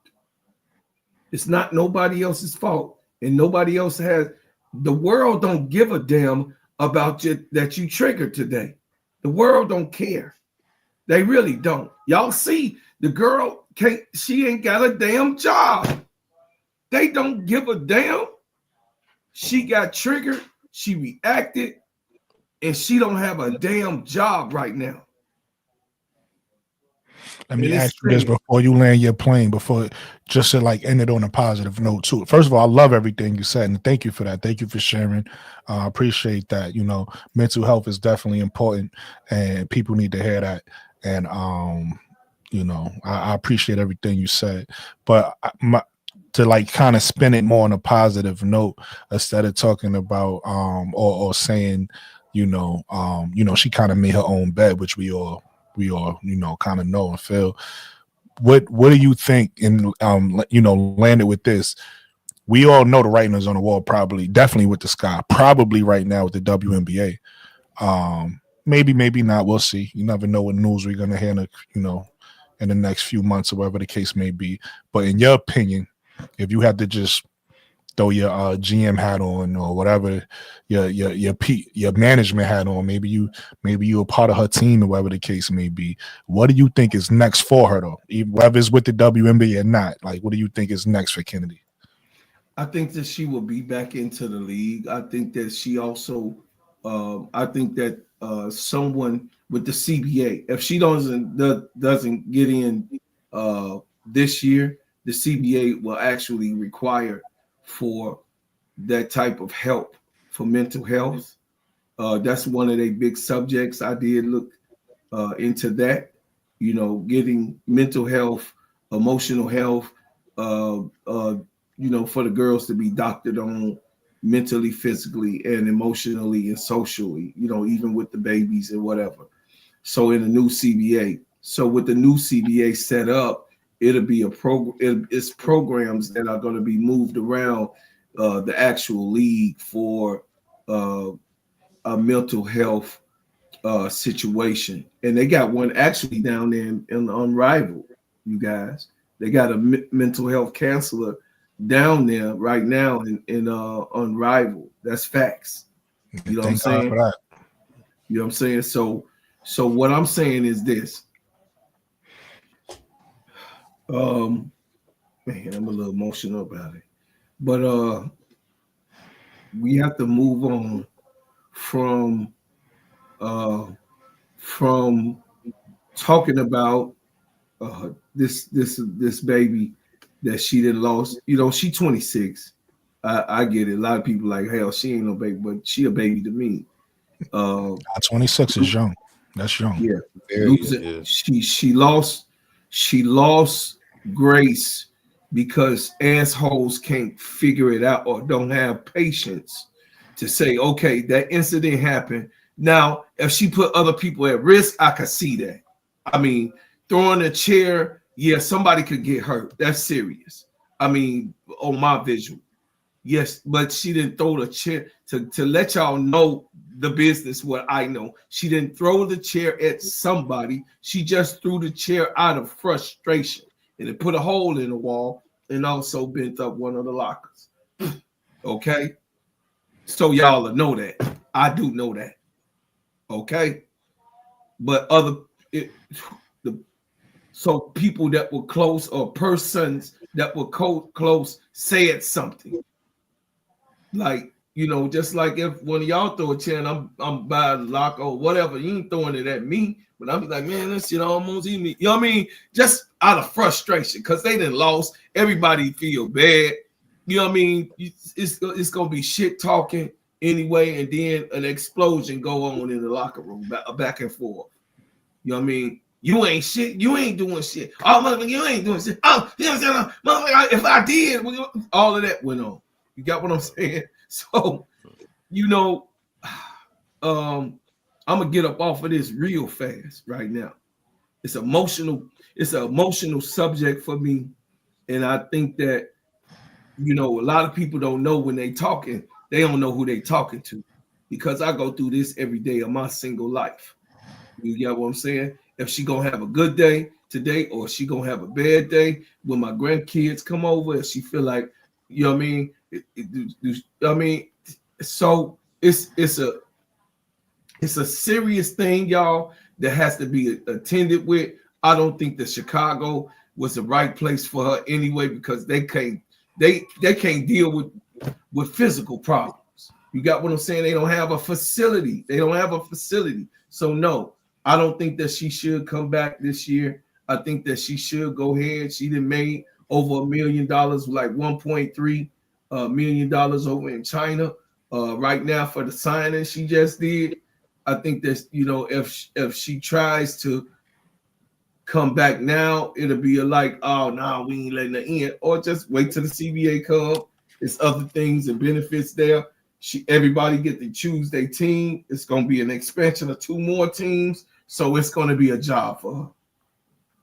It's not nobody else's fault. And nobody else the world don't give a damn about you that you triggered today. The world don't care. They really don't. Y'all see the girl she ain't got a damn job. They don't give a damn. She got triggered, she reacted, and she don't have a damn job right now. Let me ask you this before you land your plane, just to like end it on a positive note too. First of all, I love everything you said, and thank you for that. Thank you for sharing. I appreciate that. You know, mental health is definitely important, and people need to hear that. And you know, I appreciate everything you said, but to like kind of spin it more on a positive note instead of talking about or saying, you know, she kind of made her own bed, which we all you know kind of know and feel. What do you think? And you know, landed with this. We all know the writing is on the wall, definitely with the Sky, probably right now with the WNBA. Maybe not. We'll see. You never know what news we're gonna hear in the next few months or whatever the case may be. But in your opinion, if you had to just throw your GM hat on or whatever, your management hat on, maybe you're a part of her team or whatever the case may be, what do you think is next for her though? Whether it's with the WNBA or not, like what do you think is next for Chennedy? I think that she will be back into the league. I think that she also someone with the CBA, if she doesn't get in this year, the CBA will actually require for that type of help for mental health. That's one of their big subjects. I did look into that, you know, getting mental health, emotional health, you know, for the girls to be doctored on mentally, physically, and emotionally and socially, you know, even with the babies and whatever. So in the new CBA. So with the new CBA set up, it'll be it's programs that are going to be moved around the actual league for a mental health situation. And they got one actually down there in Unrivaled, you guys. They got a mental health counselor down there right now in Unrivaled. That's facts. You know what I'm saying? You know what I'm saying? So what I'm saying is this. Man, I'm a little emotional about it. But we have to move on from talking about this baby that she didn't lost. You know, she 26. I get it. A lot of people like, hell, she ain't no baby, but she a baby to me. 26 is young. That's young. Yeah. She lost grace because assholes can't figure it out or don't have patience to say, okay, that incident happened. Now, if she put other people at risk, I could see that. I mean, throwing a chair, yeah, somebody could get hurt. That's serious. I mean, on my visual. Yes, but she didn't throw the chair to let y'all know the business, what I know. She didn't throw the chair at somebody. She just threw the chair out of frustration. And it put a hole in the wall and also bent up one of the lockers. Okay? So y'all know that. I do know that. Okay? But So people that were close or persons that were close said something. Like, you know, just like if one of y'all throw a chair and I'm by the lock or whatever, you ain't throwing it at me, but I'm like, man, this shit almost eat me. You know what I mean? Just out of frustration, because they done lost. Everybody feel bad. You know what I mean? It's gonna be shit talking anyway, and then an explosion go on in the locker room, back and forth. You know what I mean? You ain't shit. You ain't doing shit. Oh, you ain't doing shit. Oh, you know what I'm saying? If I did, all of that went on. You got what I'm saying? So, you know, I'm gonna get up off of this real fast right now. It's emotional. It's an emotional subject for me, and I think that, you know, a lot of people don't know when they talking. They don't know who they talking to, because I go through this every day of my single life. You get what I'm saying? If she gonna have a good day today, or she gonna have a bad day when my grandkids come over, if she feel like, you know what I mean? I mean, so it's a serious thing, y'all, that has to be attended with. I don't think that Chicago was the right place for her anyway, because they can't deal with physical problems. You got what I'm saying? They don't have a facility. So no, I don't think that she should come back this year. I think that she should go ahead. She done made over $1 million, like $1.3 million over in China right now for the signing she just did. I think that, you know, if she tries to come back now, it'll be like, oh no, we ain't letting her in, or just wait till the CBA come. There's other things and benefits there. Everybody get to choose their team. It's gonna be an expansion of 2 more teams, so it's gonna be a job for her.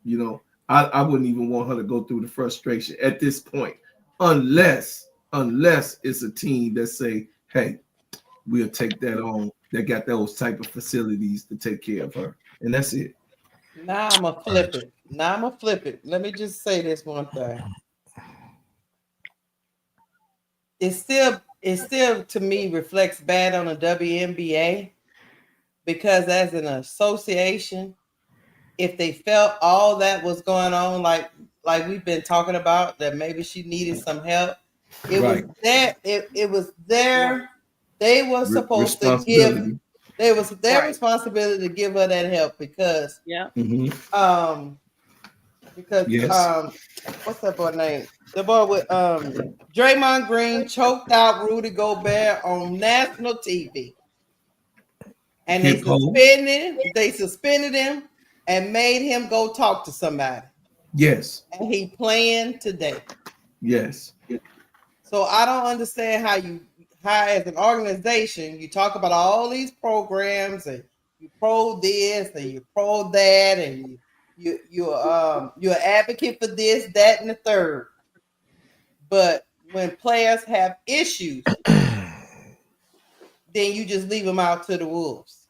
You know, I wouldn't even want her to go through the frustration at this point, unless it's a team that say, hey, we'll take that on, that got those type of facilities to take care of her, and that's it. Now I'm gonna flip it. Let me just say this one thing. It still to me reflects bad on the WNBA, because as an association, if they felt all that was going on, like we've been talking about, that maybe she needed some help, it was there. It was there. They were supposed to give. It was their responsibility to give her that help, because what's that boy name? The boy with Draymond Green choked out Rudy Gobert on national TV, and they suspended him and made him go talk to somebody. Yes. And he playing today. Yes. So I don't understand how as an organization you talk about all these programs, and you pro this and you pro that, and you're an advocate for this, that, and the third. But when players have issues, then you just leave them out to the wolves.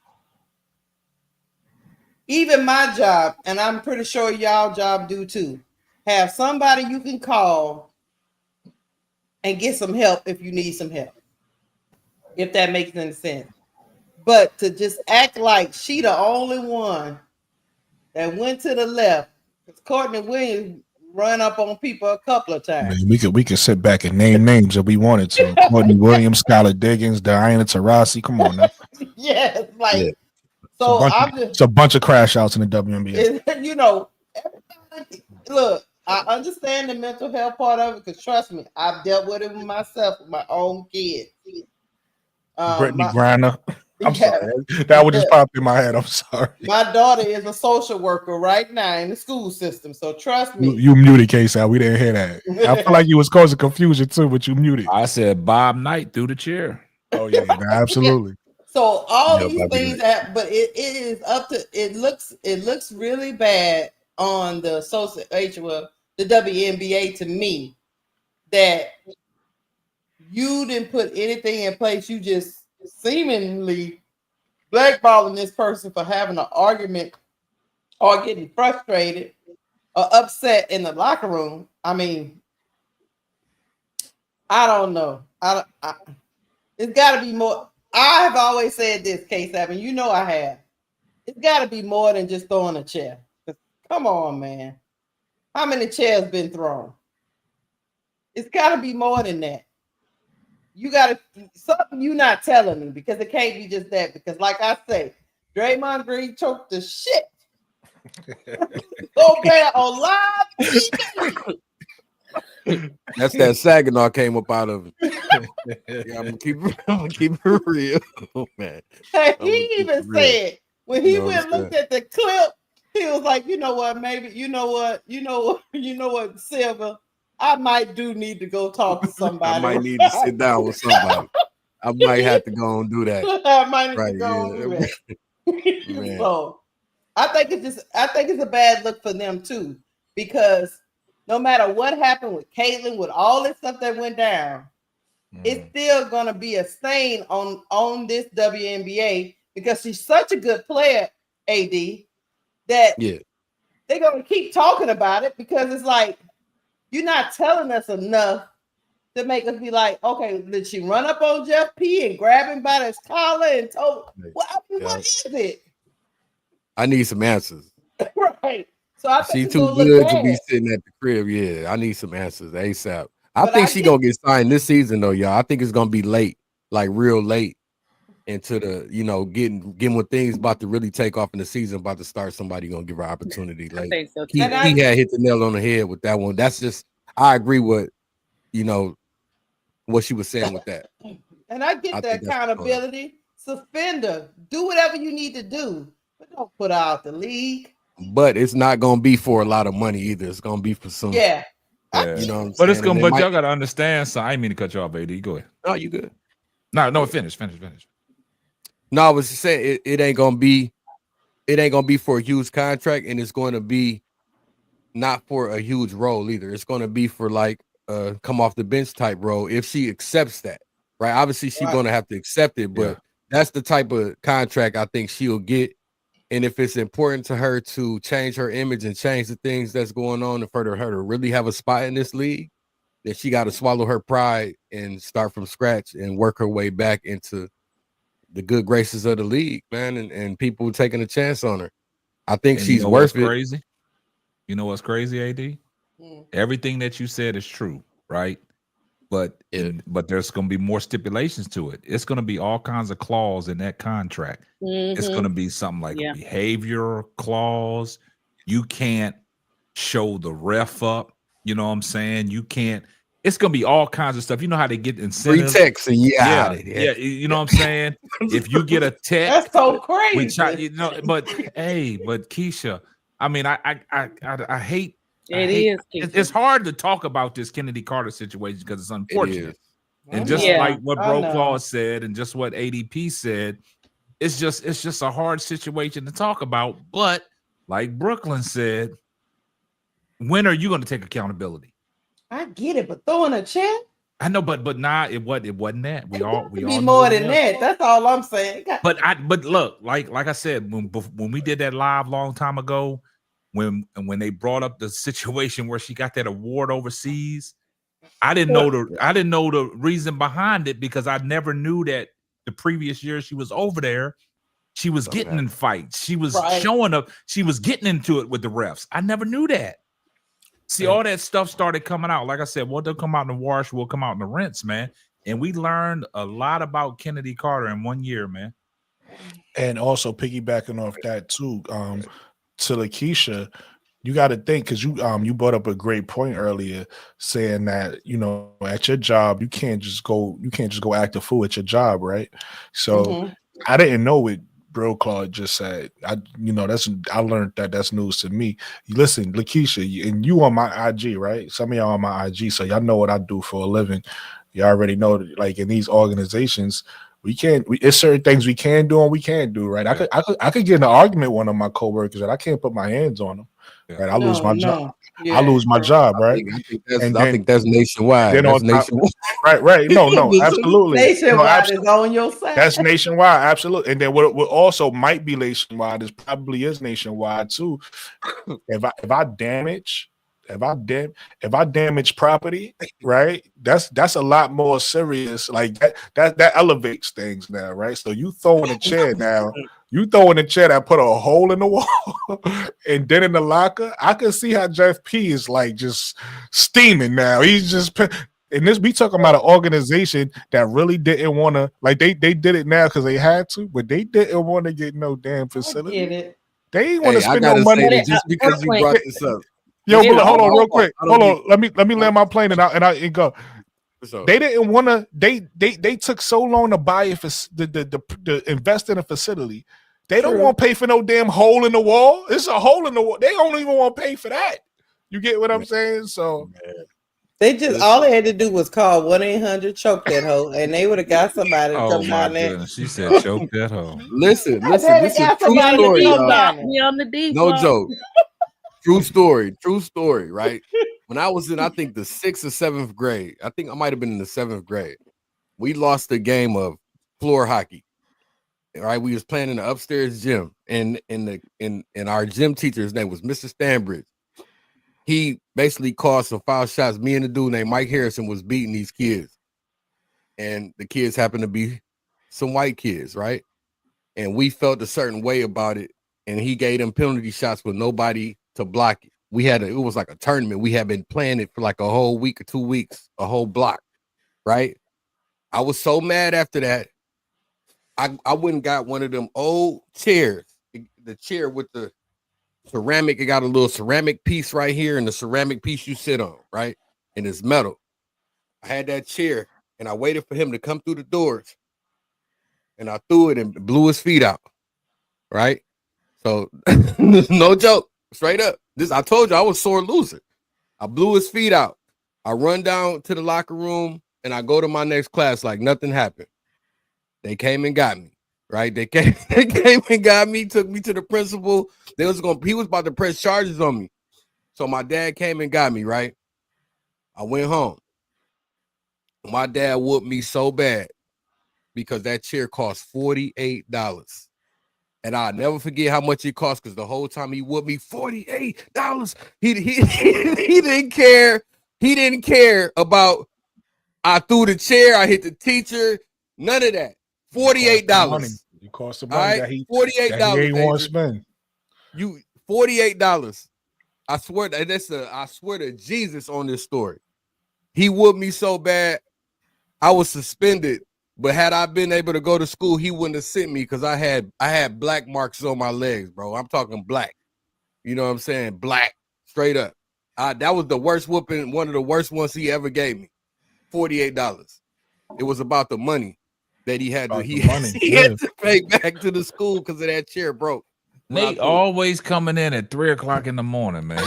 Even my job, and I'm pretty sure y'all job do too, have somebody you can call and get some help if you need some help, if that makes any sense. But to just act like she the only one that went to the left, because Courtney Williams run up on people a couple of times. Man, we could sit back and name names if we wanted to. Courtney Williams, Skylar Diggins, Diana Taurasi. Come on now. Yes, like yeah. So it's a bunch of crash outs in the WNBA. You know, look, I understand the mental health part of it, because trust me, I've dealt with it myself with my own kids. Brittany Griner. I'm sorry. That would just pop in my head. I'm sorry. My daughter is a social worker right now in the school system, so trust me. You muted, K-Sal. We didn't hear that. I feel like you was causing confusion too, but you muted. I said Bob Knight through the chair. Oh yeah, absolutely. So all these things but it is up to, it looks really bad on the association, well, the WNBA, to me, that you didn't put anything in place. You just seemingly blackballing this person for having an argument or getting frustrated or upset in the locker room. I mean, I don't know. It's got to be more. I have always said this, K7. You know I have. It's got to be more than just throwing a chair. Come on, man. How many chairs been thrown? It's got to be more than that. You got to something you're not telling me because it can't be just that. Because, like I say, Draymond Green choked the shit. Okay, on live TV. That's that Saginaw came up out of it. Yeah, I'm gonna keep it real, man. He even said when he went and looked at the clip, he was like, you know what, maybe you know what, Serv'n, I might need to go talk to somebody. I might need to sit down with somebody. I might have to go and do that. I might need to go and do that. So I think it's a bad look for them too, because no matter what happened with Caitlin, with all this stuff that went down, it's still gonna be a stain on this WNBA because she's such a good player, AD, that they're gonna keep talking about it because it's like you're not telling us enough to make us be like, okay, did she run up on Jeff P and grab him by his collar and told what is it? I need some answers. Right. So I think she's too good to be sitting at the crib. Yeah, I need some answers ASAP. I think she's gonna get signed this season though, y'all. I think it's gonna be late, like real late into the, getting when things about to really take off in the season, about to start. Somebody gonna give her opportunity. Like, I think so too. He had hit the nail on the head with that one. That's just, I agree with, what she was saying with that. And I get the accountability. Suspend her. Do whatever you need to do, but don't put her out the league. But it's not gonna be for a lot of money either. It's gonna be for some. Yeah. But it's gonna. But y'all gotta understand. So I didn't mean to cut you off, AD. Go ahead. No, you good. No. Finish. No, I was just saying it ain't gonna be for a huge contract, and it's going to be not for a huge role either. It's going to be for like come off the bench type role if she accepts that. Right. Obviously, she's gonna have to accept it, but that's the type of contract I think she'll get. And if it's important to her to change her image and change the things that's going on, and for her to really have a spot in this league, then she got to swallow her pride and start from scratch and work her way back into the good graces of the league, man, and people taking a chance on her. I think she's worth it. Crazy. You know what's crazy, AD? Everything that you said is true, right? But there's going to be more stipulations to it. It's going to be all kinds of clauses in that contract. It's going to be something like a behavior clause. You can't show the ref up. You know what I'm saying? You can't. It's going to be all kinds of stuff. You know how they get incentives? Free text and yeah. You know what I'm saying? If you get a text, that's so crazy. But Keisha, I mean, I hate. It's hard to talk about this Chennedy Carter situation because it's unfortunate. And just like what Bro Claus said and just what ADP said, it's just a hard situation to talk about. But like Brooklyn said, when are you going to take accountability? I get it, but throwing a check? I know, but it wasn't that. We all more than that. That's all I'm saying. But look, like I said, when we did that live long time ago, when they brought up the situation where she got that award overseas, I didn't know the reason behind it because I never knew that the previous year she was over there, she was getting in fights. She was showing up. She was getting into it with the refs. I never knew that. See, all that stuff started coming out. Like I said, what they'll come out in the wash will come out in the rinse, man. And we learned a lot about Chennedy Carter in 1 year, man. And also piggybacking off that too, to Lakeisha, you got to think, because you brought up a great point earlier, saying that at your job you can't just go act a fool at your job, right? So I didn't know what Bro Claude just said. I learned that's news to me. Listen, Lakeisha, and you on my IG, right? Some of y'all on my IG, so y'all know what I do for a living. You already know that, like, in these organizations, it's certain things we can do and we can't do, right? I could get in an argument with one of my coworkers that I can't put my hands on them. Right, I lose my job. I lose my job, right? I think that's nationwide. That's nationwide. Right. No, absolutely. Nationwide is on your side. That's nationwide, absolutely. And then what also might be nationwide is probably nationwide too. If I damage if I damage property, right? That's a lot more serious. Like that elevates things now, right? So you throwing a chair now. You throwing a chair that put a hole in the wall, and then in the locker, I can see how Jeff P is like just steaming now. He's just. And this, we talking about an organization that really didn't want to, like they did it now because they had to, but they didn't want to get no damn facility. They didn't want to spend no money. Just because you brought this up. Yo, but hold on real quick. Hold on. Let me land my plane and go. They didn't want to. They took so long to buy it for the invest in a facility. They don't want to pay for no damn hole in the wall. It's a hole in the wall. They don't even want to pay for that. You get what I'm saying? So. They just all they had to do was call 1-800 choke that hoe, and they would have got somebody to come down there. She said choke that hoe. Listen. This is true story, no joke. True story. Right? When I was in, I think the 6th or 7th grade, I think I might have been in the 7th grade. We lost a game of floor hockey. All right, we was playing in the upstairs gym, and our gym teacher's name was Mr. Stanbridge. He basically called some foul shots. Me and the dude named Mike Harrison was beating these kids. And the kids happened to be some white kids, right? And we felt a certain way about it. And he gave them penalty shots with nobody to block it. It was like a tournament. We had been playing it for like a whole week or 2 weeks, a whole block, right? I was so mad after that. I went and got one of them old chairs, the chair with the ceramic. It got a little ceramic piece right here, and the ceramic piece you sit on, right? And it's metal. I had that chair, and I waited for him to come through the doors, and I threw it and blew his feet out, right? So no joke, straight up. I told you I was sore loser. I blew his feet out. I run down to the locker room, and I go to my next class like nothing happened. They came and got me. Right, they came and got me, took me to the principal. He was about to press charges on me. So my dad came and got me, right? I went home. My dad whooped me so bad because that chair cost $48. And I'll never forget how much it cost, because the whole time he whooped me, $48. He didn't care. He didn't care about I threw the chair, I hit the teacher, none of that. $48. You cost some money. Right? $48. That he ain't want to spend. You $48. I swear I swear to Jesus on this story. He whooped me so bad, I was suspended. But had I been able to go to school, he wouldn't have sent me, because I had black marks on my legs, bro. I'm talking black. You know what I'm saying? Black, straight up. That was the worst whooping, one of the worst ones he ever gave me. $48. It was about the money that he had to had to pay back to the school because of that chair broke. Nate always coming in at 3:00 in the morning, man.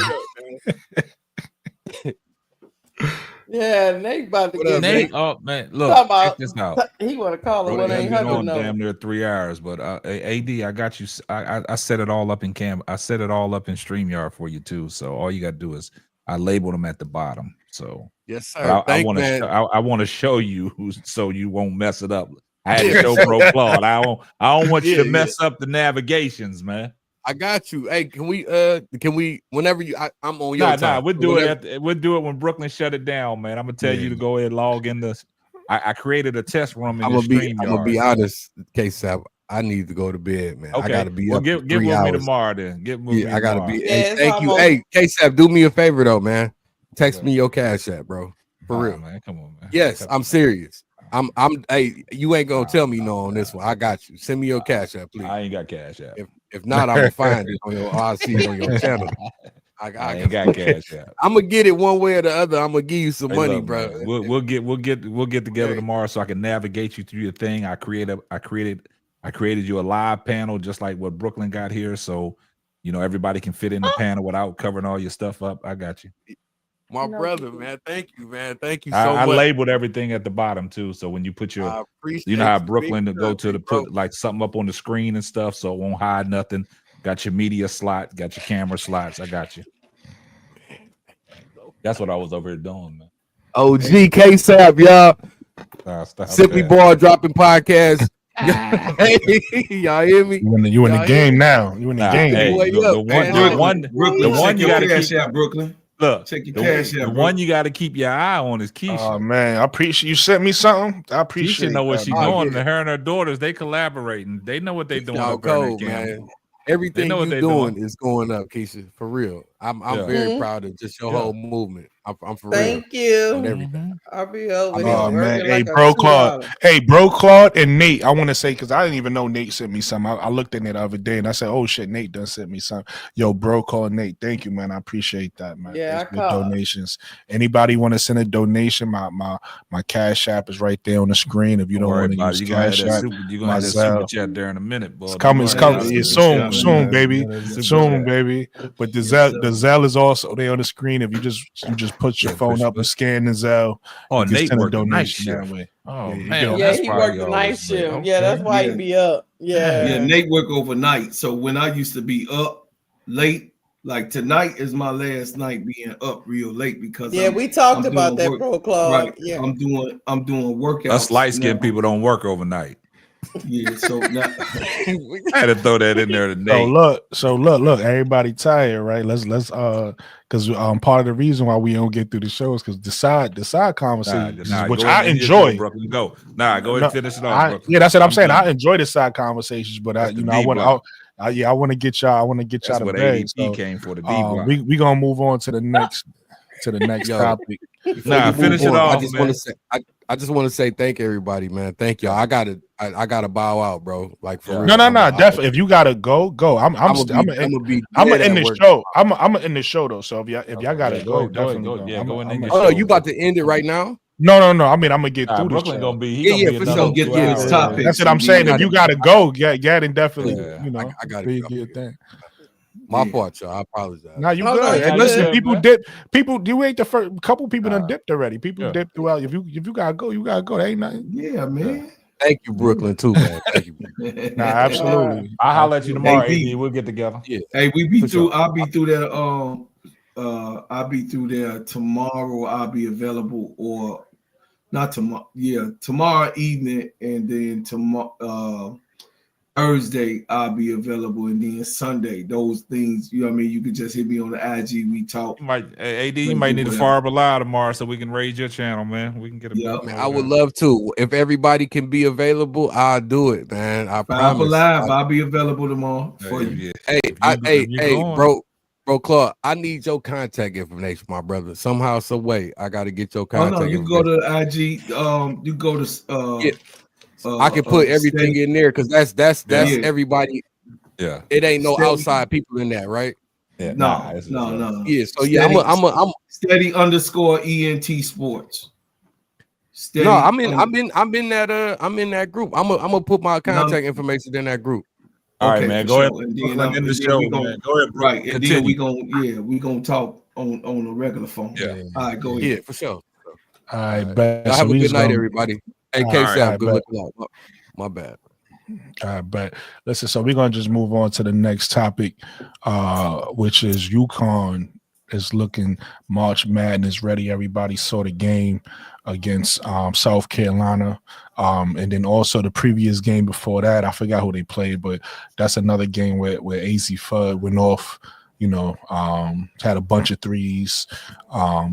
Yeah, Nate about to get Nate. Oh man, look, check this out. He want to call it 1-800 number. Damn near 3 hours, but AD, I got you. I set it all up in I set it all up in StreamYard for you too. So all you got to do is I labeled them at the bottom. So yes, sir. I want to show you so you won't mess it up. I had to show Bro Claude. I don't want you to mess up the navigations, man. I got you. Hey, can we whenever I'm on your time. We'll do it when Brooklyn shut it down, man. I'm gonna tell you to go ahead and log in this. I created a test room in the StreamYard. I'm gonna be honest, K-Sap. I need to go to bed, man. Okay. I gotta be up. Get with me tomorrow then. Get with me. I gotta be. Hey, thank you. Hey, K-Sap, do me a favor though, man. Text me your Cash App, bro. For real, man. Come on, man. Yes, I'm serious. Hey, you ain't gonna tell me no on this one. I got you. Send me your Cash App, please. I ain't got Cash App. If not, I'm gonna find it on your RC on your channel. I ain't got Cash App. I'm gonna get it one way or the other. I'm gonna give you some money, look, bro. We'll get together tomorrow so I can navigate you through your thing. I created you a live panel just like what Brooklyn got here, so everybody can fit in the panel without covering all your stuff up. I got you. My brother, man. Thank you, man. Thank you so much. I labeled everything at the bottom too, so when you put your, how Brooklyn to go to put like something up on the screen and stuff, so it won't hide nothing. Got your media slot, got your camera slots. I got you. That's what I was over here doing, man. OG K-Sap, y'all. Simply Ball Dropping Podcast. Hey, y'all hear me? You in the game now. You in the game. Hey, the one you got to keep Brooklyn. Look, check your cash out. The one you got to keep your eye on is Keisha. Oh man, I appreciate you sent me something. I appreciate. Keisha know what that, she's doing. Her and her daughters, they collaborating. They know what they doing up there in that man. Everything you're doing is going up, Keisha. For real. I'm very proud of just your whole movement. I'm for real. Thank you. On everything. I'll be over here. Oh man, hey, like bro, Claude. Hey, bro, Claude and Nate. I want to say because I didn't even know Nate sent me something. I looked in it the other day and I said, "Oh shit, Nate done sent me something." Yo, bro, Claude, Nate. Thank you, man. I appreciate that, man. Yeah, I donations. Anybody want to send a donation? My Cash App is right there on the screen. If you don't want to use Cash App, you're gonna have that super chat there in a minute, boy. It's coming. It's coming. It's soon, baby. Soon, baby. But the Zelle is also there on the screen. If you just put your phone up and scan the Zelle. Oh, Nate worked a night shift. that way. Oh man, he worked the night shift. Okay. Yeah, that's why he be up. Yeah, Nate work overnight. So when I used to be up late, like tonight is my last night being up real late because we talked about that, bro, Claude. Right. Yeah, I'm doing workouts. Us light skinned people don't work overnight. Yeah, so now I had to throw that in there today. So look, everybody tired, right? Let's because part of the reason why we don't get through the show is because the side conversations, which I enjoy. Go ahead and finish it off. Yeah, that's what I'm saying. I enjoy the side conversations, but I want to get y'all. I want to get y'all to bed. So, came for the D block. We gonna move on to the next topic. Finish it off. I just want to say thank everybody, man. Thank y'all. I gotta bow out, bro. Like for real. No, definitely. If you gotta go. I'm gonna end the show. I'm gonna end the show though. So if y'all gotta go, definitely go. Oh, you about to end it right now? No. I mean, I'm gonna get through Brooklyn the show. gonna be. For sure. Get through this topic. That's what I'm saying. If you gotta go, Gadden definitely. I gotta be a good thing. My fault, y'all. I apologize. Now you good. And listen, people dip. People, you ain't the first. Couple people done dipped already. People dipped throughout. If you gotta go, you gotta go. There ain't nothing. Yeah, man. Thank you, Brooklyn, too, man. Thank you. Absolutely. I'll holler at you tomorrow. AD. We'll get together. Yeah. Hey, we be through. Sure. I'll be through there. I'll be through there tomorrow. I'll be available, or not tomorrow. Yeah, tomorrow evening, and then tomorrow. Thursday I'll be available, and then Sunday. Those things, you know what I mean. You can just hit me on the IG. We talk. You might need to fire Bilal tomorrow so we can raise your channel, man. We can get it. I would love to. If everybody can be available, I'll do it, man. I promise. Live. I'll be available tomorrow for you. Hey, bro, Claude. I need your contact information, my brother. Somehow, some way, I got to get your contact. You go to IG. You go to. I can put everything in there because that's everybody. Yeah, it ain't no outside people in that, right? Yeah, no. Yeah, so I'm steady _ENT sports. Steady I'm in that group. I'm gonna put my contact information in that group. All right, man. Go ahead. And then in the show, man. Go ahead, right? And then we gonna talk on a regular phone. Yeah. All right, go ahead. Yeah, for sure. All right, bet. Have a good night, everybody. Hey, K-Sap, good luck. My bad. All right, but listen, so we're gonna just move on to the next topic, which is UConn is looking March Madness ready. Everybody saw the game against South Carolina, and then also the previous game before that. I forgot who they played, but that's another game where AZ Fudd went off. Had a bunch of threes,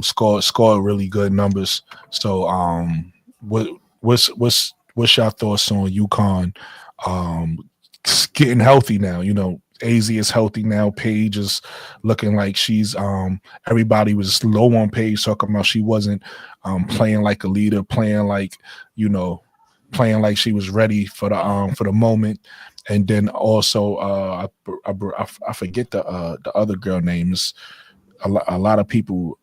scored really good numbers. So, what's your thoughts on UConn getting healthy now? AZ is healthy now. Paige is looking like she's everybody was low on Paige, talking about she wasn't playing like a leader, playing like she was ready for the moment. And then also I forget the other girl names. A lot of people.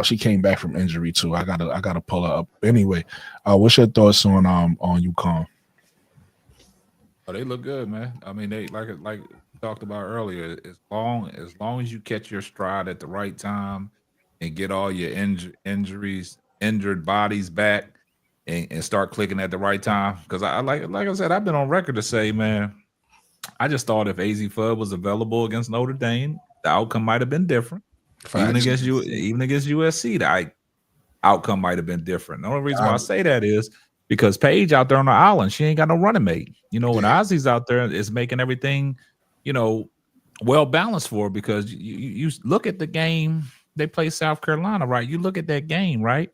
She came back from injury too. I gotta pull her up. Anyway, what's your thoughts on UConn? Oh, they look good, man. I mean, they like talked about earlier. As long as you catch your stride at the right time and get all your injured bodies back and start clicking at the right time. Because I like I said, I've been on record to say, man, I just thought if AZ Fudd was available against Notre Dame, the outcome might have been different. Even against USC, the outcome might have been different. The only reason why I say that is because Paige out there on the island, she ain't got no running mate. When Ozzy's out there, it's making everything, well balanced for her because you look at the game they play South Carolina, right? You look at that game, right?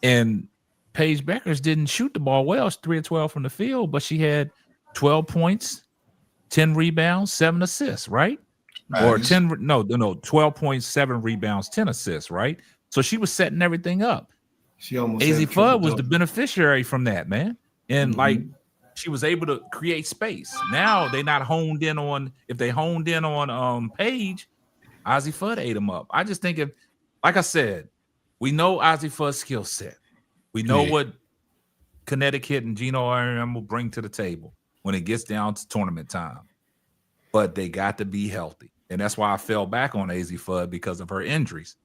And Paige Beckers didn't shoot the ball well. She's 3 of 12 from the field, but she had 12 points, 10 rebounds, 7 assists, right? Nice. Or 12 points, 7 rebounds, 10 assists, right? So she was setting everything up. She almost AZ Fudd was the beneficiary from that, man. And like she was able to create space. Now they not honed in on, if they honed in on Paige, Ozzie Fudd ate him up. I just think if, like I said, we know Ozzie Fudd's skill set. We know what Connecticut and Gino Auriemma will bring to the table when it gets down to tournament time. But they got to be healthy. And that's why I fell back on AZ Fudd, because of her injuries.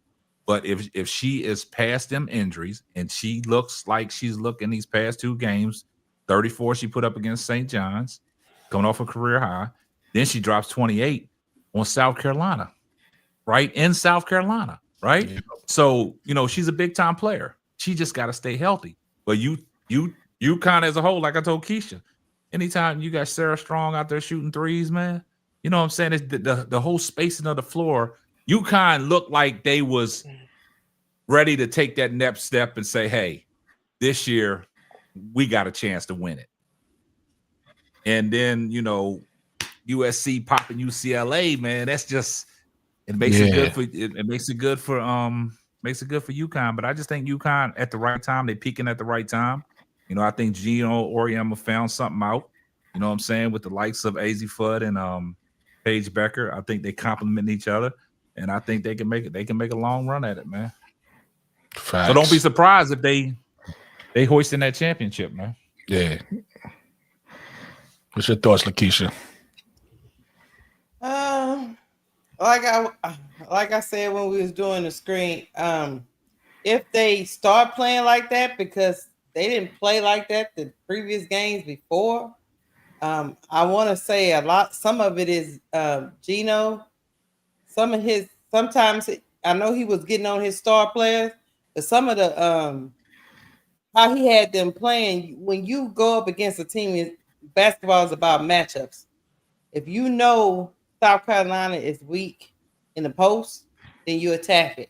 But if she is past them injuries and she looks like she's looking these past 2 games, 34 she put up against St. John's, coming off a career high, then she drops 28 on South Carolina, right? In South Carolina, right? Yeah. So, she's a big-time player. She just got to stay healthy. But UConn as a whole, like I told Keisha, anytime you got Sarah Strong out there shooting threes, man, you know what I'm saying? It's the whole spacing of the floor. UConn looked like they was ready to take that next step and say, hey, this year we got a chance to win it. And then, USC popping UCLA, man, that's just, it makes it good for it makes it good for UConn. But I just think UConn at the right time, they peaking at the right time. I think Gino Auriemma found something out, you know what I'm saying, with the likes of AZ Fudd and Paige Becker. I think they complement each other, and I think they can make a long run at it, man. Facts. So don't be surprised if they hoist in that championship, man. Yeah. What's your thoughts, Lakeisha? Like I said when we was doing the screen, if they start playing like that, because they didn't play like that the previous games before, I want to say some of it is Gino. Sometimes I know he was getting on his star players, but some of the how he had them playing, when you go up against a team, basketball is about matchups. If you know South Carolina is weak in the post, then you attack it.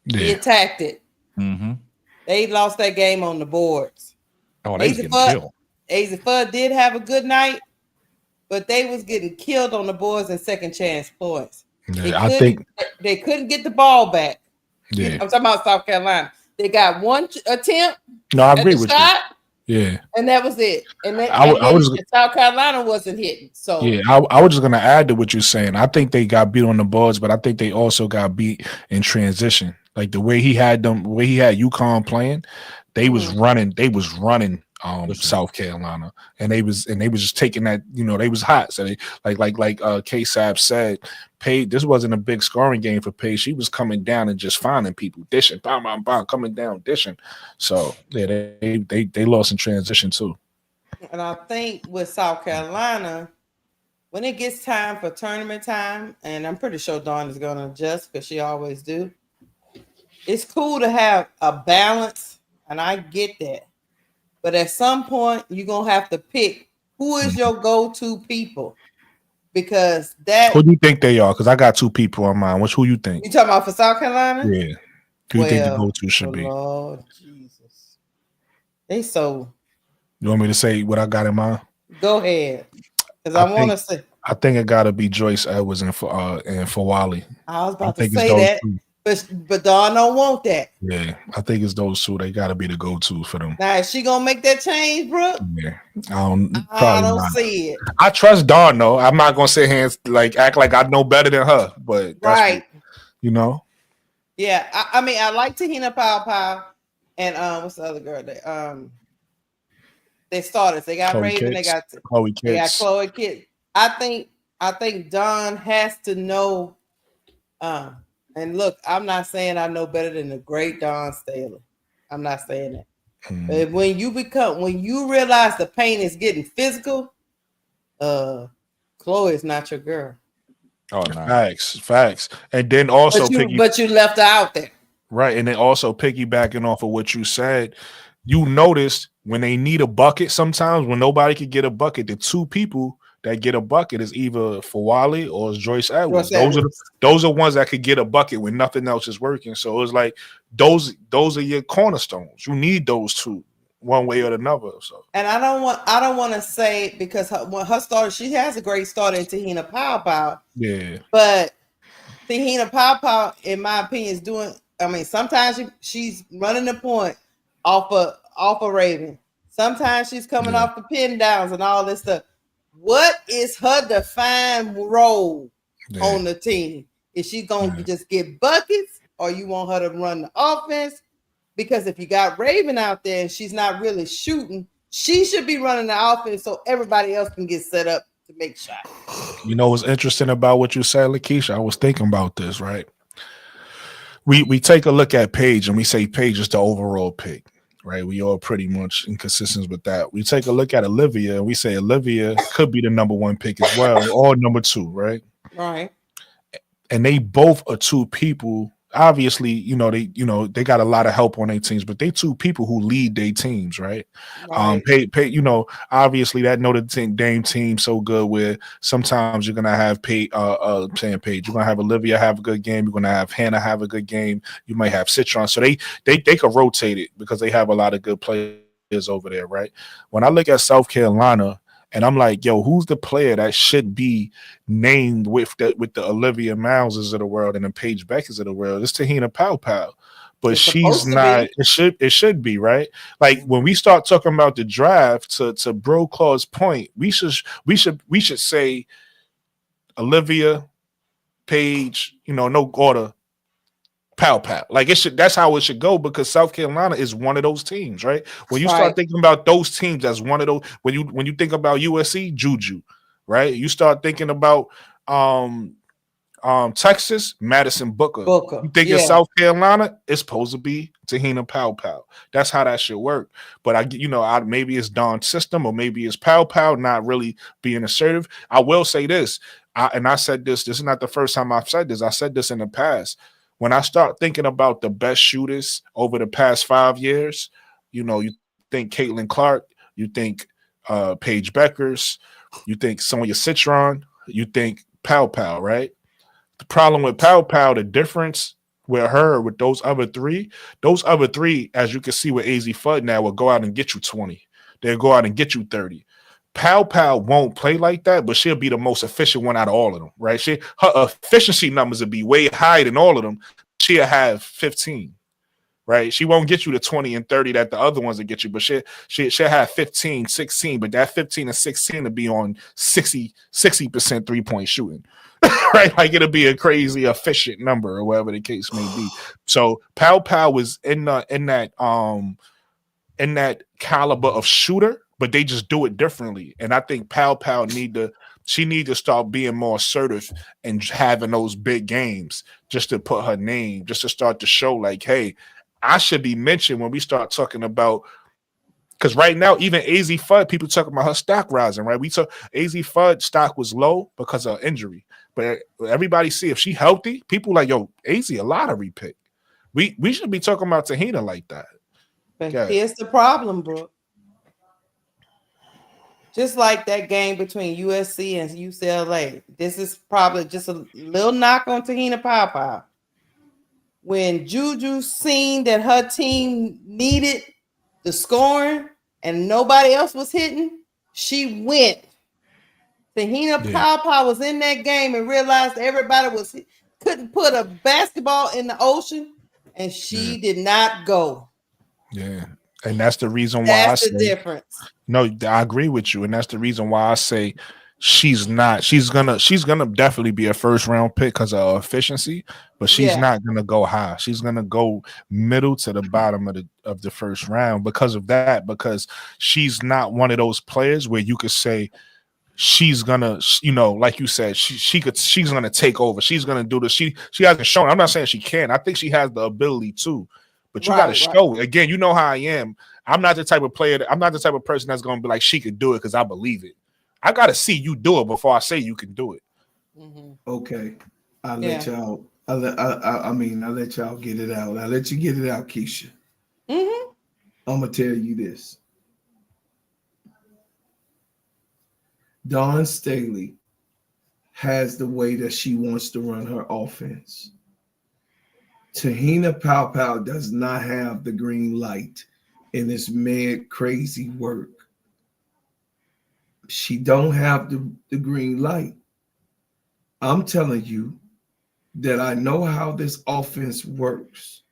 Yeah. He attacked it. Mm-hmm. They lost that game on the boards. Oh, they was getting killed. AZ Fudd did have a good night, but they was getting killed on the boards and second chance points. Yeah, I think they couldn't get the ball back. Yeah, I'm talking about South Carolina. They got one attempt. No, I agree with shot, you. Yeah, and that was it. And South Carolina wasn't hitting. So yeah, I was just gonna add to what you're saying. I think they got beat on the boards, but I think they also got beat in transition. Like the way he had UConn playing, they was running. South Carolina, and they was just taking that, they was hot. So they like K-Sab said, Paige, this wasn't a big scoring game for Paige. She was coming down and just finding people, dishing, bam, bam, bam, coming down, dishing. So yeah, they lost in transition too. And I think with South Carolina, when it gets time for tournament time, and I'm pretty sure Dawn is going to adjust because she always do. It's cool to have a balance, and I get that. But at some point, you're going to have to pick who is your go-to people. Because who do you think they are? Because I got 2 people on mine. Who you think? You talking about for South Carolina? Yeah. Who you think the go-to should be? Lord Jesus. They so... You want me to say what I got in mind? Go ahead. Because I want to say... I think it got to be Joyce Edwards and Fawali. I was about to say that. 2. But Dawn don't want that. Yeah, I think it's those 2. They got to be the go-to for them. Now, is she gonna make that change, Brooke? Yeah, I don't see it. I trust Dawn though. I'm not gonna sit here and act like I know better than her. But that's right, Yeah, I mean, I like Tahina Pow and what's the other girl? They started. They got Chloe Raven. Kitts. They got Chloe Kitts. I think Dawn has to know. And look, I'm not saying I know better than the great Dawn Staley. I'm not saying that. But when you realize the pain is getting physical, Chloe is not your girl. Oh, no. Facts. And then also, but you left her out there, right? And then also piggybacking off of what you said, you noticed when they need a bucket, sometimes when nobody could get a bucket, the 2 people that get a bucket is either Fawali or it's Joyce Edwards. Those are ones that could get a bucket when nothing else is working. So it's like those are your cornerstones. You need those two, one way or another. So, and I don't want to say because when her started, she has a great start in Te-Hina Pow. Yeah, but Te-Hina Pow, in my opinion, is doing. I mean, sometimes she's running the point off of Raven. Sometimes she's coming off the pin downs and all this stuff. What is her defined role on the team? Is she going to just get buckets, or you want her to run the offense? Because if you got Raven out there and she's not really shooting, she should be running the offense so everybody else can get set up to make shots. You know what's interesting about what you said, Lakeisha? I was thinking about this, right? We take a look at Paige and we say Paige is the overall pick, right? We all pretty much inconsistent with that. We take a look at Olivia and we say Olivia could be the number 1 pick as well, or number 2, right? Right. And they both are two people. Obviously, they got a lot of help on their teams, but they two people who lead their teams, right? Obviously that Notre Dame team so good where sometimes you're gonna have Paige, you're gonna have Olivia have a good game, you're gonna have Hannah have a good game, you might have Citron. So they could rotate it because they have a lot of good players over there, right? When I look at South Carolina, and I'm like, yo, who's the player that should be named with the Olivia Mileses of the world and the Paige Beckers of the world? It's Te-Hina Pow. But she's not. It should be, right? Like when we start talking about the draft, to Bro Claw's point, we should say Olivia, Paige, no order. Pow. Like it should. That's how it should go because South Carolina is one of those teams, right? When you start thinking about those teams, that's one of those. When you think about USC, Juju, right? You start thinking about Texas, Madison Booker. You think in South Carolina, it's supposed to be Te-Hina Pow. That's how that should work. But maybe it's Dawn's system or maybe it's Pow not really being assertive. I will say this, I said this. This is not the first time I've said this. I said this in the past. When I start thinking about the best shooters over the past 5 years, you think Caitlin Clark, you think Paige Beckers, you think Sonia Citron, you think Pow, right? The problem with Pow, the difference with her, with those other three, as you can see with AZ Fudd now, will go out and get you 20. They'll go out and get you 30. Pow won't play like that, but she'll be the most efficient one out of all of them, right? Her efficiency numbers will be way higher than all of them. She'll have 15, right? She won't get you the 20 and 30 that the other ones will get you, but she'll have 15, 16, but that 15 and 16 will be on 60% 3-point shooting, right? Like it'll be a crazy efficient number or whatever the case may be. So Pow was in that caliber of shooter, but they just do it differently. And I think Pow need to start being more assertive and having those big games just to put her name, just to start to show like, hey, I should be mentioned when we start talking about, because right now, even AZ Fudd, people talking about her stock rising, right? AZ Fudd stock was low because of injury. But everybody see if she healthy, people like, yo, AZ a lottery pick. We should be talking about Te-Hina like that. But here's the problem, bro. Just like that game between USC and UCLA, this is probably just a little knock on Te-Hina Pow. When Juju seen that her team needed the scoring and nobody else was hitting, she went. Te-Hina Pow was in that game and realized everybody couldn't put a basketball in the ocean, and she did not go. Yeah. And that's the reason why that's the difference. No, I agree with you. And that's the reason why I say she's gonna definitely be a first round pick because of efficiency, but she's not gonna go high. She's gonna go middle to the bottom of the first round because of that, because she's not one of those players where you could say she's gonna, like you said, she's gonna take over. She's gonna do this. She hasn't shown. I'm not saying she can. I think she has the ability to. But you got to show it. Again, you know how I am. I'm not the type of player. I'm not the type of person that's going to be like, she could do it because I believe it. I got to see you do it before I say you can do it. Mm-hmm. Okay. I'll let y'all. I'll let y'all get it out. I'll let you get it out, Keisha. Mm-hmm. I'm going to tell you this. Dawn Staley has the way that she wants to run her offense. Tahina Pow does not have the green light in this mad crazy work. She don't have the green light. I'm telling you that I know how this offense works.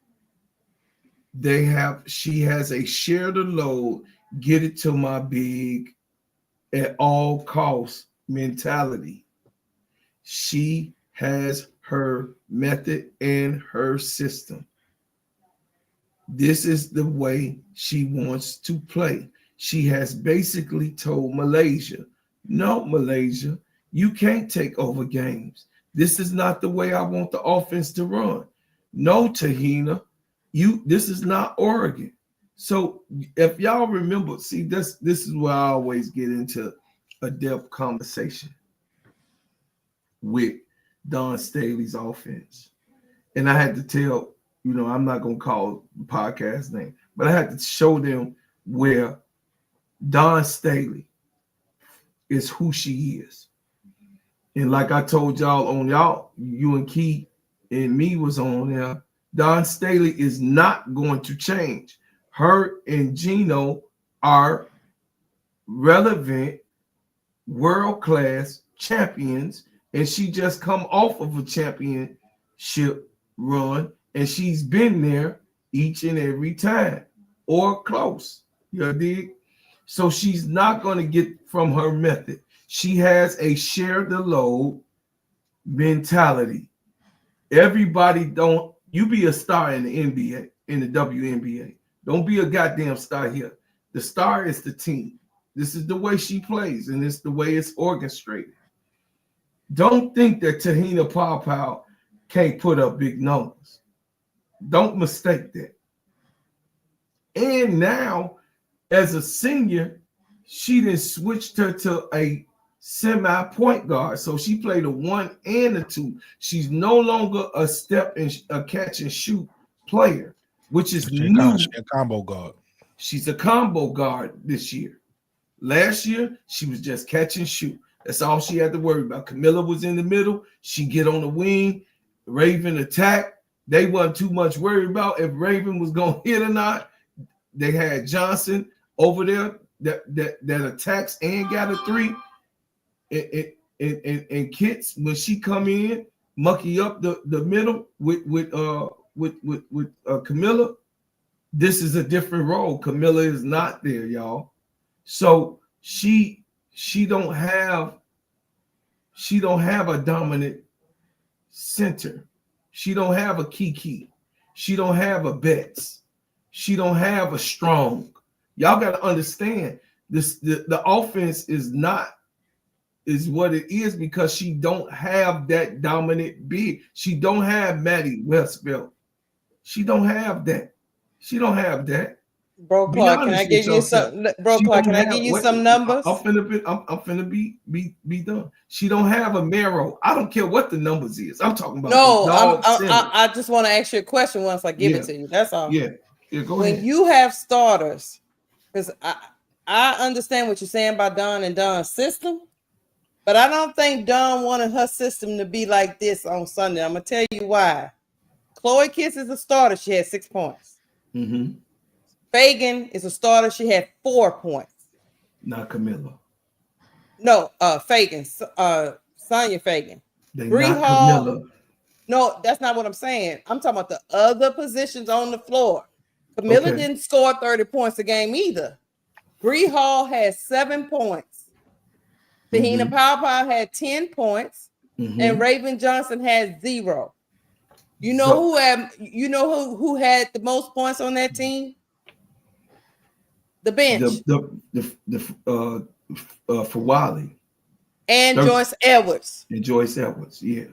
She has a share the load, get it to my big at all costs mentality. She has her method and her system. This is the way she wants to play. She has basically told Malaysia, no, Malaysia, you can't take over games. This is not the way I want the offense to run. No, Tahina, this is not Oregon. So if y'all remember, see, this is where I always get into a depth conversation with Dawn Staley's offense. And I had to tell, I'm not going to call the podcast name, but I had to show them where Dawn Staley is who she is. And like I told y'all, you and Key and me was on there, Dawn Staley is not going to change. Her and Gino are relevant, world-class champions, and she just come off of a championship run, and she's been there each and every time or close. You dig? So she's not going to get from her method. She has a share the load mentality. Everybody you be a star in the NBA, in the WNBA. Don't be a goddamn star here. The star is the team. This is the way she plays, and it's the way it's orchestrated. Don't think that Tahina Pow can't put up big numbers. Don't mistake that. And now, as a senior, she then switched her to a semi-point guard. So she played a 1 and a 2. She's no longer a step and a catch and shoot player, which is new. She's a combo guard. She's a combo guard this year. Last year, she was just catch and shoot. That's all she had to worry about. Camilla was in the middle. She get on the wing. Raven attack. They wasn't too much worried about if Raven was going to hit or not. They had Johnson over there that attacks and got a 3. And Kits, when she come in, mucky up the middle with Camilla. This is a different role. Camilla is not there, y'all. So she don't have a dominant center. She don't have a Kiki. She don't have a Betts. She don't have a Strong. Y'all got to understand this. The offense is what it is because she don't have that dominant big. She don't have Maddie Westbelt. She don't have that. She don't have that. Bro, Clark, can I give you some? Bro, Clark, can I give you some numbers? I'm finna be done. She don't have a Mero. I don't care what the numbers is. I'm talking about. No, I just want to ask you a question once I give it to you. That's all. Yeah, go when ahead. You have starters, because I understand what you're saying about Dawn and Dawn's system, but I don't think Dawn wanted her system to be like this on Sunday. I'm gonna tell you why. Chloe Kiss is a starter. She had 6 points. Mm-hmm. Fagan is a starter. She had 4 points. Not Camilla. No, Fagan. Sonya Fagan. Bree Hall. Camilla. No, that's not what I'm saying. I'm talking about the other positions on the floor. Camilla didn't score 30 points a game either. Bree Hall had 7 points. Tahina Pow had 10 points. And Raven Johnson had 0. You know who had the most points on that team? The bench. For Wiley. And Joyce Edwards. And Joyce Edwards, yeah.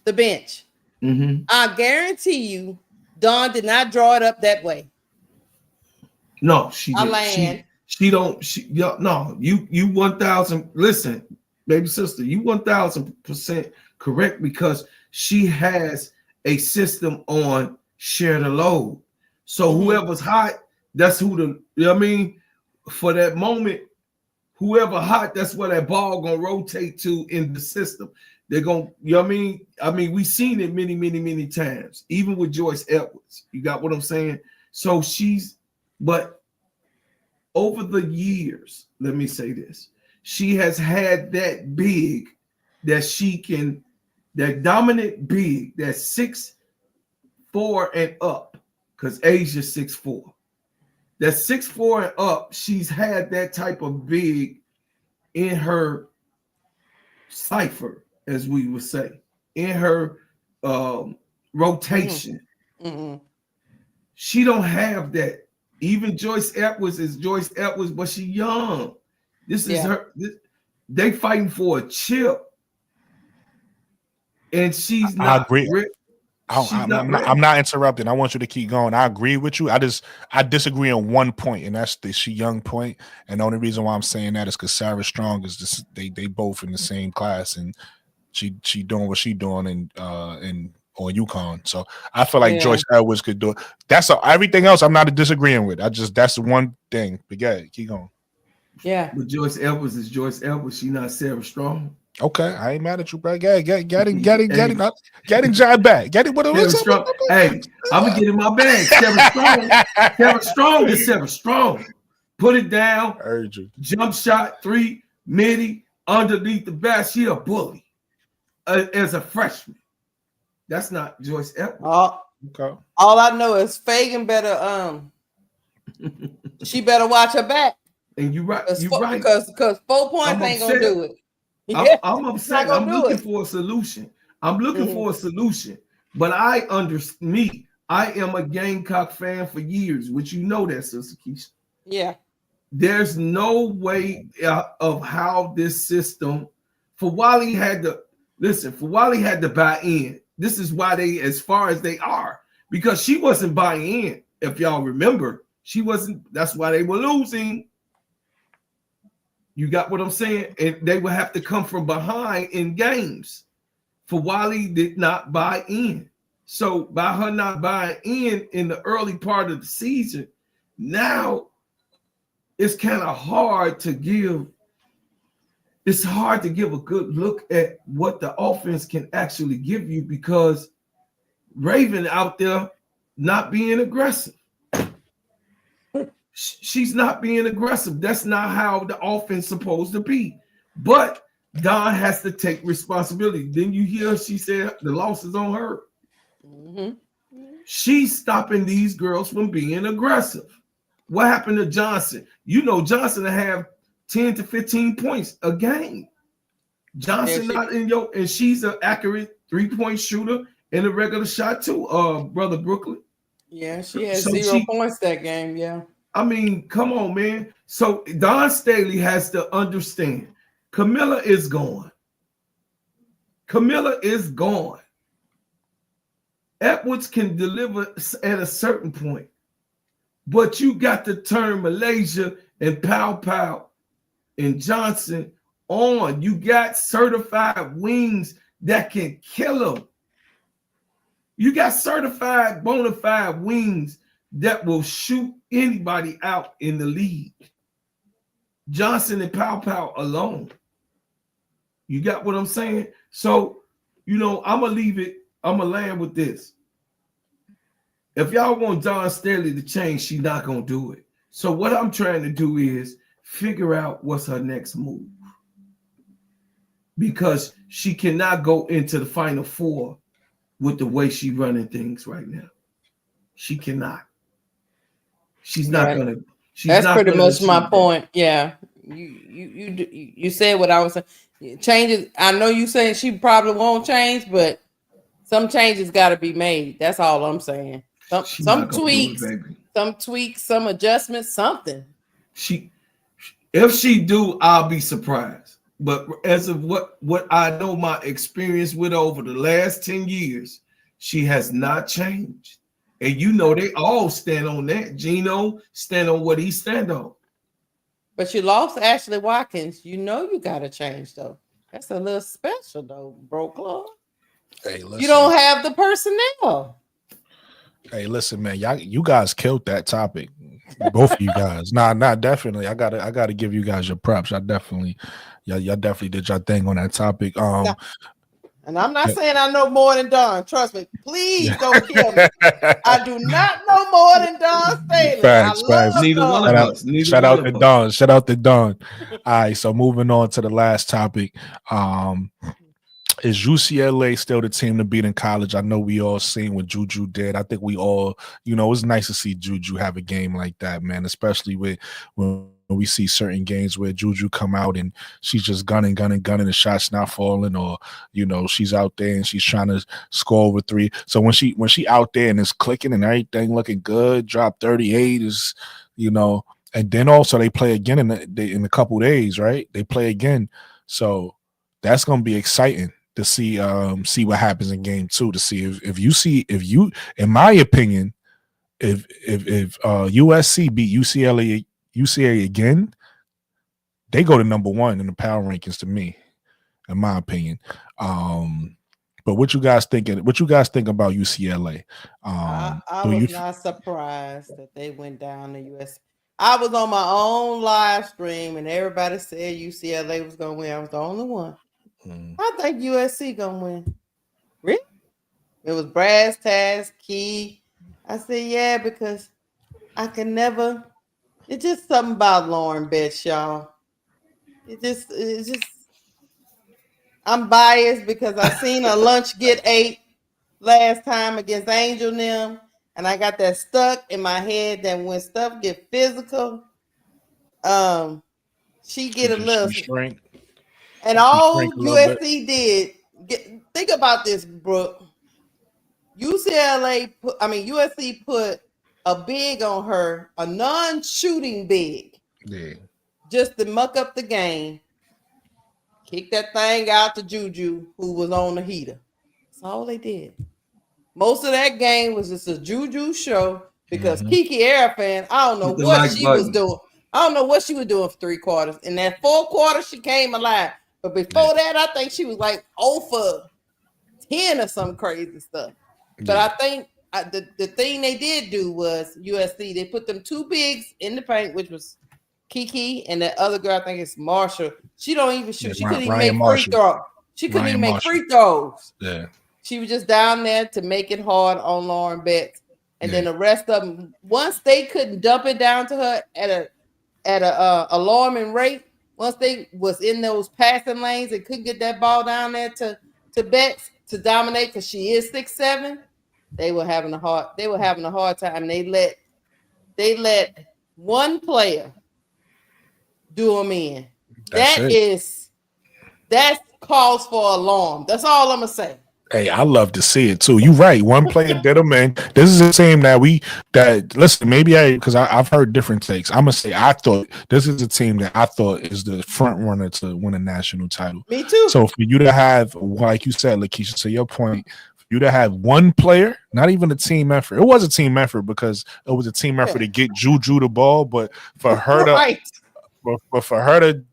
The bench. I guarantee you, Dawn did not draw it up that way. No, she didn't. You 1,000. Listen, baby sister, you 1,000% correct because she has a system on share the load. So whoever's hot, that's who for that moment, whoever hot, that's where that ball gonna rotate to in the system. They're gonna, you know what I mean? I mean, we've seen it many times, even with Joyce Edwards. You got what I'm saying? So but over the years, let me say this, she has had that big that she can, that dominant big, that's 6'4" and up, because Asia's 6'4". That's 6'4" and up. She's had that type of big in her cipher, as we would say, in her rotation. She don't have that. Even Joyce Edwards is Joyce Edwards, but she young. This is her. They fighting for a chip, and she's not. I agree. I'm not interrupting. I want you to keep going. I agree with you. I disagree on one point, and that's the she young point. And the only reason why I'm saying that is because Sarah Strong is this. They both in the same class, and she doing what she doing in or Uconn. So I feel like Joyce Edwards could do it. Everything else I'm not disagreeing with. That's the one thing. But yeah, keep going. Yeah. But Joyce Edwards is Joyce Edwards. She not Sarah Strong. Okay, I ain't mad at you, bro. Get it, John back. Get it. What Strong. Hey, I'm gonna get in my bag. Sarah Strong is Sarah Strong. Put it down. Urgent. Jump shot, 3, midi, underneath the bat. She a bully as a freshman. That's not Joyce Edwards. Okay. All I know is Fagan better she better watch her back. And you right. Because 4 points ain't gonna do it. I'm upset. I'm looking for a solution. But I am a Gamecock fan for years, which you know that, Sister Keisha. Yeah. There's no way of how this system, for Wally had to buy in. This is why they as far as they are, because she wasn't buying in. If y'all remember, she wasn't. That's why they were losing. You got what I'm saying? And they would have to come from behind in games. For Wally did not buy in. So by her not buying in the early part of the season, now it's kind of hard to give. It's hard to give a good look at what the offense can actually give you, because Raven out there not being aggressive. She's not being aggressive. That's not how the offense is supposed to be. But Don has to take responsibility. Then you hear she said the loss is on her. She's stopping these girls from being aggressive. What happened to Johnson? You know Johnson to have 10 to 15 points a game. Johnson not in your, and she's an accurate 3-point shooter in a regular shot too, brother Brooklyn. Yeah, she has 0 points that game. Yeah. I mean, come on, man. So Don Staley has to understand Camilla is gone. Edwards can deliver at a certain point, but you got to turn Malaysia and Pow and Johnson on. You got certified wings that can kill them. You got certified bona fide wings that will shoot anybody out in the league. Johnson and Pow alone. You got what I'm saying? So, I'm going to leave it. I'm going to land with this. If y'all want Don Staley to change, she's not going to do it. So what I'm trying to do is figure out what's her next move. Because she cannot go into the Final Four with the way she's running things right now. She cannot. She's not gonna. That's pretty much my point. Yeah, you said what I was saying. Changes. I know you saying she probably won't change, but some changes got to be made. That's all I'm saying. Some tweaks, some adjustments, something. If she do, I'll be surprised. But as of what I know, my experience with over the last 10 years, she has not changed. And they all stand on that. Gino stand on what he stand on. But you lost Ashley Watkins. You got to change, though. That's a little special, though, bro, Claude. Hey, listen. You don't have the personnel. Hey, listen, man. You guys killed that topic. Both of you guys. Nah, definitely. I gotta give you guys your props. Y'all definitely did your thing on that topic. And I'm not saying I know more than Don. Trust me. Please don't kill me. I do not know more than Don Staley. Facts. Neither one of us. Shout out to Don. Shout out to Don. All right, so moving on to the last topic. Is UCLA still the team to beat in college? I know we all seen what Juju did. I think we all, it was nice to see Juju have a game like that, man, especially when we see certain games where Juju come out and she's just gunning, the shot's not falling, or, she's out there and she's trying to score over 3. So when she out there and it's clicking and everything looking good, drop 38 is, and then also they play again in a couple days, right? They play again. So that's going to be exciting to see what happens in game 2, to see if you, in my opinion, if USC beat UCLA again, they go to number 1 in the power rankings to me, in my opinion. But what you guys thinking? What you guys think about UCLA? I was not surprised that they went down to USC. I was on my own live stream and everybody said UCLA was going to win. I was the only one. I think USC going to win. Really? It was brass tacks, key. I said, yeah, because I can never. It's just something about Lauren Betts, y'all. It's just. I'm biased because I seen a lunch get 8 last time against Angel and them, and I got that stuck in my head that when stuff get physical, she get a little shrink. And all USC did. Think about this, Brooke. USC put a big on her, a non-shooting big, just to muck up the game. Kick that thing out to Juju, who was on the heater. That's all they did. Most of that game was just a Juju show because Kiki Arafan, I don't know what she was doing. I don't know what she was doing for 3 quarters. In that 4th quarter, she came alive. But before that, I think she was like 0 for 10 or some crazy stuff. But I think the thing they did do was USC, they put them 2 bigs in the paint, which was Kiki and that other girl, I think it's Marshall. She don't even shoot. She couldn't even make free throws. She couldn't even make free throws. Yeah. She was just down there to make it hard on Lauren Betts. And then the rest of them, once they couldn't dump it down to her at a alarming rate, once they was in those passing lanes and couldn't get that ball down there to Betts to dominate because she is 6'7", they were having a hard time. They let one player do them in. That calls for alarm. That's all I'm gonna say. Hey, I love to see it too. You're right. One player did them in. This is the team listen, maybe because I've heard different takes. I'm gonna say I thought this is a team that I thought is the front runner to win a national title. Me too. So for you to have, like you said, Lakeisha, to your point, for you to have one player, not even a team effort. It was a team effort because it was a team effort to get Juju the ball, but for her to but for her to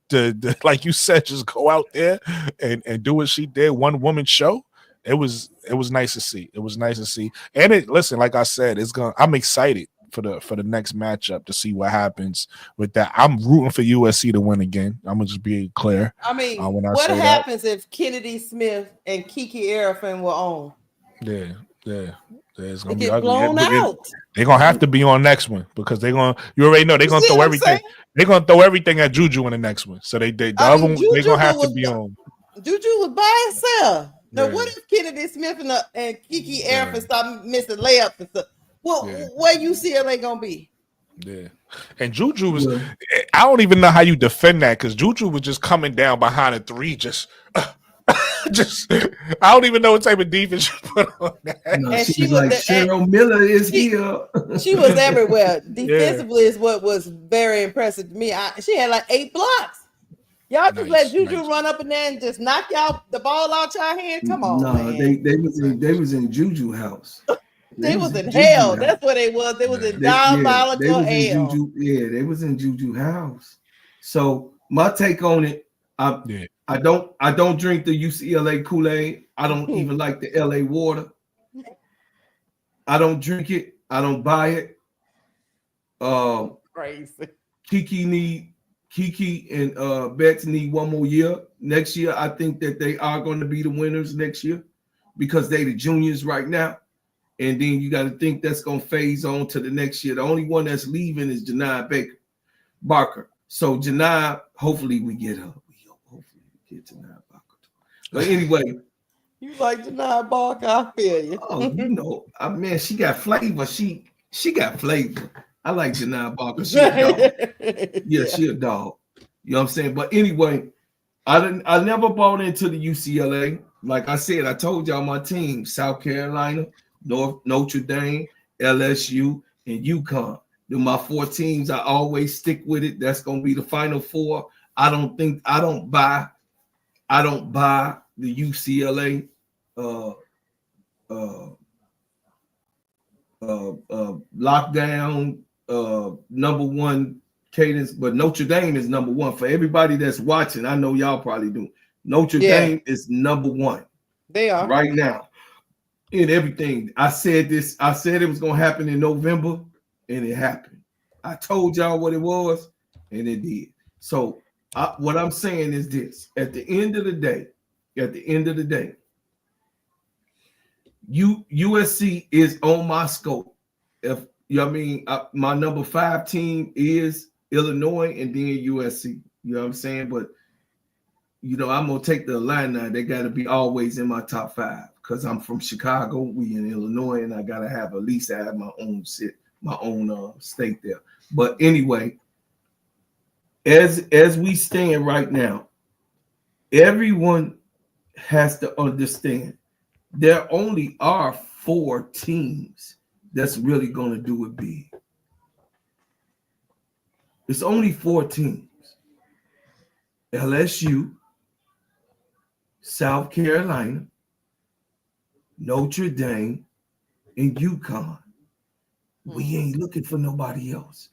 like you said, just go out there and do what she did, one woman show. It was nice to see. It was nice to see. And listen, like I said, I'm excited for the next matchup to see what happens with that. I'm rooting for USC to win again. I'm gonna just be clear. I mean, what happens if Chennedy Smith and Kiki Arafan were on? Yeah. It's gonna get blown out. They're gonna have to be on next one because you already know they're gonna throw everything. They're gonna throw everything at Juju in the next one. So they're gonna have to be on. Juju was by herself. Now, what if Chennedy Smith and Kiki Arafan stop missing layups and stuff? Well, where UCLA gonna be? Yeah, and Juju was. I don't even know how you defend that because Juju was just coming down behind a 3, just. I don't even know what type of defense you put on that. No, she was like Cheryl Miller is here. She was everywhere. Defensively is what was very impressive to me. She had like 8 blocks. Y'all just let Juju run up in there and just knock y'all the ball out your hand. Come on, man. They was in Juju house. They was in hell. That's what they was. They was in diabolical hell. They was in Juju house. So my take on it, I don't drink the UCLA Kool-Aid. I don't even like the LA water. I don't drink it. I don't buy it. Crazy. Kiki and Betts need one more year. Next year, I think that they are going to be the winners next year because they the juniors right now. And then you got to think that's going to phase on to the next year. The only one that's leaving is Janai Barker. So Janai, hopefully we get her. Hopefully we get Janai Barker. But anyway. You like Janai Barker, I feel you. Oh, you know, man, she got flavor. She got flavor. I like Janai Barker. She a dog. Yeah, she a dog. You know what I'm saying? But anyway, I never bought into the UCLA. Like I said, I told y'all my team: South Carolina, Notre Dame, LSU, and UConn. They're my 4 teams. I always stick with it. That's gonna be the Final 4. I don't buy the UCLA lockdown number 1 cadence, but Notre Dame is number 1 for everybody that's watching. I know y'all probably do. Notre Dame is number 1. They are right now in everything. I said it was gonna happen in November, and it happened. I told y'all what it was, and it did. So what I'm saying is this: at the end of the day, USC is on my scope. If you know what I mean, my number 5 team is Illinois and then USC. You know what I'm saying? But you know, I'm gonna take the Illini. They gotta be always in my top 5 because I'm from Chicago. We in Illinois, and I gotta have at least have my own state there. But anyway, as we stand right now, everyone has to understand there only are 4 teams that's really going to do it big. It's only 4 teams: LSU, South Carolina, Notre Dame, and UConn. We ain't looking for nobody else.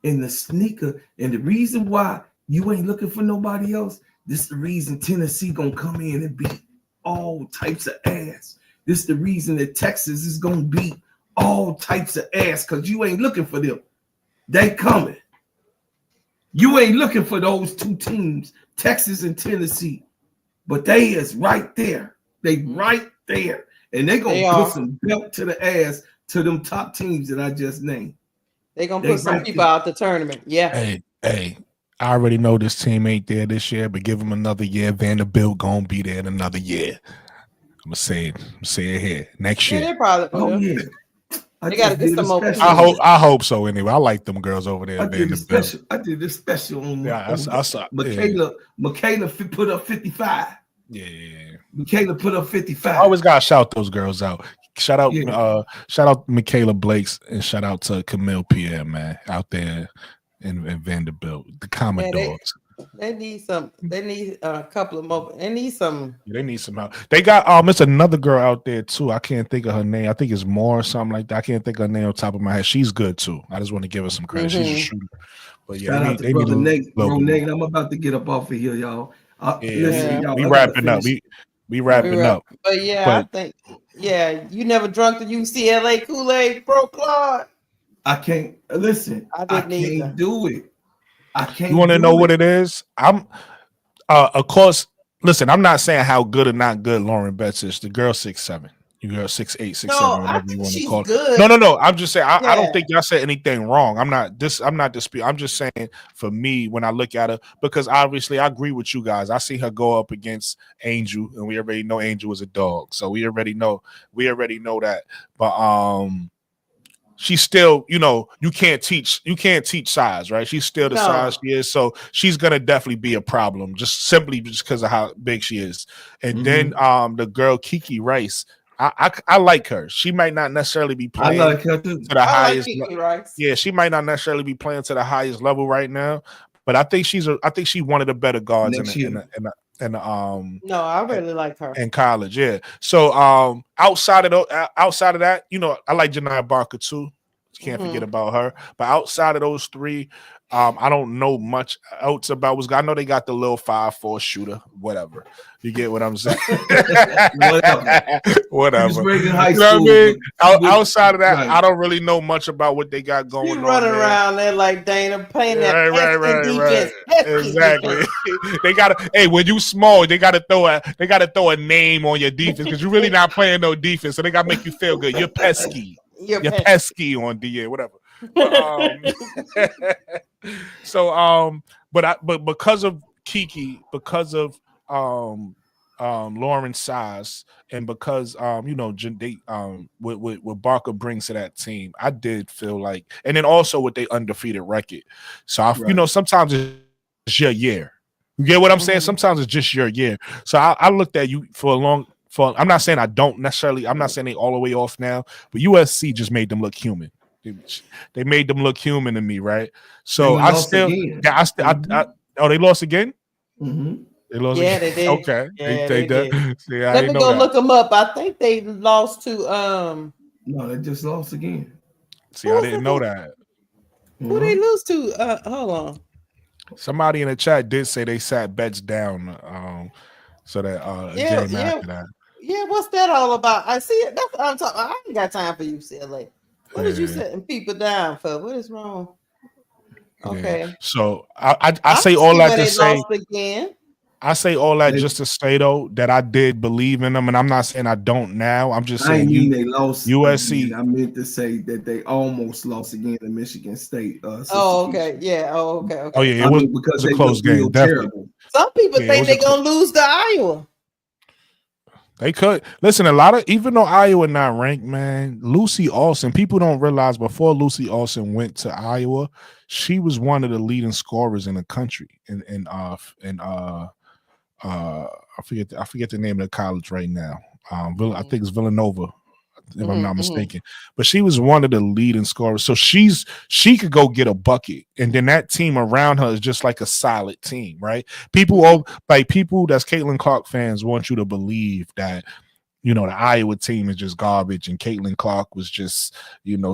And the reason why you ain't looking for nobody else, this is the reason Tennessee gonna come in and beat all types of ass. This is the reason that Texas is gonna beat all types of ass, because you ain't looking for them. They coming. You ain't looking for those 2 teams, Texas and Tennessee, but they is right there. They right there. And they gonna put some belt to the ass to them top teams that I just named. They gonna put some people out the tournament. Yeah. Hey, I already know this team ain't there this year, but give them another year. Vanderbilt gonna be there in another year. I'm gonna say it here next year. They probably. Oh yeah. They gotta get some more. I hope so. Anyway, I like them girls over there. I did this special on. Yeah, I saw. Michaela put up 55. Yeah. Michaela put up 55. I always gotta shout those girls out. Shout out Michaela Blakes and shout out to Camille Pierre, man, out there in Vanderbilt, the Commodores. They need some. They need a couple of more. They need some. Yeah, they need some help. They got it's another girl out there too. I can't think of her name. I think it's Moore or something like that. I can't think of her name on top of my head. She's good too. I just want to give her some credit. She's a shooter. But yeah, shout out to brother Nate. Bro, Nate, I'm about to get up off of here, y'all. Listen, y'all. We wrapping up. We wrapping up. But I think you never drunk the UCLA Kool-Aid, bro, Claude. I can't listen. I can't do it. I can't. You want to know what it is? I'm, of course. Listen, I'm not saying how good or not good Lauren Betts is. The girl 6'7". You girl 6'8", 6'7", whatever you want to call it. No. I'm just saying. I don't think y'all said anything wrong. I'm not disputing. I'm just saying for me when I look at her, because obviously I agree with you guys. I see her go up against Angel, and we already know Angel is a dog, so we already know that. But she's still, you can't teach size, right? She's still the size she is, so she's gonna definitely be a problem, just because of how big she is. And then the girl Kiki Rice, I like her. She might not necessarily be playing I like her too. to the highest. Yeah, she might not necessarily be playing to the highest level right now, but I think she's one of the better guards No, I really like her in college. Yeah. So outside of that, I like Janai Barker too. Can't forget about her. But outside of those three, I don't know much else about what's. I know they got the little 5'4" shooter, whatever. You get what I'm saying? Whatever. You know what I mean? Outside of that, right. I don't really know much about what they got going on. Running around there like Dana playing that defense. Exactly. They gotta. Hey, when you small, they gotta throw a name on your defense because you're really not playing no defense, so they gotta make you feel good. You're pesky. You're pesky on DA, whatever. But because of Kiki, because of Lauren's size, and because they what Barker brings to that team, I did feel like, and then also with their undefeated record. So sometimes it's your year. You get what I'm saying? Sometimes it's just your year. So I looked at you I'm not saying I don't necessarily. I'm not saying they all the way off now, but USC just made them look human. They made them look human to me, right? So I still, they lost again. Mm-hmm. They lost. Yeah, again? they did. Okay, yeah, they did. See, let me go look them up. I think they lost to. No, they just lost again. See, I didn't know that. Who they lose to? Hold on. Somebody in the chat did say they sat bets down. So that game after that. Yeah, what's that all about? I see it. That's what I'm talking. I ain't got time for UCLA. What is you setting people down for? What is wrong? Okay. Yeah. So I say all that to say again. I say all that just to say though that I did believe in them, and I'm not saying I don't now. I'm just saying they lost USC. Again. I meant to say that they almost lost again to Michigan State. Okay. Yeah. Okay. Oh yeah, it was because a close game. Definitely. Some people think they're gonna lose to Iowa. They could listen. Even though Iowa not ranked, man, Lucy Austin. People don't realize before Lucy Austin went to Iowa, she was one of the leading scorers in the country. I forget the name of the college right now. I think it's Villanova, if I'm not mistaken. But she was one of the leading scorers. So she could go get a bucket, and then that team around her is just like a solid team, right? People that's Caitlin Clark fans want you to believe that the Iowa team is just garbage, and Caitlin Clark was just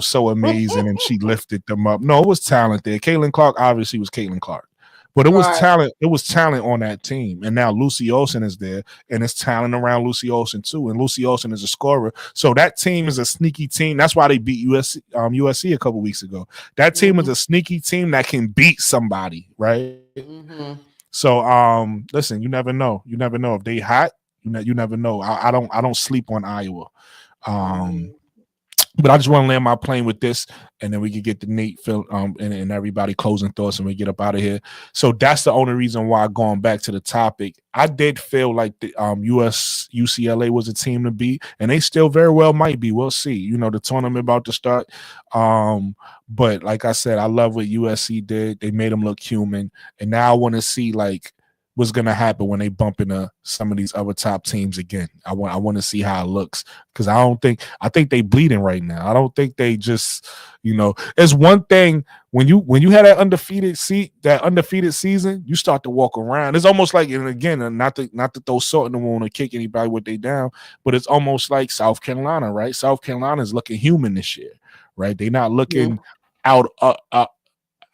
so amazing, and she lifted them up. No, it was talent there. Caitlin Clark obviously was Caitlin Clark. But it was talent. It was talent on that team, and now Lucy Olsen is there, and it's talent around Lucy Olsen too. And Lucy Olsen is a scorer, so that team is a sneaky team. That's why they beat USC a couple weeks ago. That team is a sneaky team that can beat somebody, right? So, listen, you never know. You never know if they hot. You never know. I don't sleep on Iowa. But I just want to land my plane with this, and then we can get the Nate, Phil, and everybody closing thoughts, and we get up out of here. So that's the only reason why, going back to the topic, I did feel like the UCLA was a team to beat, and they still very well might be. We'll see. The tournament about to start. But like I said, I love what USC did. They made them look human, and now I want to see what's gonna happen when they bump into some of these other top teams again. I want to see how it looks, because I think they bleeding right now. I don't think they just it's one thing when you had that undefeated season, you start to walk around. It's almost like, and again, not to throw salt in the wound or kick anybody with they down, but it's almost like South Carolina, right? South Carolina is looking human this year, right? They're not looking out of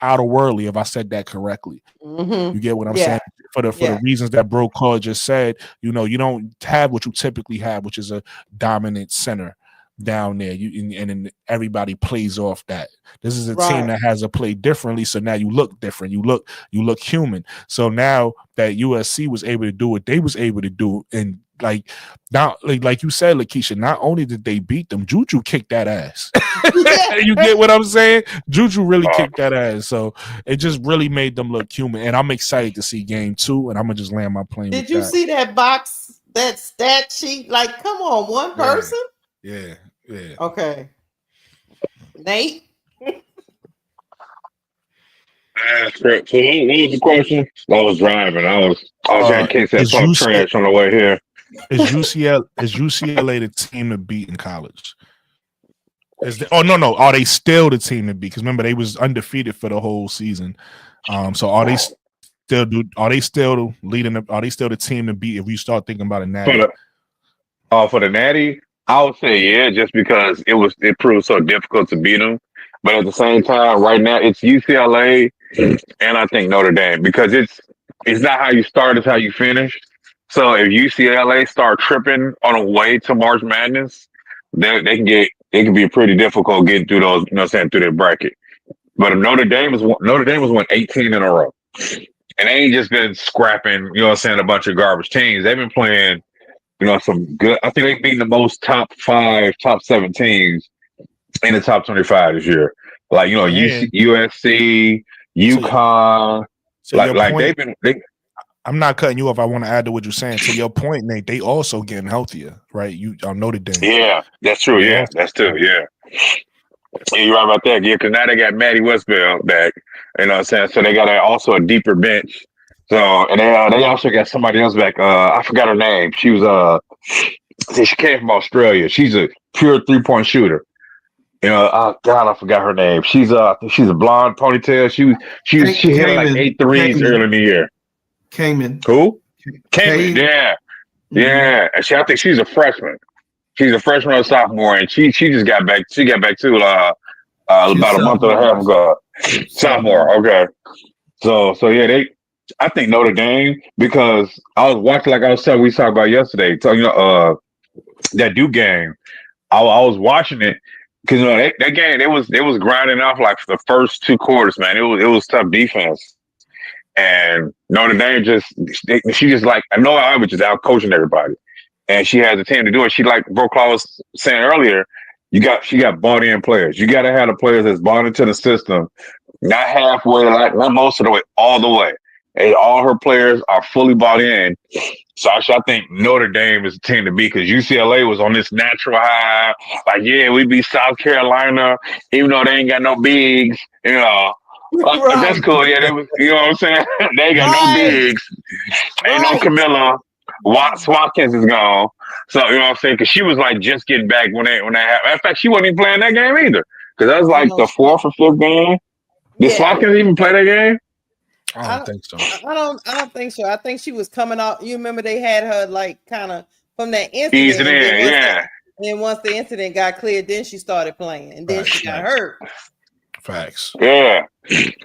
worldly, if I said that correctly. You get what I'm saying? For the reasons that Bro Call just said, you don't have what you typically have, which is a dominant center down there. And then everybody plays off that. This is a team that has to play differently. So now you look different. You look human. So now that USC was able to do what they was able to do, and like you said, Lakeisha, not only did they beat them, Juju kicked that ass. You get what I'm saying? Juju really kicked that ass. So it just really made them look human. And I'm excited to see game 2, and I'm gonna just land my plane. Did you see that box, that stat sheet? Like, come on, one person? Yeah. Okay. Nate? So what was the question? I was driving. I was in case that talk trash on the way here. Is UCLA the team to beat in college? Are they still the team to beat? Because remember, they was undefeated for the whole season. So are they still leading? Are they still the team to beat if we start thinking about a natty? For the natty, I would say just because it proved so difficult to beat them. But at the same time, right now it's UCLA and I think Notre Dame because it's not how you start, it's how you finish. So if UCLA start tripping on a way to March Madness, it can be pretty difficult getting through those, through their bracket. But if Notre Dame has won 18 in a row. And they ain't just been scrapping, a bunch of garbage teams. They've been playing, some good. I think they've beaten the most top 5, top 7 teams in the top 25 this year. Like, USC, UConn. I'm not cutting you off. I want to add to what you're saying. To your point, Nate, they also getting healthier, right? Notre Dame. Yeah, that's true. Yeah, that's true. Yeah. You're right about that. Yeah, because now they got Maddie Westbeld back. You know what I'm saying? So they got also a deeper bench. So, and they also got somebody else back. I forgot her name. She was she came from Australia. She's a pure 3-point shooter. Oh God, I forgot her name. She's a blonde ponytail. She hit like 8 threes early in the year. Cayman. Who? Cayman. Yeah. Yeah. And I think she's a freshman. She's a freshman or a sophomore, and she just got back. She got back too about a month and a half ago. Sophomore. Okay. So yeah, I think Notre Dame, because I was watching, like I was telling we talked about yesterday, that Duke game. I was watching it because that game they was grinding off like for the first 2 quarters, man. It was tough defense, and Notre Dame she just like I know I was just out coaching everybody, and she has the team to do it. She, like Bro Claw was saying earlier, she got bought in players. You got to have the players that's bought into the system, not halfway, not most of the way, all the way. And all her players are fully bought in. So I think Notre Dame is the team to beat because UCLA was on this natural high. Like, yeah, we beat South Carolina, even though they ain't got no bigs, Right. That's cool. Yeah, you know what I'm saying? They ain't got no bigs. Ain't no Camilla. Watkins is gone. So, you know what I'm saying? Because she was like just getting back when they happened. In fact, she wasn't even playing that game either. Because that was like the 4th or 5th game. Did Watkins even play that game? I don't think so. I don't think so. I think she was coming off. You remember they had her like kind of from that incident. Easing in, yeah. And once the incident got cleared, then she started playing, and then she got hurt. Facts. Yeah.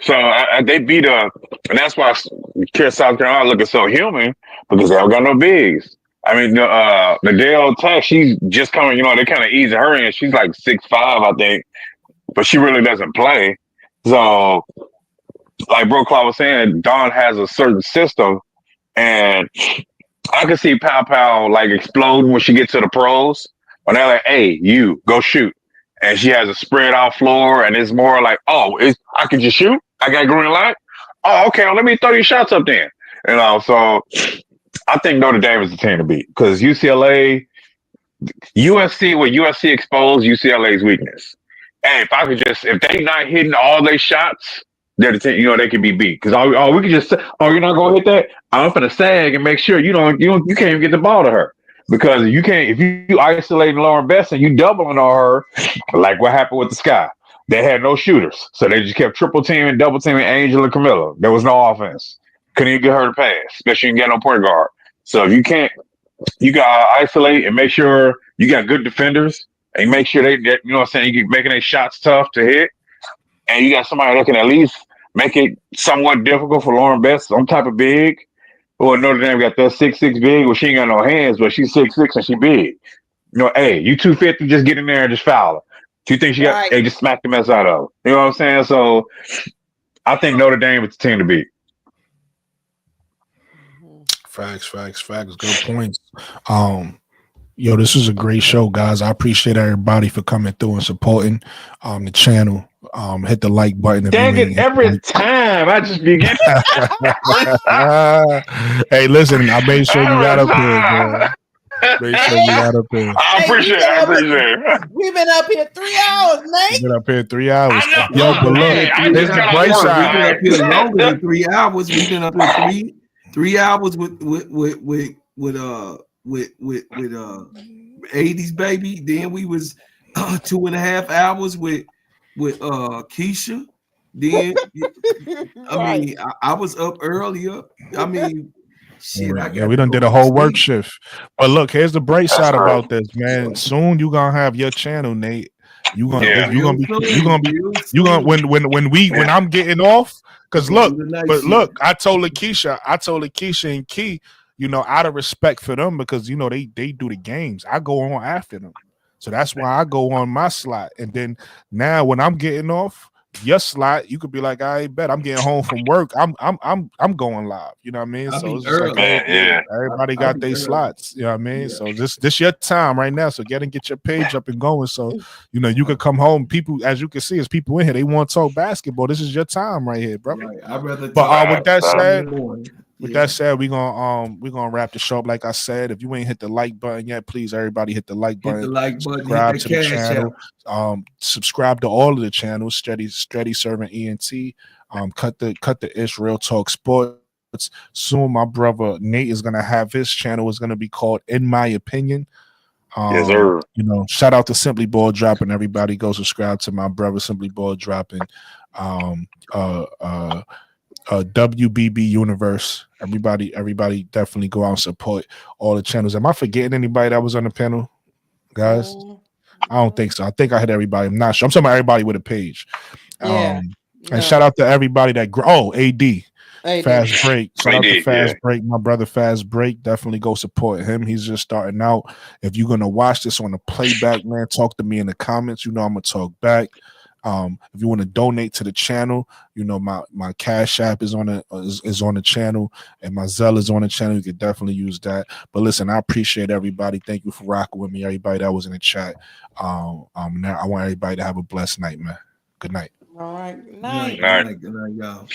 So they beat her, and that's why South Carolina looking so human because they don't got no bigs. I mean, Nadal Tech, she's just coming. They kind of easing her in. She's like 6'5", I think, but she really doesn't play. So, like Bro Claw was saying, Dawn has a certain system, and I can see Pow like exploding when she gets to the pros. When they're like, "Hey, you go shoot," and she has a spread out floor, and it's more like, "Oh, I can just shoot. I got green light. Oh, okay. Well, let me throw these shots up there." So I think Notre Dame is the team to beat because UCLA, USC exposed UCLA's weakness. And if they not hitting all their shots, they're the team, they can be beat. Because we can just say, you're not gonna hit that. I'm gonna sag and make sure you can't even get the ball to her because you can't. If you isolating Lauren Best and you doubling on her, like what happened with the Sky, they had no shooters, so they just kept triple teaming, double teaming Angel and Camilla. There was no offense. Couldn't even get her to pass, especially you get no point guard. So if you can't, you gotta isolate and make sure you got good defenders and make sure you keep making their shots tough to hit, and you got somebody that can at least make it somewhat difficult for Lauren Best, some type of big. Well, Notre Dame got that 6'6" big. Well, she ain't got no hands, but she's 6'6" and she big. Hey, you 250, just get in there and just foul her. Do you think she got? Hey, just smack the mess out of her. You know what I'm saying? So I think Notre Dame is the team to beat. Facts. Good points. This is a great show, guys. I appreciate everybody for coming through and supporting the channel. Hit the like button. Dang it, every time I just be getting. Hey, listen, I made sure you got up here, man. Make sure you got up here. I appreciate it. We've been up here 3 hours, Nate. We've been up here 3 hours. Yo, but look, there's the bright side. We've been up here longer than 3 hours. We've been up here 3 hours with 80s baby. Then we was 2.5 hours with Keisha. Then I was up earlier. Shit, we done did a whole work shift. But look, here's the bright side about this, man. Soon you gonna have your channel, Nate, You gonna when I'm getting off. Because look, I told Lakeisha and Key, out of respect for them, because they do the games. I go on after them, so that's why I go on my slot. And then now when I'm getting off your slot, you could be like, I bet I'm getting home from work. I'm going live. You know what I mean? So it's just like everybody got their slots. You know what I mean? Yeah. So this your time right now. So get your page up and going. So you can come home. People, as you can see, there's people in here. They want to talk basketball. This is your time right here, bro. Right. I'd rather. But with that said, we're gonna wrap the show up. Like I said, if you ain't hit the like button yet, please everybody hit the like button. Subscribe to the channel. Subscribe to all of the channels. Steady Serv'n ENT. Cut the Israel Talk Sports. Soon my brother Nate is gonna have his channel. Is gonna be called In My Opinion. Yes, sir. Shout out to Simply Ball Dropping. Everybody go subscribe to my brother Simply Ball Dropping. WBB Universe. Everybody definitely go out and support all the channels. Am I forgetting anybody that was on the panel, guys? I don't think so. I think I hit everybody. I'm not sure. I'm talking about everybody with a page. And shout out to everybody that AD. Fast Break. Shout out to Fast Break. My brother Fast Break. Definitely go support him. He's just starting out. If you're gonna watch this on the playback, man, talk to me in the comments. I'm gonna talk back. If you want to donate to the channel, my Cash App is on the channel, and my Zelle is on the channel. You could definitely use that. But listen, I appreciate everybody. Thank you for rocking with me. Everybody that was in the chat. Now I want everybody to have a blessed night, man. Good night. All right. Good night, y'all.